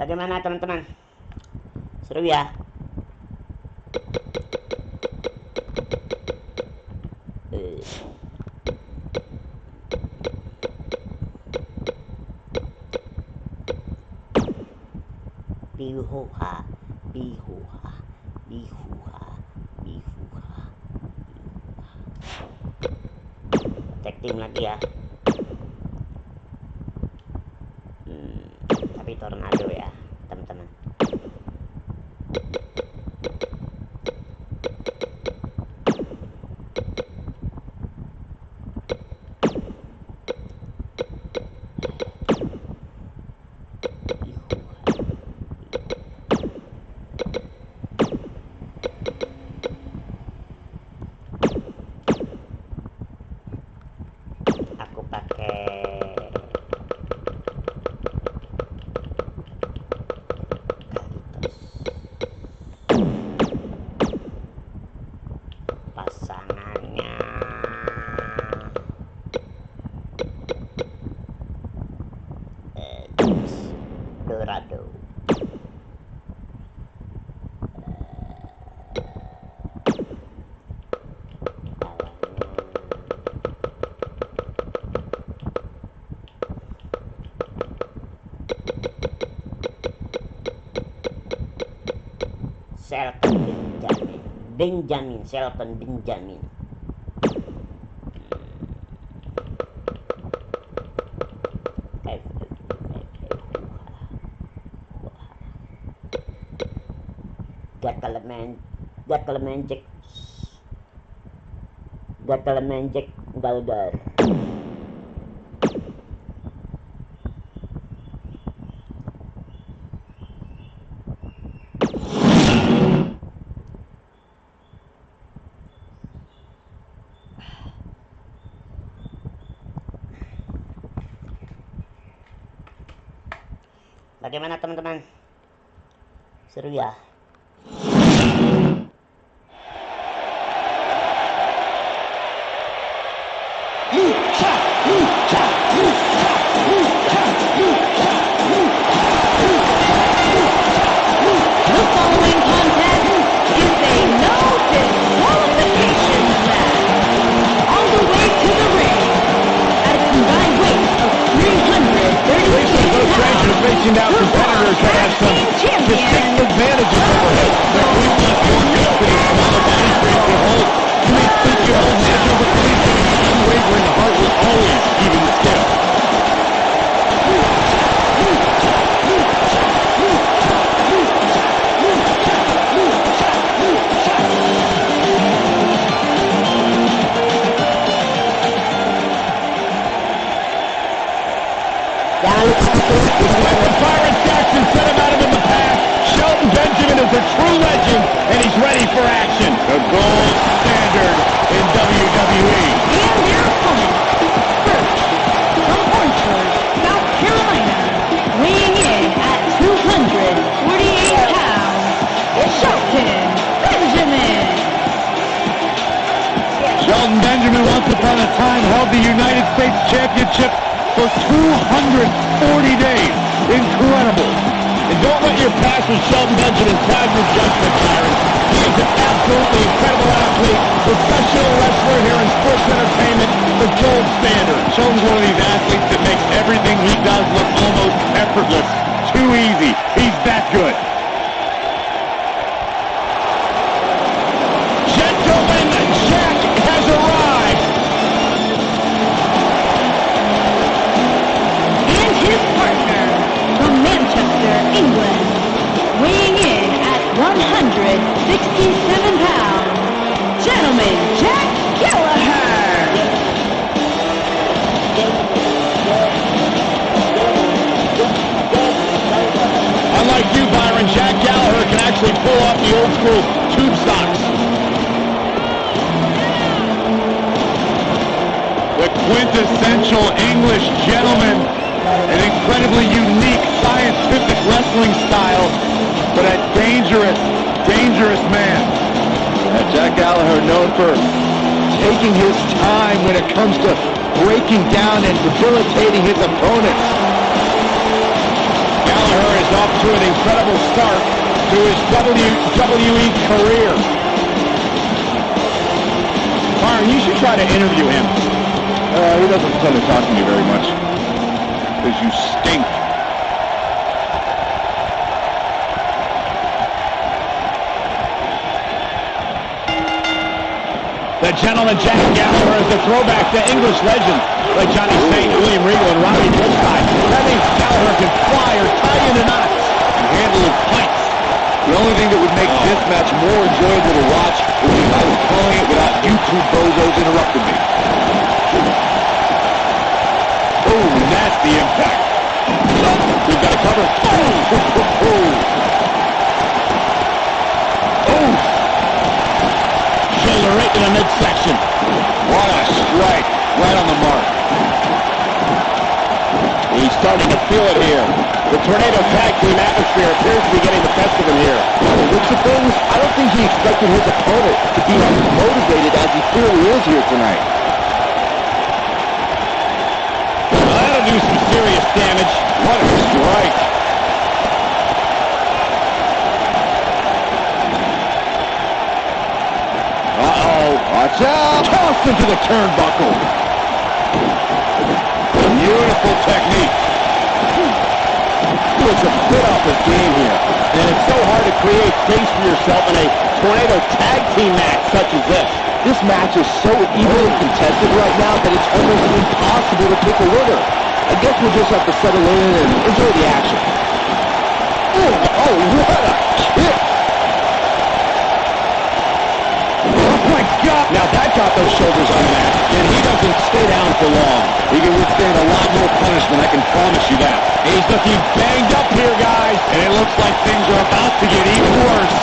Bagaimana teman-teman? Seru ya? Bihuha, bihuha, bihuha, bihuha. Tag team lagi ya. Tapi tornado ya, teman-teman. Aku pakai pasangannya Dorado. Shelton Benjamin, Shelton Benjamin. Gatalamanjek Galgar. Bagaimana teman-teman? Seru ya? The following contest is a no disqualification match. On the way to the ring, at a combined weight of 336 pounds, Facing down competitors that have some distinct advantages over him. Their weakness is density, smaller body frame can hold. You may think you hold natural, but believe me, unwavering, the heart will always even still. Jangan lupa Byron Saxton set him out of in the past. Shelton Benjamin is a true legend, and he's ready for action. The gold standard in WWE. and their opponent, first, from Orangeburg, South Carolina, weighing in at 248 pounds, Shelton Benjamin. Shelton Benjamin once upon a time held the United States Championship for 240 days. Incredible. And don't let your past with Shelton Benjamin cloud your judgment, Byron. He is an absolutely incredible athlete, professional wrestler here in sports entertainment, the gold standard. Shelton's one of these athletes that makes everything he does look almost effortless. Too easy. He's that good. Gentlemen, Jack has arrived. And his partner, from Manchester, England, weighing in at 167 pounds, gentleman Jack Gallagher. Unlike you, Byron, Jack Gallagher can actually pull off the old school tube socks. The quintessential English gentleman. An incredibly unique scientific wrestling style, but a dangerous, dangerous man. Jack Gallagher known for taking his time when it comes to breaking down and debilitating his opponents. Gallagher is off to an incredible start to his WWE career. Byron, you should try to interview him. He doesn't tend to talk to me very much. Because you stink. The gentleman Jack Gallagher is a throwback to English legends like Johnny Saint, William Regal, and Robbie Brookside. That means Gallagher can fly or tie into knots and handle his fights. The only thing that would make this match more enjoyable to watch would be if I was calling it without YouTube bozos interrupting me. Oh, nasty impact. We've got to cover. Oh! Shoulder right in the midsection. What a strike. Right on the mark. He's starting to feel it here. The Tornado Tag Team atmosphere appears to be getting the best of him here. Looks at things, I don't think he expected his opponent to be as motivated as he clearly is here tonight. Well, that'll do some serious damage. What a strike. Uh-oh. Watch out. Tossed into the turnbuckle. Beautiful technique. He looks a bit off his game here. And it's so hard to create space for yourself in a Tornado Tag Team match such as this. This match is so evenly contested right now that it's almost impossible to pick a winner. I guess we'll just have to settle in and enjoy the action. Oh, what a kick! Oh my God! Now that got those shoulders unmatched, and he doesn't stay down for long. He can withstand a lot more punishment, I can promise you that. He's looking banged up here, guys, and it looks like things are about to get even worse.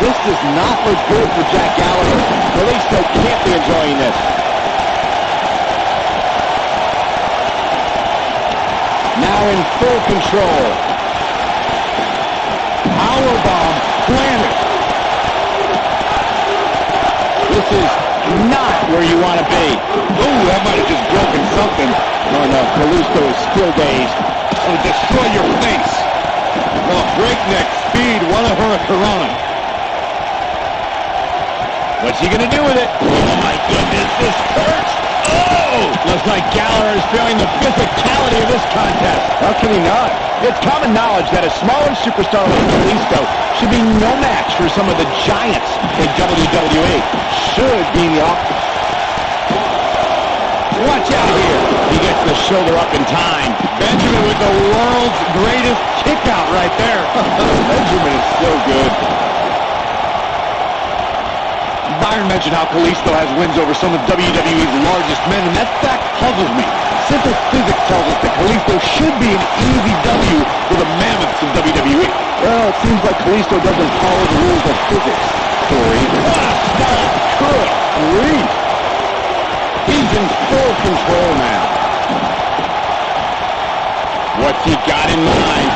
This does not look good for Jack Gallagher. Kalisto can't be enjoying this. Now in full control. Powerbomb planted. This is not where you want to be. Ooh, that might have just broken something. Oh no, Kalisto is still dazed. It'll destroy your face. Well, breakneck speed, what a hurricanrana. What's he going to do with it? Oh my goodness, this hurts. Oh! Looks like Gallagher is feeling the physicality of this contest. How can he not? It's common knowledge that a smaller superstar like Kalisto should be no match for some of the giants in WWE. Should be the opposite. Watch out here. He gets the shoulder up in time. Benjamin with the world's greatest kick out right there. Benjamin is so good. Byron mentioned how Kalisto has wins over some of WWE's largest men, and that fact puzzles me. Simple physics tells us that Kalisto should be an easy W for the mammoths of WWE. Well, it seems like Kalisto doesn't follow the rules of physics, Corey. What a start! Good grief. He's in full control now. What's he got in mind?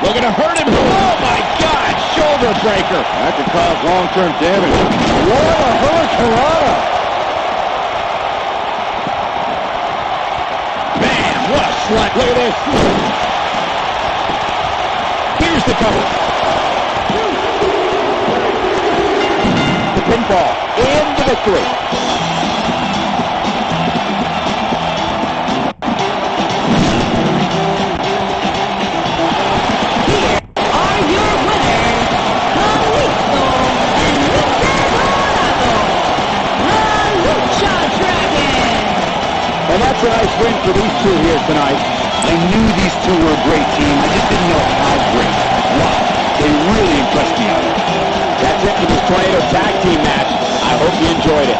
Looking to hurt him. Oh my God! Shoulder breaker. That could cause long-term damage. What a hurricanrana! Bam! What a slut! Look at this. Here's the cover. The pinfall and the victory. And that's a nice win for these two here tonight. I knew these two were a great team. I just didn't know how great. Wow, they really impressed me out there. That's it for this Tornado Tag Team match. I hope you enjoyed it.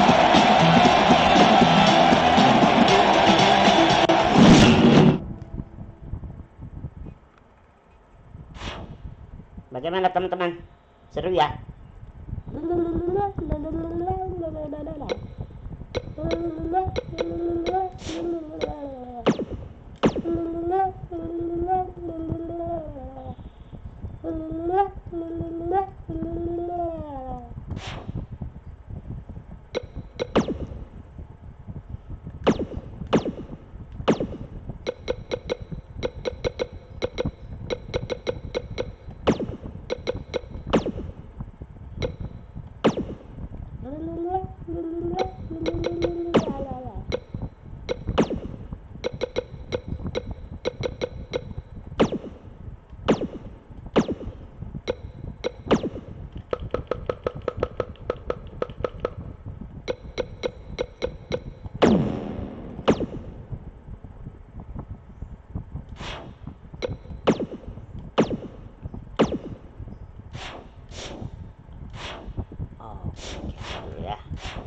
Bagaimana teman-teman? Seru ya?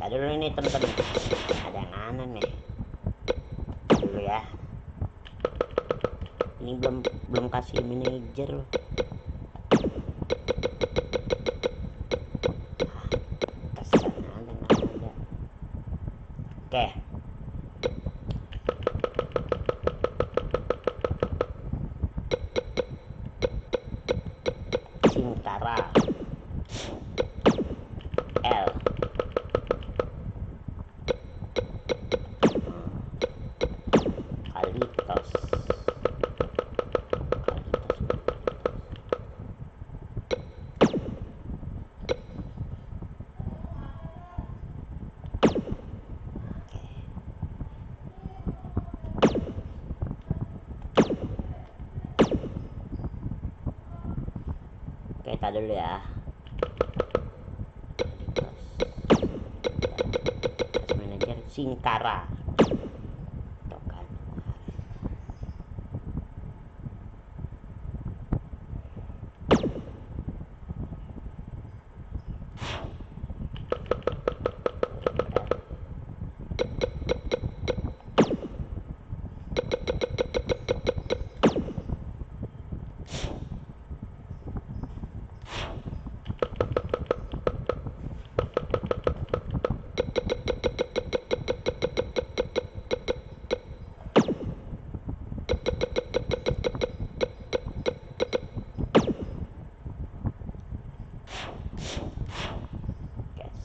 Dulu ini teman-teman, ada yang aneh nih. Dulu ya, ini belum kasih manajer loh. Kesannya ada nggak ada. Oke, Singkara L Kalitos. Oke, kita dulu ya. Manajer Singkara.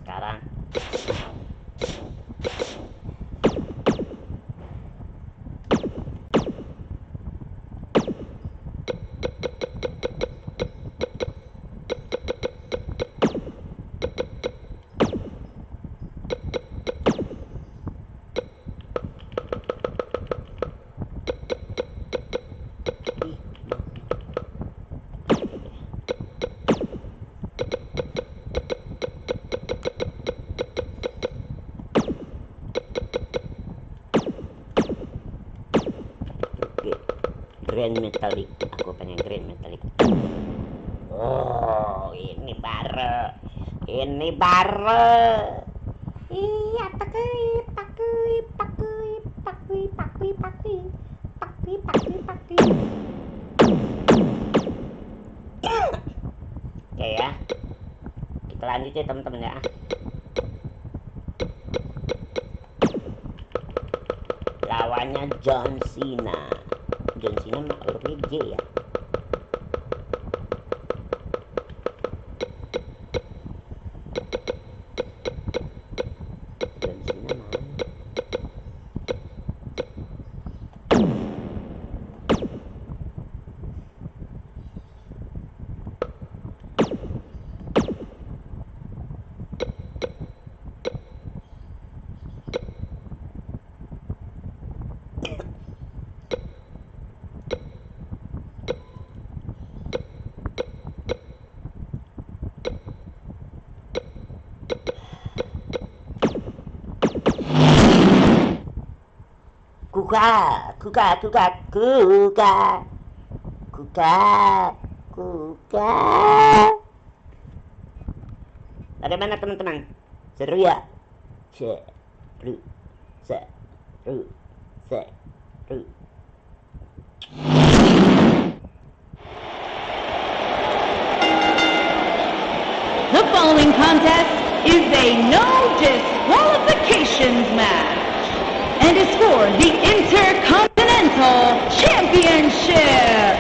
Sekarang Grand Metallic, aku pengen Grand Metallic. Oh, ini baru, iya pakai. Oke ya, kita lanjut ya teman-teman ya. Lawannya John Cena. John Cena hurufnya J ya. John Cena mana? Kuka. Bagaimana teman-teman? Seru ya? Seru. contest is a no disqualifications match and is for the Intercontinental Championship.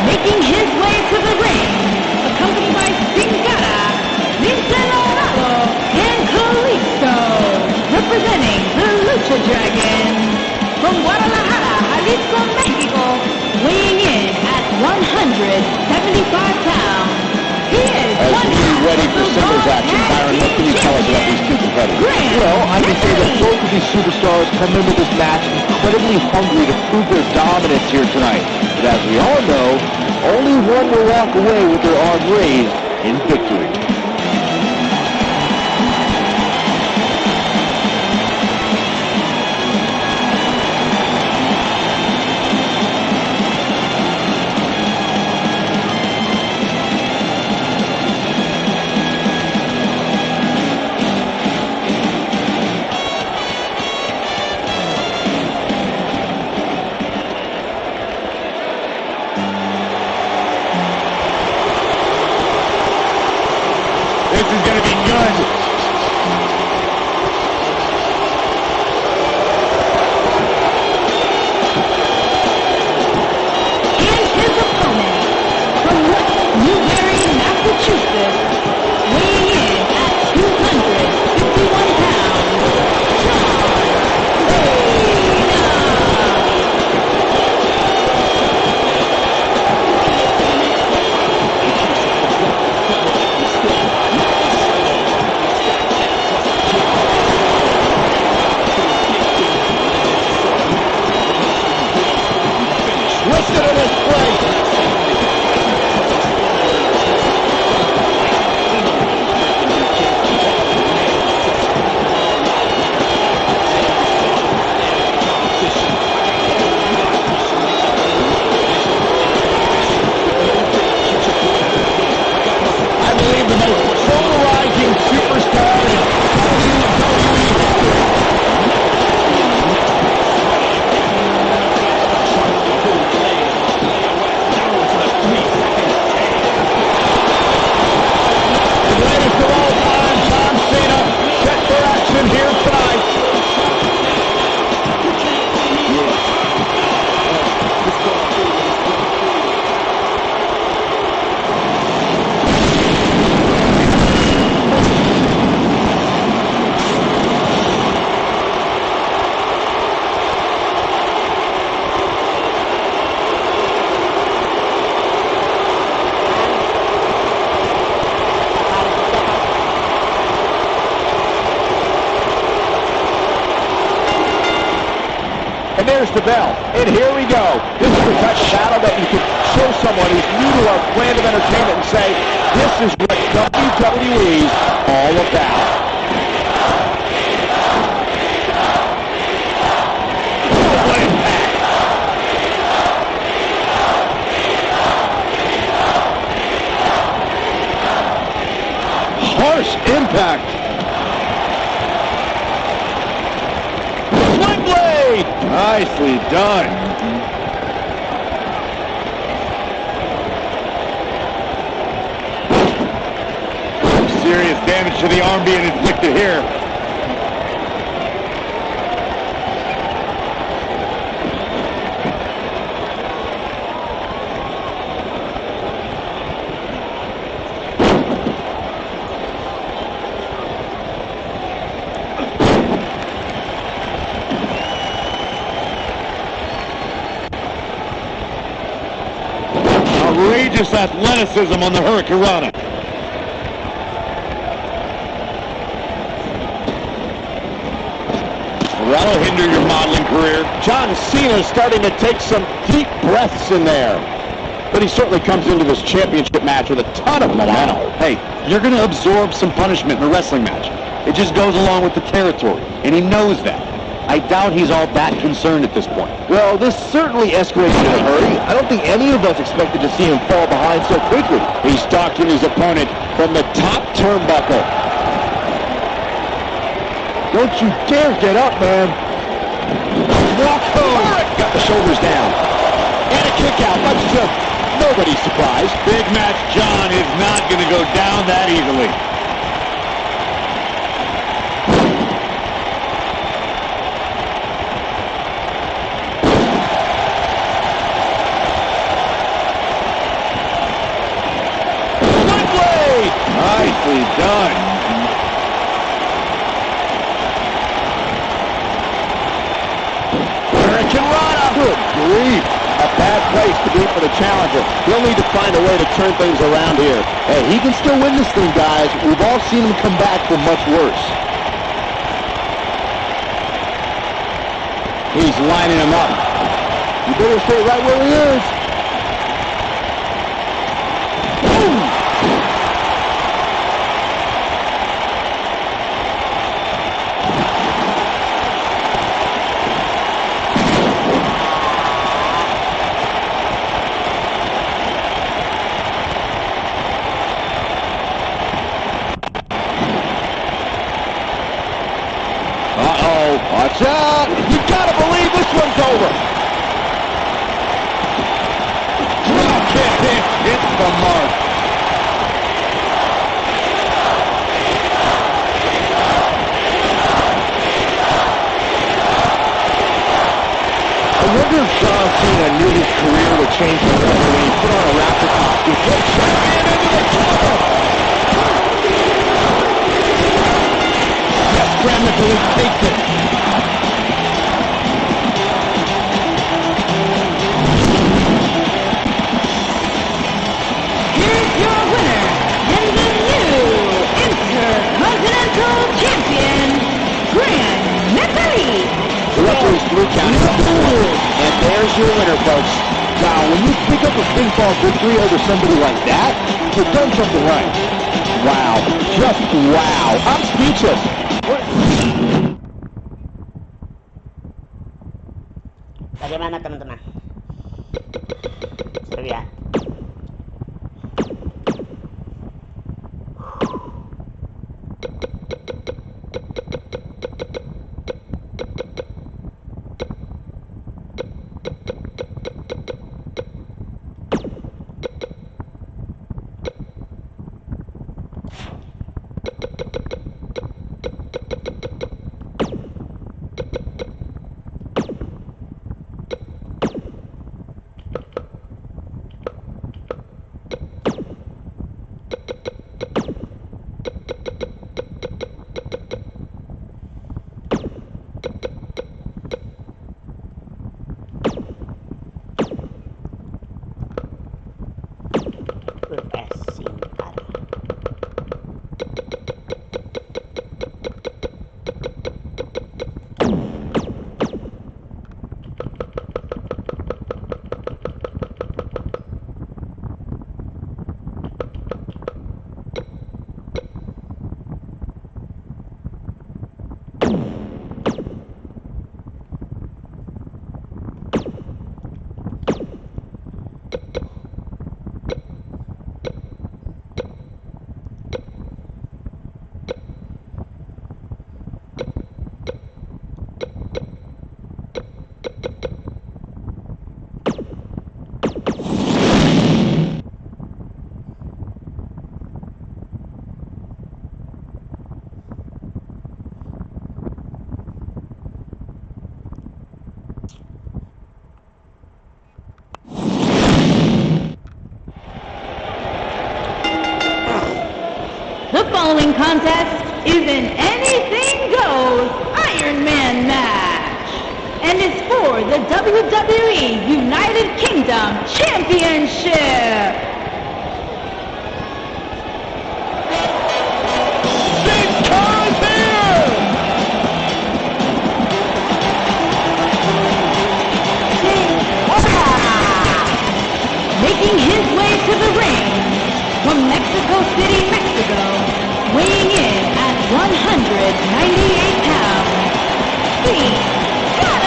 Making his way to the ring, accompanied by Sin Cara, Lince Dorado, and Kalisto, representing the Lucha Dragons, from Guadalajara, Jalisco, Mexico, weighing in at 175 pounds. He is As one we half ready of for the singles Raw action, Tag Byron, what can you Team tell us about these two Champions. competitors? Grant Well, I can say that Henry. both of these superstars come into this match incredibly hungry to prove their dominance here tonight. But as we all know, only one will walk away with their arm raised in victory. This is going to be good. And his opponent from Newbury, Massachusetts, weighing in at 251 pounds, John Cena. Twisted in his place. I believe the most polarizing superstar in WWE history. The greatest of all time, John Cena, set for action here tonight. And there's the bell. And here we go. This is the type of battle that you could show someone who's new to our brand of entertainment and say, this is what WWE's all about. What impact. Harsh impact. Swing blade. Nicely done. Serious damage to the arm being inflicted here. Outrageous athleticism on the Hurricanrana. That'll hinder your modeling career. John Cena is starting to take some deep breaths in there. But he certainly comes into this championship match with a ton of momentum. Hey, you're going to absorb some punishment in a wrestling match. It just goes along with the territory, and he knows that. I doubt he's all that concerned at this point. Well, this certainly escalated in a hurry. I don't think any of us expected to see him fall behind so quickly. He's stalking his opponent from the top turnbuckle. Don't you dare get up, man. Got the shoulders down. And a kick out, much to nobody's surprise. Big Match John is not going to go down that easily. Nicely done. Hurricanrana. Good grief. A bad place to be for the challenger. He'll need to find a way to turn things around here. Hey, he can still win this thing, guys. We've all seen him come back from much worse. He's lining him up. You better stay right where he is. Watch out! You gotta believe this one's over. Drop kick hits the mark. I wonder if John Cena knew his career would change forever when he put on a Raptor costume. Good champion into the cover. Yes, Graham Nicholas takes it. Here's your winner and the new Intercontinental Champion, Gran Metalik. The referee's blue count is and there's your winner, folks. Now, when you pick up a pinfall victory over somebody like that, you've done something right. Wow. Just wow. I'm speechless. Bagaimana teman-teman? Seru ya? The following contest is an anything goes Iron Man match and is for the WWE United Kingdom Championship. Steve Kerr is here! Making his way to the ring from Mexico City, Mexico, weighing in at 198 pounds, Steve Kerr.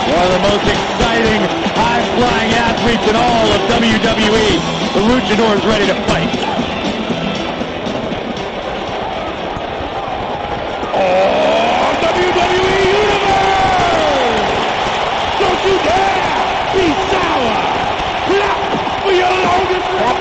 One of the most exciting, high-flying athletes in all of WWE. The Luchador is ready to fight. Oh, WWE Universe! Don't you dare be sour! Clap for your longest reign!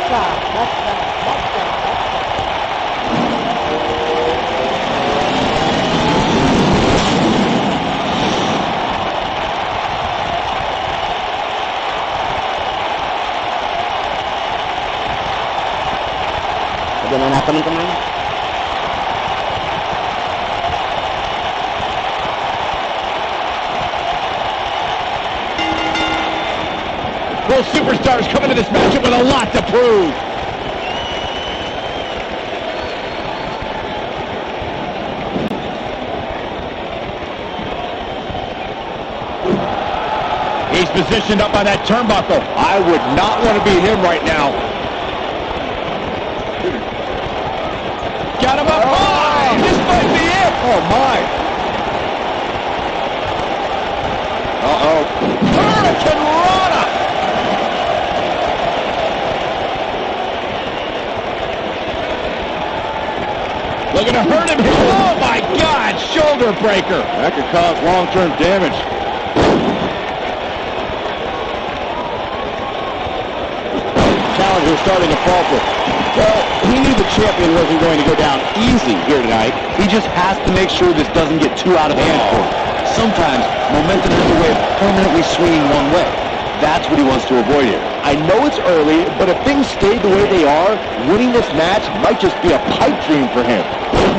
Lagyan na natin ng kamay. Both superstars come into this matchup with a lot to prove. He's positioned up on that turnbuckle. I would not want to be him right now. Got him up high. This might be it. Oh, my. Uh-oh. Hurricane Rana. Looking to hurt him. Oh, my God. Shoulder breaker. That could cause long-term damage. Challenger starting to falter. Well, he knew the champion wasn't going to go down easy here tonight. He just has to make sure this doesn't get too out of hand for him. Sometimes, momentum is a way of permanently swinging one way. That's what he wants to avoid here. I know it's early, but if things stay the way they are, winning this match might just be a pipe dream for him.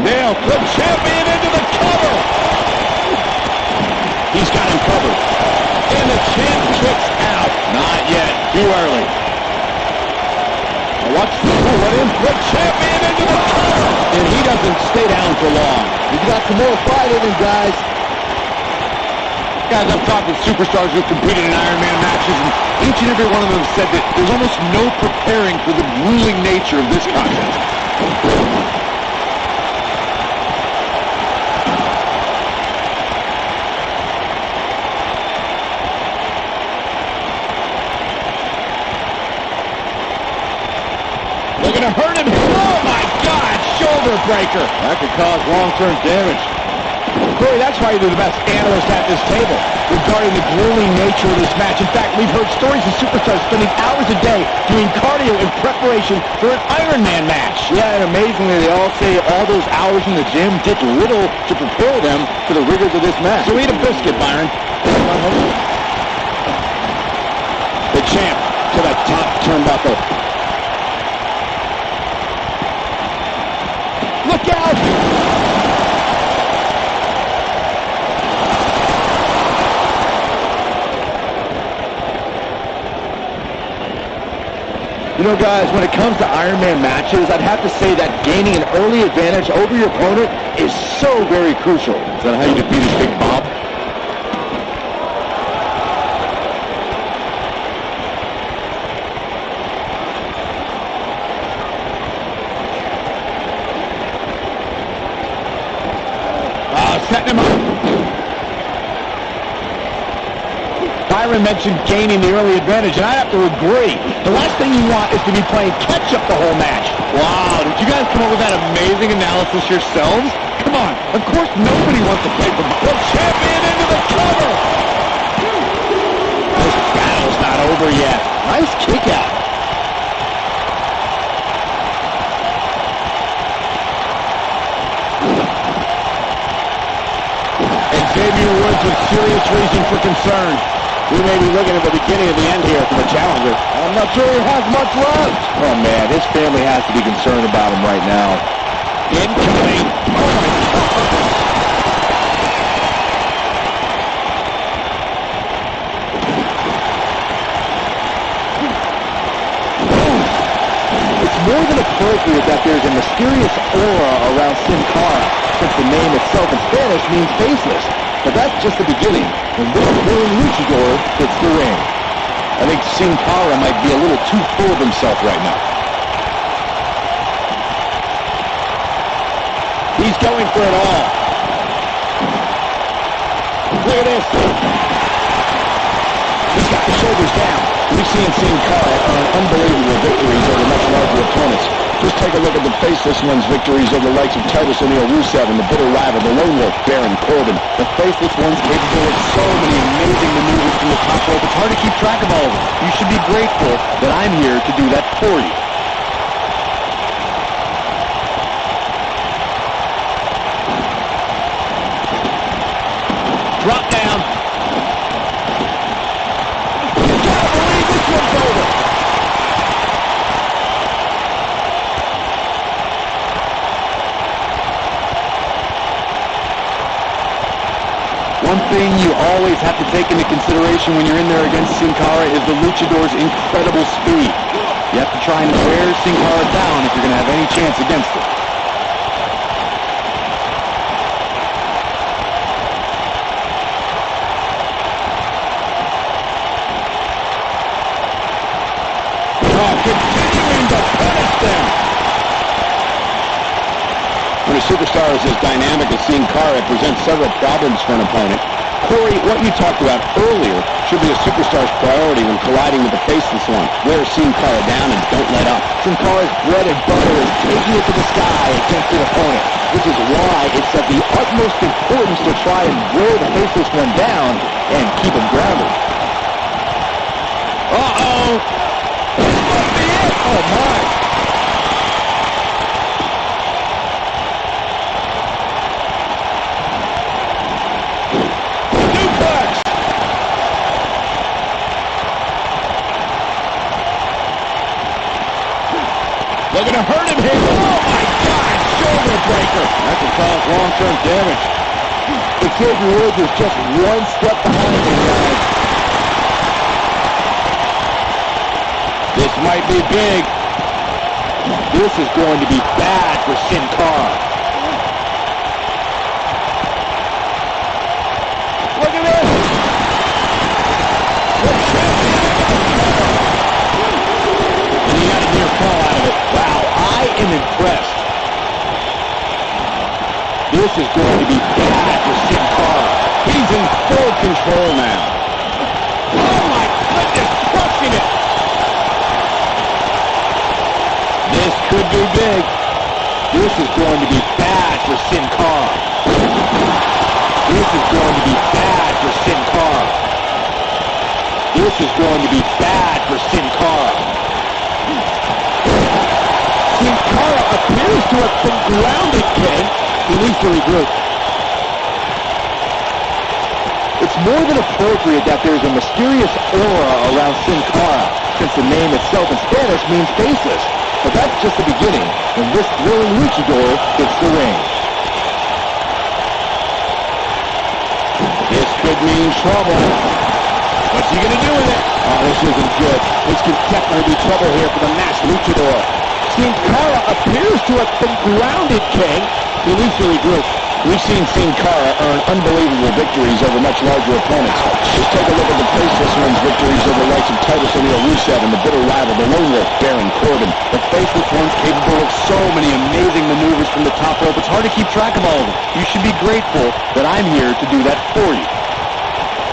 Nail the champion into the cover. He's got him covered. And the champ kicks out. Not yet. Too early. Watch the what in. The champion into the cover. And he doesn't stay down for long. He's got some more fight in him, guys. Guys, I've talked with superstars who've competed in Iron Man matches, and each and every one of them said that there's almost no preparing for the grueling nature of this contest. Looking to hurt him. Oh, my God. Shoulder breaker. That could cause long-term damage. Corey, that's why you're the best analyst at this table regarding the grueling nature of this match. In fact, we've heard stories of superstars spending hours a day doing cardio in preparation for an Iron Man match. Yeah, and amazingly, they all say all those hours in the gym did little to prepare them for the rigors of this match. So eat a biscuit, Byron. The champ to the top turnbuckle. Look out! You know, guys, when it comes to Iron Man matches, I'd have to say that gaining an early advantage over your opponent is so very crucial. Is that how you defeated Big Bob? Setting him up. Byron mentioned gaining the early advantage, and I have to agree. The last thing you want is to be playing catch-up the whole match. Wow, did you guys come up with that amazing analysis yourselves? Come on. Of course nobody wants to play for the champion into the cover. This battle's not over yet. Nice kick out. Xavier Woods with serious reason for concern. We may be looking at the beginning of the end here for the challenger. I'm not sure he has much left. Oh, man, his family has to be concerned about him right now. Incoming. Oh, my God. It's more than appropriate that there's a mysterious aura around Sin Cara, since the name itself in Spanish means faceless. But that's just the beginning. The little boring luchador hits the ring. I think Sin Cara might be a little too full of himself right now. He's going for it all. Look at this. He's got the shoulders down. We've seen Sin Cara earn unbelievable victories over much larger opponents. Just take a a look at the Faceless One's victories over the likes of Titus O'Neil, Rusev, and the bitter rival, the Lone Wolf, Baron Corbin. The Faceless One's capable of so many amazing maneuvers from the top rope. It's hard to keep track of all of them. You should be grateful that I'm here to do that for you. Drop down. You gotta believe this one's over. One thing you always have to take into consideration when you're in there against Sin Cara is the Luchador's incredible speed. You have to try and wear Sin Cara down if you're going to have any chance against it. Continuing to punish them. When a superstar is as dynamic as Sin Cara, it presents several problems for an opponent. Corey, what you talked about earlier should be a superstar's priority when colliding with the Faceless One. Wear Sin Cara down and don't let up. Sin Cara's bread and butter is taking it to the sky against an opponent. This is why it's of the utmost importance to try and wear the Faceless One down and keep him grounded. Uh-oh. This must be it. Oh, my. Suplex. Looking to hurt him here. Oh, my God. Shoulder breaker. That can cause long-term damage. Xavier Woods is just one step behind him, guys. This might be big. This is going to be bad for Sin Cara. Look at this. And he got a near fall out of it. Wow, I am impressed. This is going to be bad for Sin Cara. He's in full control now. Oh, my goodness. Crushing it. This could be big. This is going to be bad for Sin Cara. This is going to be bad for Sin Cara. This is going to be bad for Sin Cara. Sin Cara appears to have been grounded, Ken. He needs to regroup. It's more than appropriate that there's a mysterious aura around Sin Cara, since the name itself in Spanish means faceless. But that's just the beginning when this thrilling luchador hits the ring. This could mean trouble. What's he going to do with it? Oh, this isn't good. This could definitely be trouble here for the masked luchador. Sin Cara appears to have been grounded, King. He needs to regroup. We've seen Sin Cara earn unbelievable victories over much larger opponents. Just take a look at the Faceless One's victories over the likes of Titus O'Neil, Rusev, and the bitter rival, the Lone Wolf, Baron Corbin. The Faceless One's capable of so many amazing maneuvers from the top rope. It's hard to keep track of all of them. You should be grateful that I'm here to do that for you.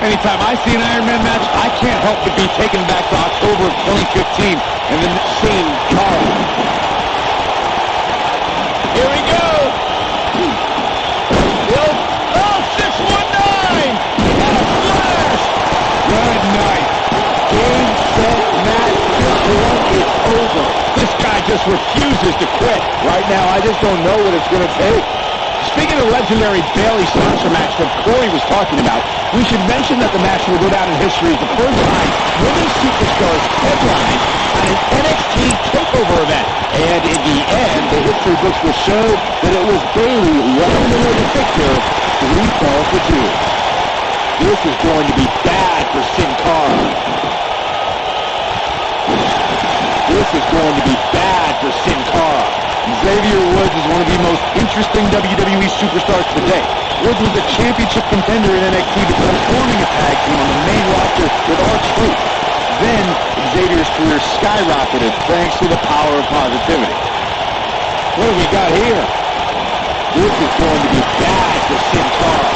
Anytime I see an Iron Man match, I can't help but be taken back to October of 2015 and then seeing Cara. Here we go. Oh, 619! And a flash! Good night. Game, set, match, this one is over. This guy just refuses to quit. Right now, I just don't know what it's going to take. Speaking of the legendary Bayley-Sasha match that Corey was talking about, we should mention that the match will go down in history as the first time women's superstars headlined on an NXT TakeOver event. And in the end, the history books will show that it was Bayley walking away the victor 3 falls to 2. This is going to be bad for Sin Cara. This is going to be bad for Sin Cara. Xavier Woods is one of the most interesting WWE superstars today. Woods was a championship contender in NXT before forming a tag team on the main roster with R-Truth. Then, Xavier's career skyrocketed thanks to the power of positivity. What do we got here? This is going to be bad for Sin Cara.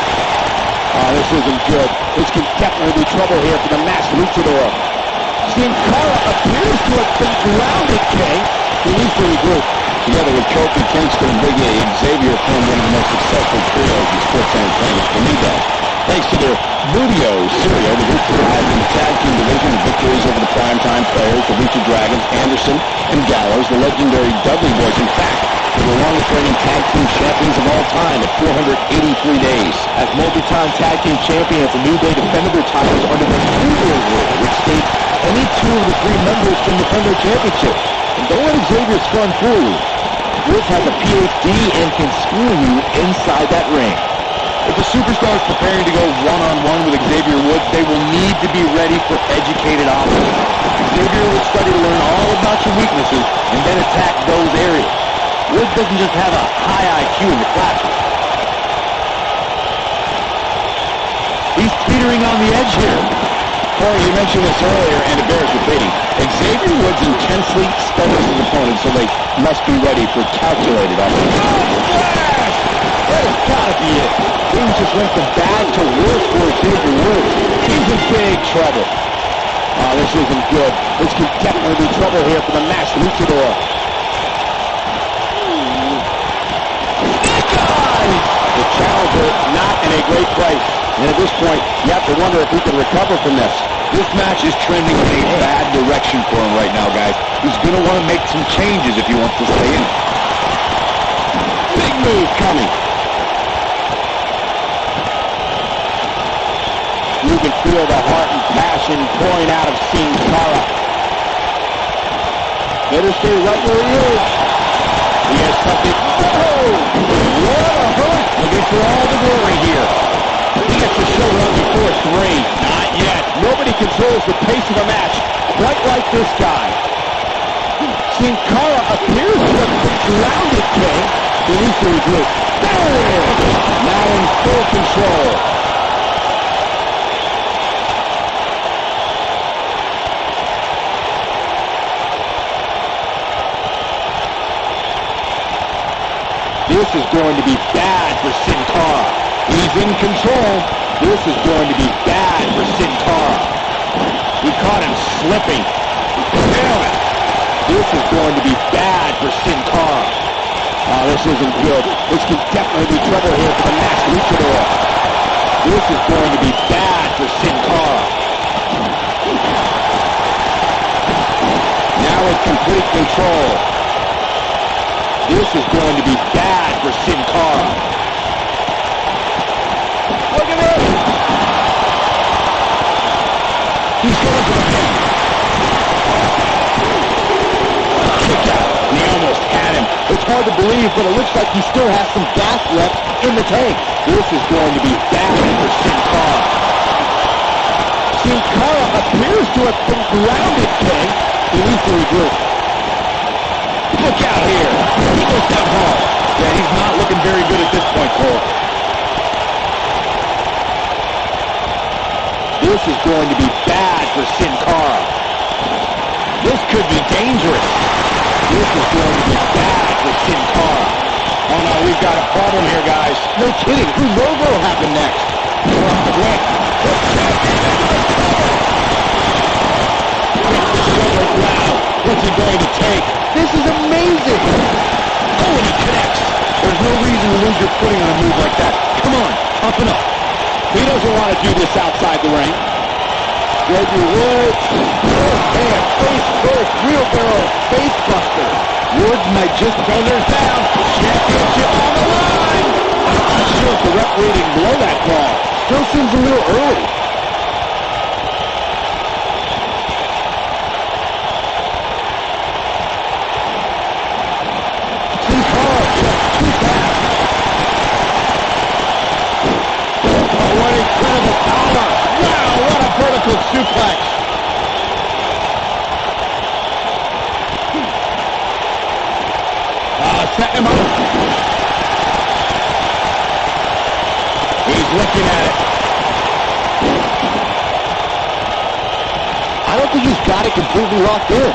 Oh, this isn't good. This could definitely be trouble here for the masked luchador. Sin Cara appears to have been grounded, King. He needs to regroup. Together with Kofi Kingston and Big E, Xavier formed one of the most successful trios in sports entertainment for me, though. Thanks to their Budio Cereal, the Lucha Drive in the tag team division with victories over the primetime players, the Lucha Dragons, Anderson and Gallows, the legendary Dudley Boys. In fact, they're the longest-reigning tag team champions of all time at 483 days. As multi-time tag team champions, the New Day defended their titles under the New-Day rule, which states any two of the three members can defend their championship. And don't let Xavier's fun fool you. Woods has a PhD and can school you inside that ring. If the superstar is preparing to go one-on-one with Xavier Woods, they will need to be ready for educated offense. Xavier will study to learn all about your weaknesses and then attack those areas. Woods doesn't just have a high IQ in the classroom. He's teetering on the edge here. Corey, you mentioned this earlier, and it bears repeating. Xavier Woods intensely studies his opponents, so they must be ready for calculated offense. That has got to be it. Things just went from bad to worse for Xavier Woods. He's in big trouble. Oh, this isn't good. This could definitely be trouble here for the Masked Luchador. The challenger not in a great place. And at this point, you have to wonder if he can recover from this. This match is trending in a bad direction for him right now, guys. He's going to want to make some changes if he wants to stay in. Big move coming. You can feel the heart and passion pouring out of Sin Cara. Better stay right where he is. He has something. Oh! What a hurt! Looking for all the glory here. He gets the show run before 3. Not yet. Nobody controls the pace of a match quite like this guy. Sin Cara appears to have been grounded, King. Beneath the regroup. There it is! Now in full control. This is going to be bad for Sin Cara. He's in control. This is going to be bad for Sin Cara. He caught him slipping. Damn it. This is going to be bad for Sin Cara. Oh, this isn't good. This could definitely be trouble here for the Masked Luchador. This is going to be bad for Sin Cara. Now with complete control. This is going to be bad for Sin Cara. Look at this! He's going to the pin. Kick out. And he almost had him. It's hard to believe, but it looks like he still has some gas left in the tank. This is going to be bad for Sin Cara. Sin Cara appears to have been grounded, King. Beneath the regroup. Look out here. He goes down hard. Yeah, he's not looking very good at this point, Cole. This is going to be bad for Sin Cara. This could be dangerous. This is going to be bad for Sin Cara. Oh no, we've got a problem here, guys. No kidding. Who knows what will happen next? Quick. Wow. What's he going to take? This is amazing. Oh, and he connects. There's no reason to lose your footing on a move like that. Come on, up and up. He doesn't want to do this outside the ring. Xavier Woods, first hand, face first, wheelbarrow, face buster. Woods might just shoulders down. Championship on the line. I'm not sure if the referee didn't blow that call. Still seems a little early. Sin Cara just too fast. Oh, what incredible power. Wow, what a vertical suplex. Setting him up. He's looking at it. I don't think he's got it completely locked in.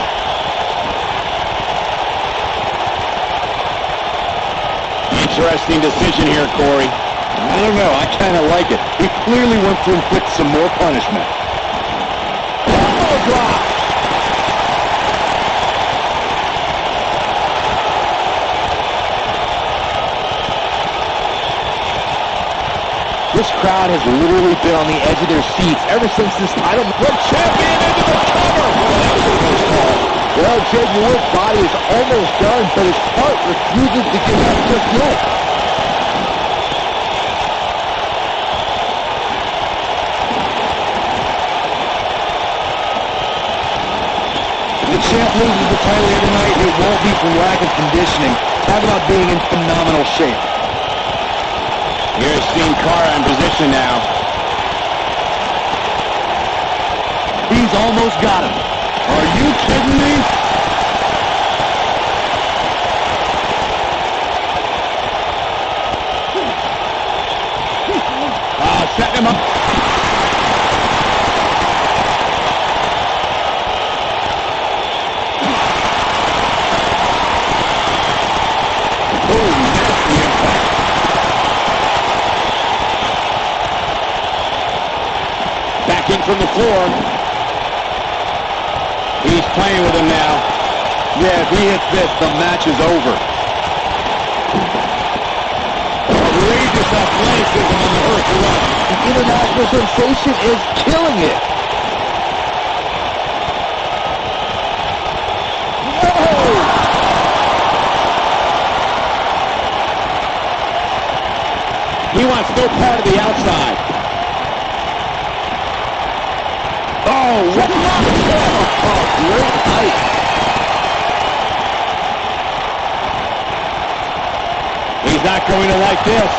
Interesting decision here, Corey. I don't know. I kind of like it. He clearly wants to inflict some more punishment. Elbow drop. This crowd has literally been on the edge of their seats ever since this title. The champion into the cover. Well, Jed, your body is almost done, but his heart refuses to give up just yet. The champ loses the title here tonight. It won't be from lack of conditioning. Talk about being in phenomenal shape. Here's Sin Cara in position now. He's almost got him. Are you kidding me? Setting him up. Oh, nasty impact. Backing from the floor. He's playing with him now. Yeah, if he hits this, the match is over. Outrageous athleticism on the earth run. The international sensation is killing it. Whoa! He wants no part of the outside. Oh, what? Oh, great height. He's not going to like this.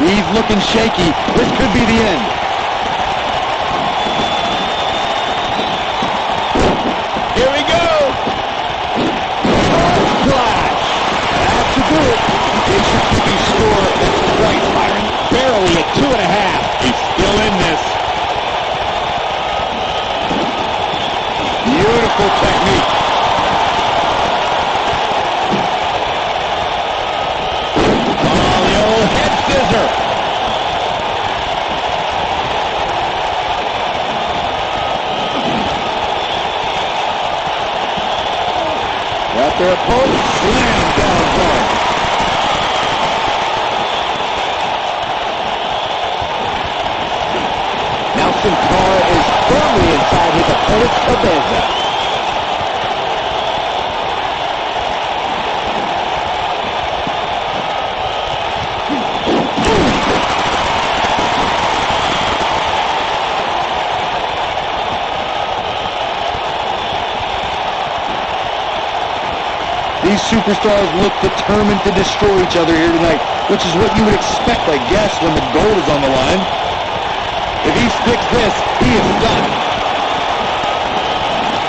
He's looking shaky. This could be the end. Here we go. Flash. That should do it. They should keep you score. That's right, Byron. Barely at 2.5. He's still in this. Beautiful technique. Oh, the old head scissor. Got their opponent slammed down hard. Now Sin Cara is firmly inside his opponent's cabeza. These superstars look determined to destroy each other here tonight, which is what you would expect, I guess, when the gold is on the line. If he sticks this, he is done.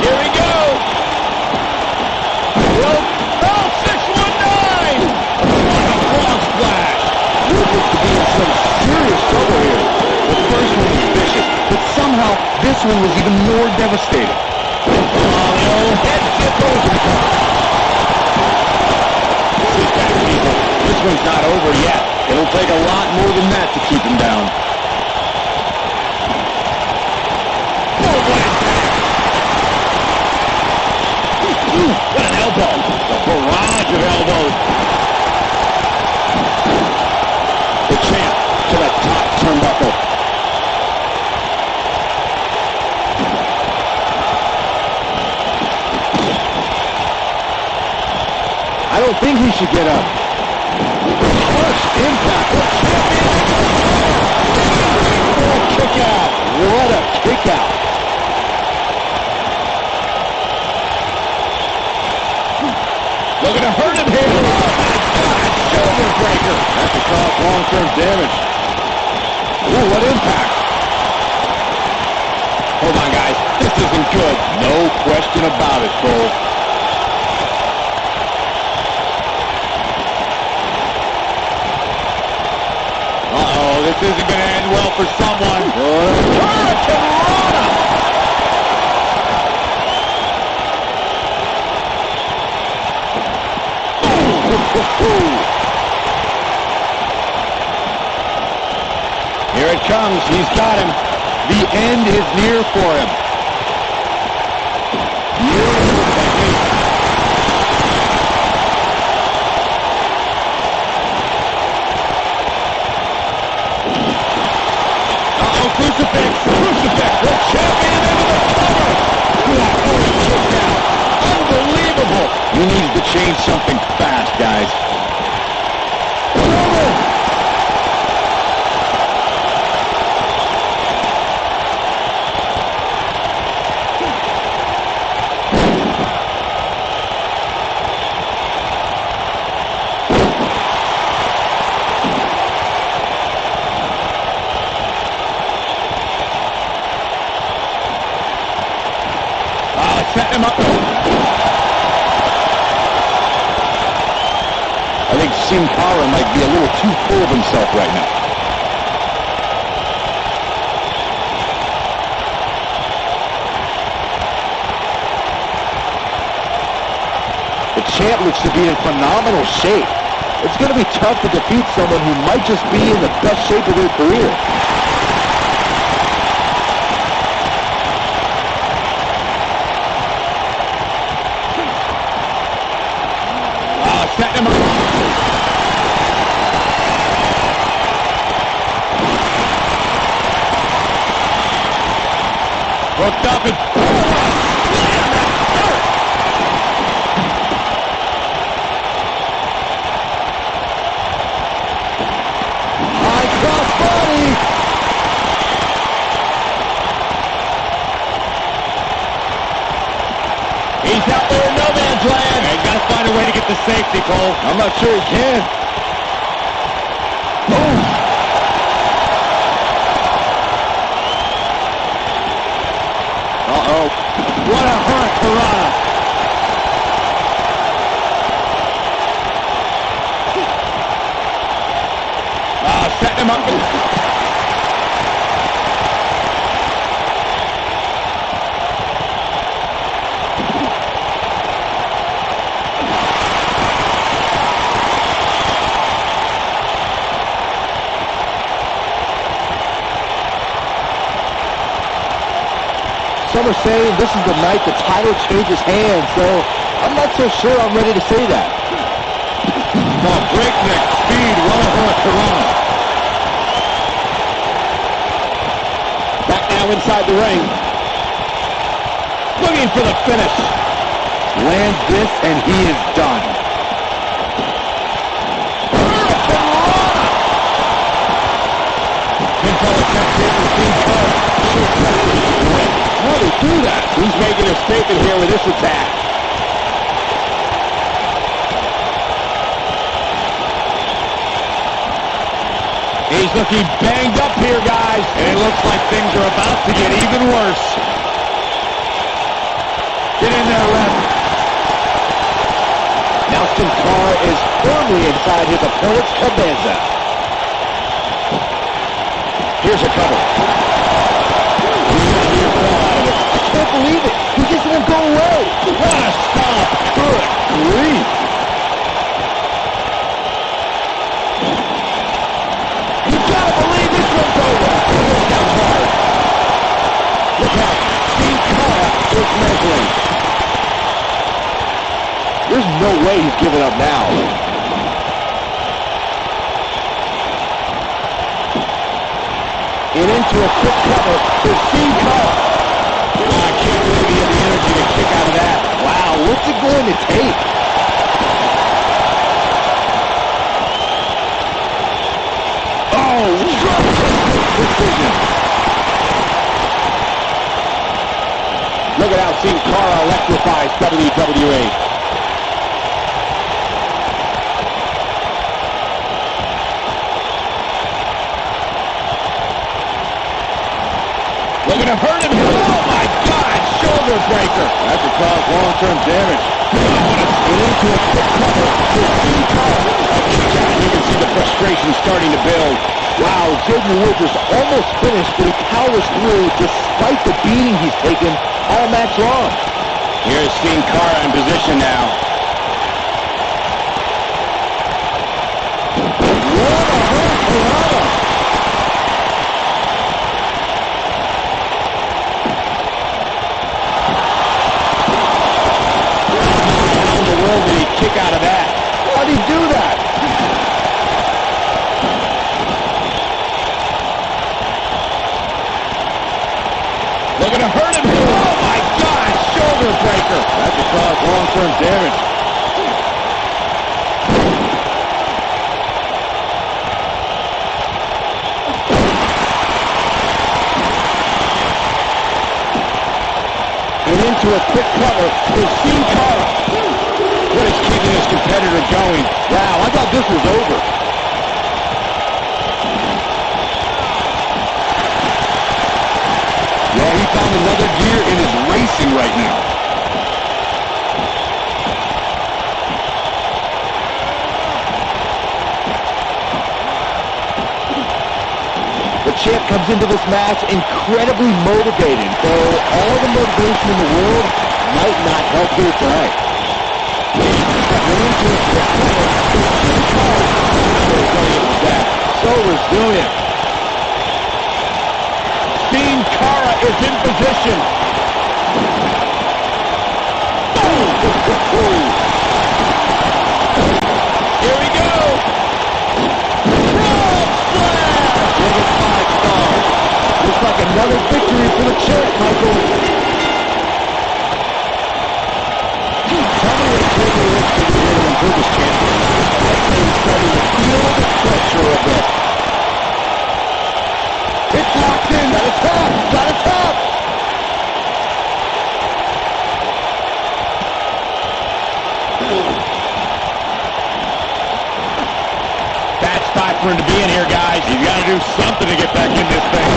Here we go. Oh, 619. Frog splash. He looks to be in some serious trouble here. The first one was vicious, but somehow this one was even more devastating. Oh, the old head scissors. Sit back, people. This one's not over yet. It'll take a lot more than that to keep him down. What an elbow. A barrage of elbows. The champ to the top turnbuckle. I don't think he should get up. Harsh impact. What kick out. What a kick out. Looking to hurt him here. Oh, my God. Shoulder breaker. That could cause long-term damage. Ooh, what impact. Hold on, guys. This isn't good. No question about it, Cole. Uh-oh, this isn't going to end well for someone. Hurricane Rana! Here it comes. He's got him. The end is near for him. Beautiful. technique. He needs to change something fast, guys. Setting him up. I think Sin Cara might be a little too full of himself right now. The champ looks to be in phenomenal shape. It's going to be tough to defeat someone who might just be in the best shape of their career. Setting him up. Hooked up and... High cross body. He's out there in no man's land. He's got to find a way to get the safety, Cole. I'm not sure he can. Boom. Uh-oh. What a hurricanrana. Setting him up. Some are saying this is the night the title changes hands, so I'm not so sure I'm ready to say that. Breakneck speed, what a hurricanrana. Back now inside the ring. Looking for the finish. Lands this and he is done. Pinfall attempt here for Sin Cara. How do they do that? He's making a statement here with this attack. He's looking banged up here, guys. And it looks like things are about to get even worse. Get in there, Ref. Now Sin Cara is firmly inside his opponent's cabeza. Here's a cover. I can't believe it. He just won't go away. What a stop. Good grief. You gotta believe this one's over. Look down hard. Look out. Sin Cara is measuring. There's no way he's giving up now. And into a quick cover for Sin Cara. I can't believe he had the energy to kick out of that. Wow, what's it going to take? Oh, precision. Look at how Sin Cara electrifies WWE. Looking to hurt him. Oh, my God. Shoulder breaker. That could cause long-term damage. And into a quick cover for Sin Cara. You can see the frustration starting to build. Wow, Xavier Woods is almost finished, but he powers through despite the beating he's taken all match long. Here's Sin Cara in position now. What a hurricanrana! How in the world did he kick out of that? How'd he do that? Looking to hurt him. Oh, my God. Shoulder breaker. That could cause long-term damage. into a quick cover for Sin Cara. What is keeping his competitor going? Wow, I thought this was over. Well, he found another gear in his racing right now. The champ comes into this match incredibly motivated, though all the motivation in the world might not help here tonight. So resilient. Sin Cara is in position. Here we go. Looks like another victory for the champ, Michael. Tell me what Xavier Woods can do to improve his chances. I'd say he's starting to feel the pressure a bit. It's locked in. Got a top. Got a top. Bad spot for him to be in here, guys. He's got to do something to get back in this thing.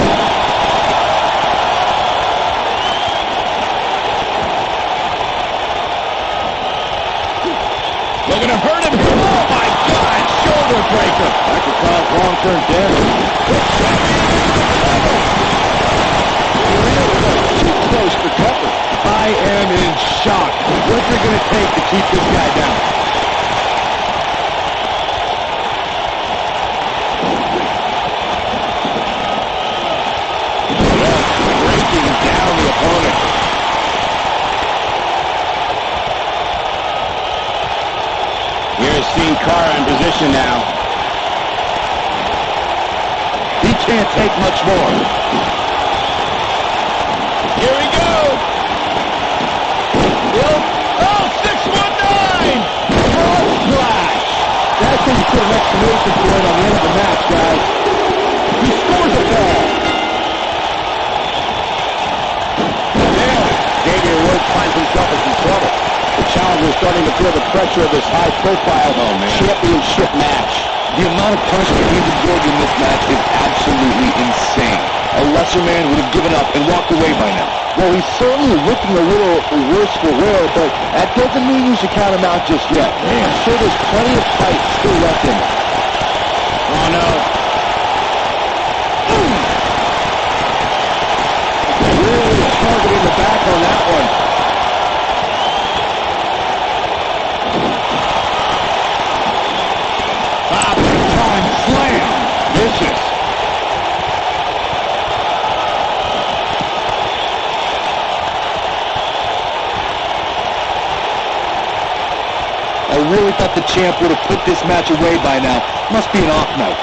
Looking to hurt him. Oh, my God. Shoulder breaker. That could cause long-term damage. Too close for cover. I am in shock. What's it going to take to keep this guy down? Breaking down the opponent. Here's Sin Cara in position now. He can't take much more. Here we go. Oh, 619. Frog splash. That's how you put an exclamation point on the end of the match, guys. He scores a ball. Xavier Woods finds himself in some trouble. The challenger is starting to feel the pressure of this high-profile championship match. The amount of punishment he's absorbed in this match is absolutely insane. A lesser man would have given up and walked away by now. Well, he's certainly looking a little worse for wear, but that doesn't mean you should count him out just yet. I'm sure there's plenty of fight still left in him. Oh, no. Really targeting the back on that one. Big-time slam. Vicious. I really thought the champ would have put this match away by now. Must be an off night.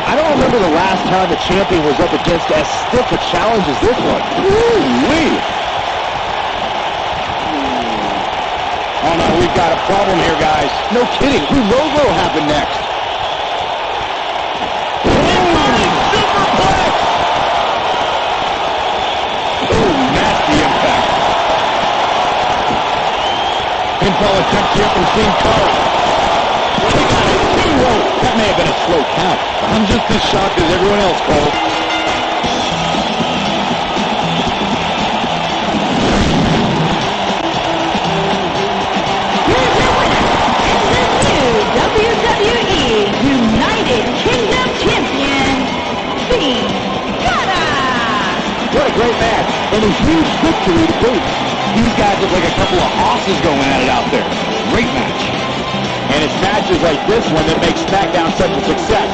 I don't remember the last time the champion was up against as stiff a challenge as this one. Woo-wee! Oh, no, we've got a problem here, guys. No kidding. Who knows what will happen next? Nasty impact. Pinfall attempt here from Sin Cara. That may have been a slow count. I'm just as shocked as everyone else, Cole. Here's your winner, and the new WWE United Kingdom Champion, Sin Cara. What a great match. And a huge victory to boot. These guys look like a couple of horses going at it out there. Great match. And it's matches like this one that make SmackDown such a success.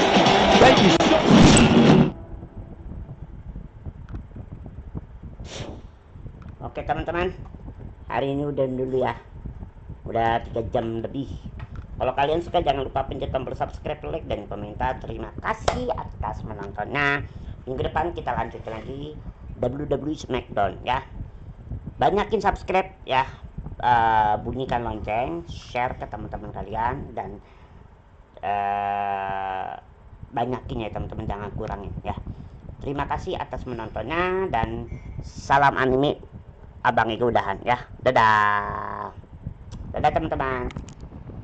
Thank you so much. Oke teman-teman, hari ini udah dulu ya. Udah 3 jam lebih. Kalau kalian suka jangan lupa pencet tombol subscribe, like, dan komentar. Terima kasih atas menontonnya. Minggu depan kita lanjutin lagi WWE Smackdown ya. Banyakin subscribe ya. Bunyikan lonceng, share ke teman-teman kalian, dan banyakin ya teman-teman, jangan kurangin ya. Terima kasih atas menontonnya dan salam anime. Abang Ega udahan ya. Dadah. Dadah teman-teman.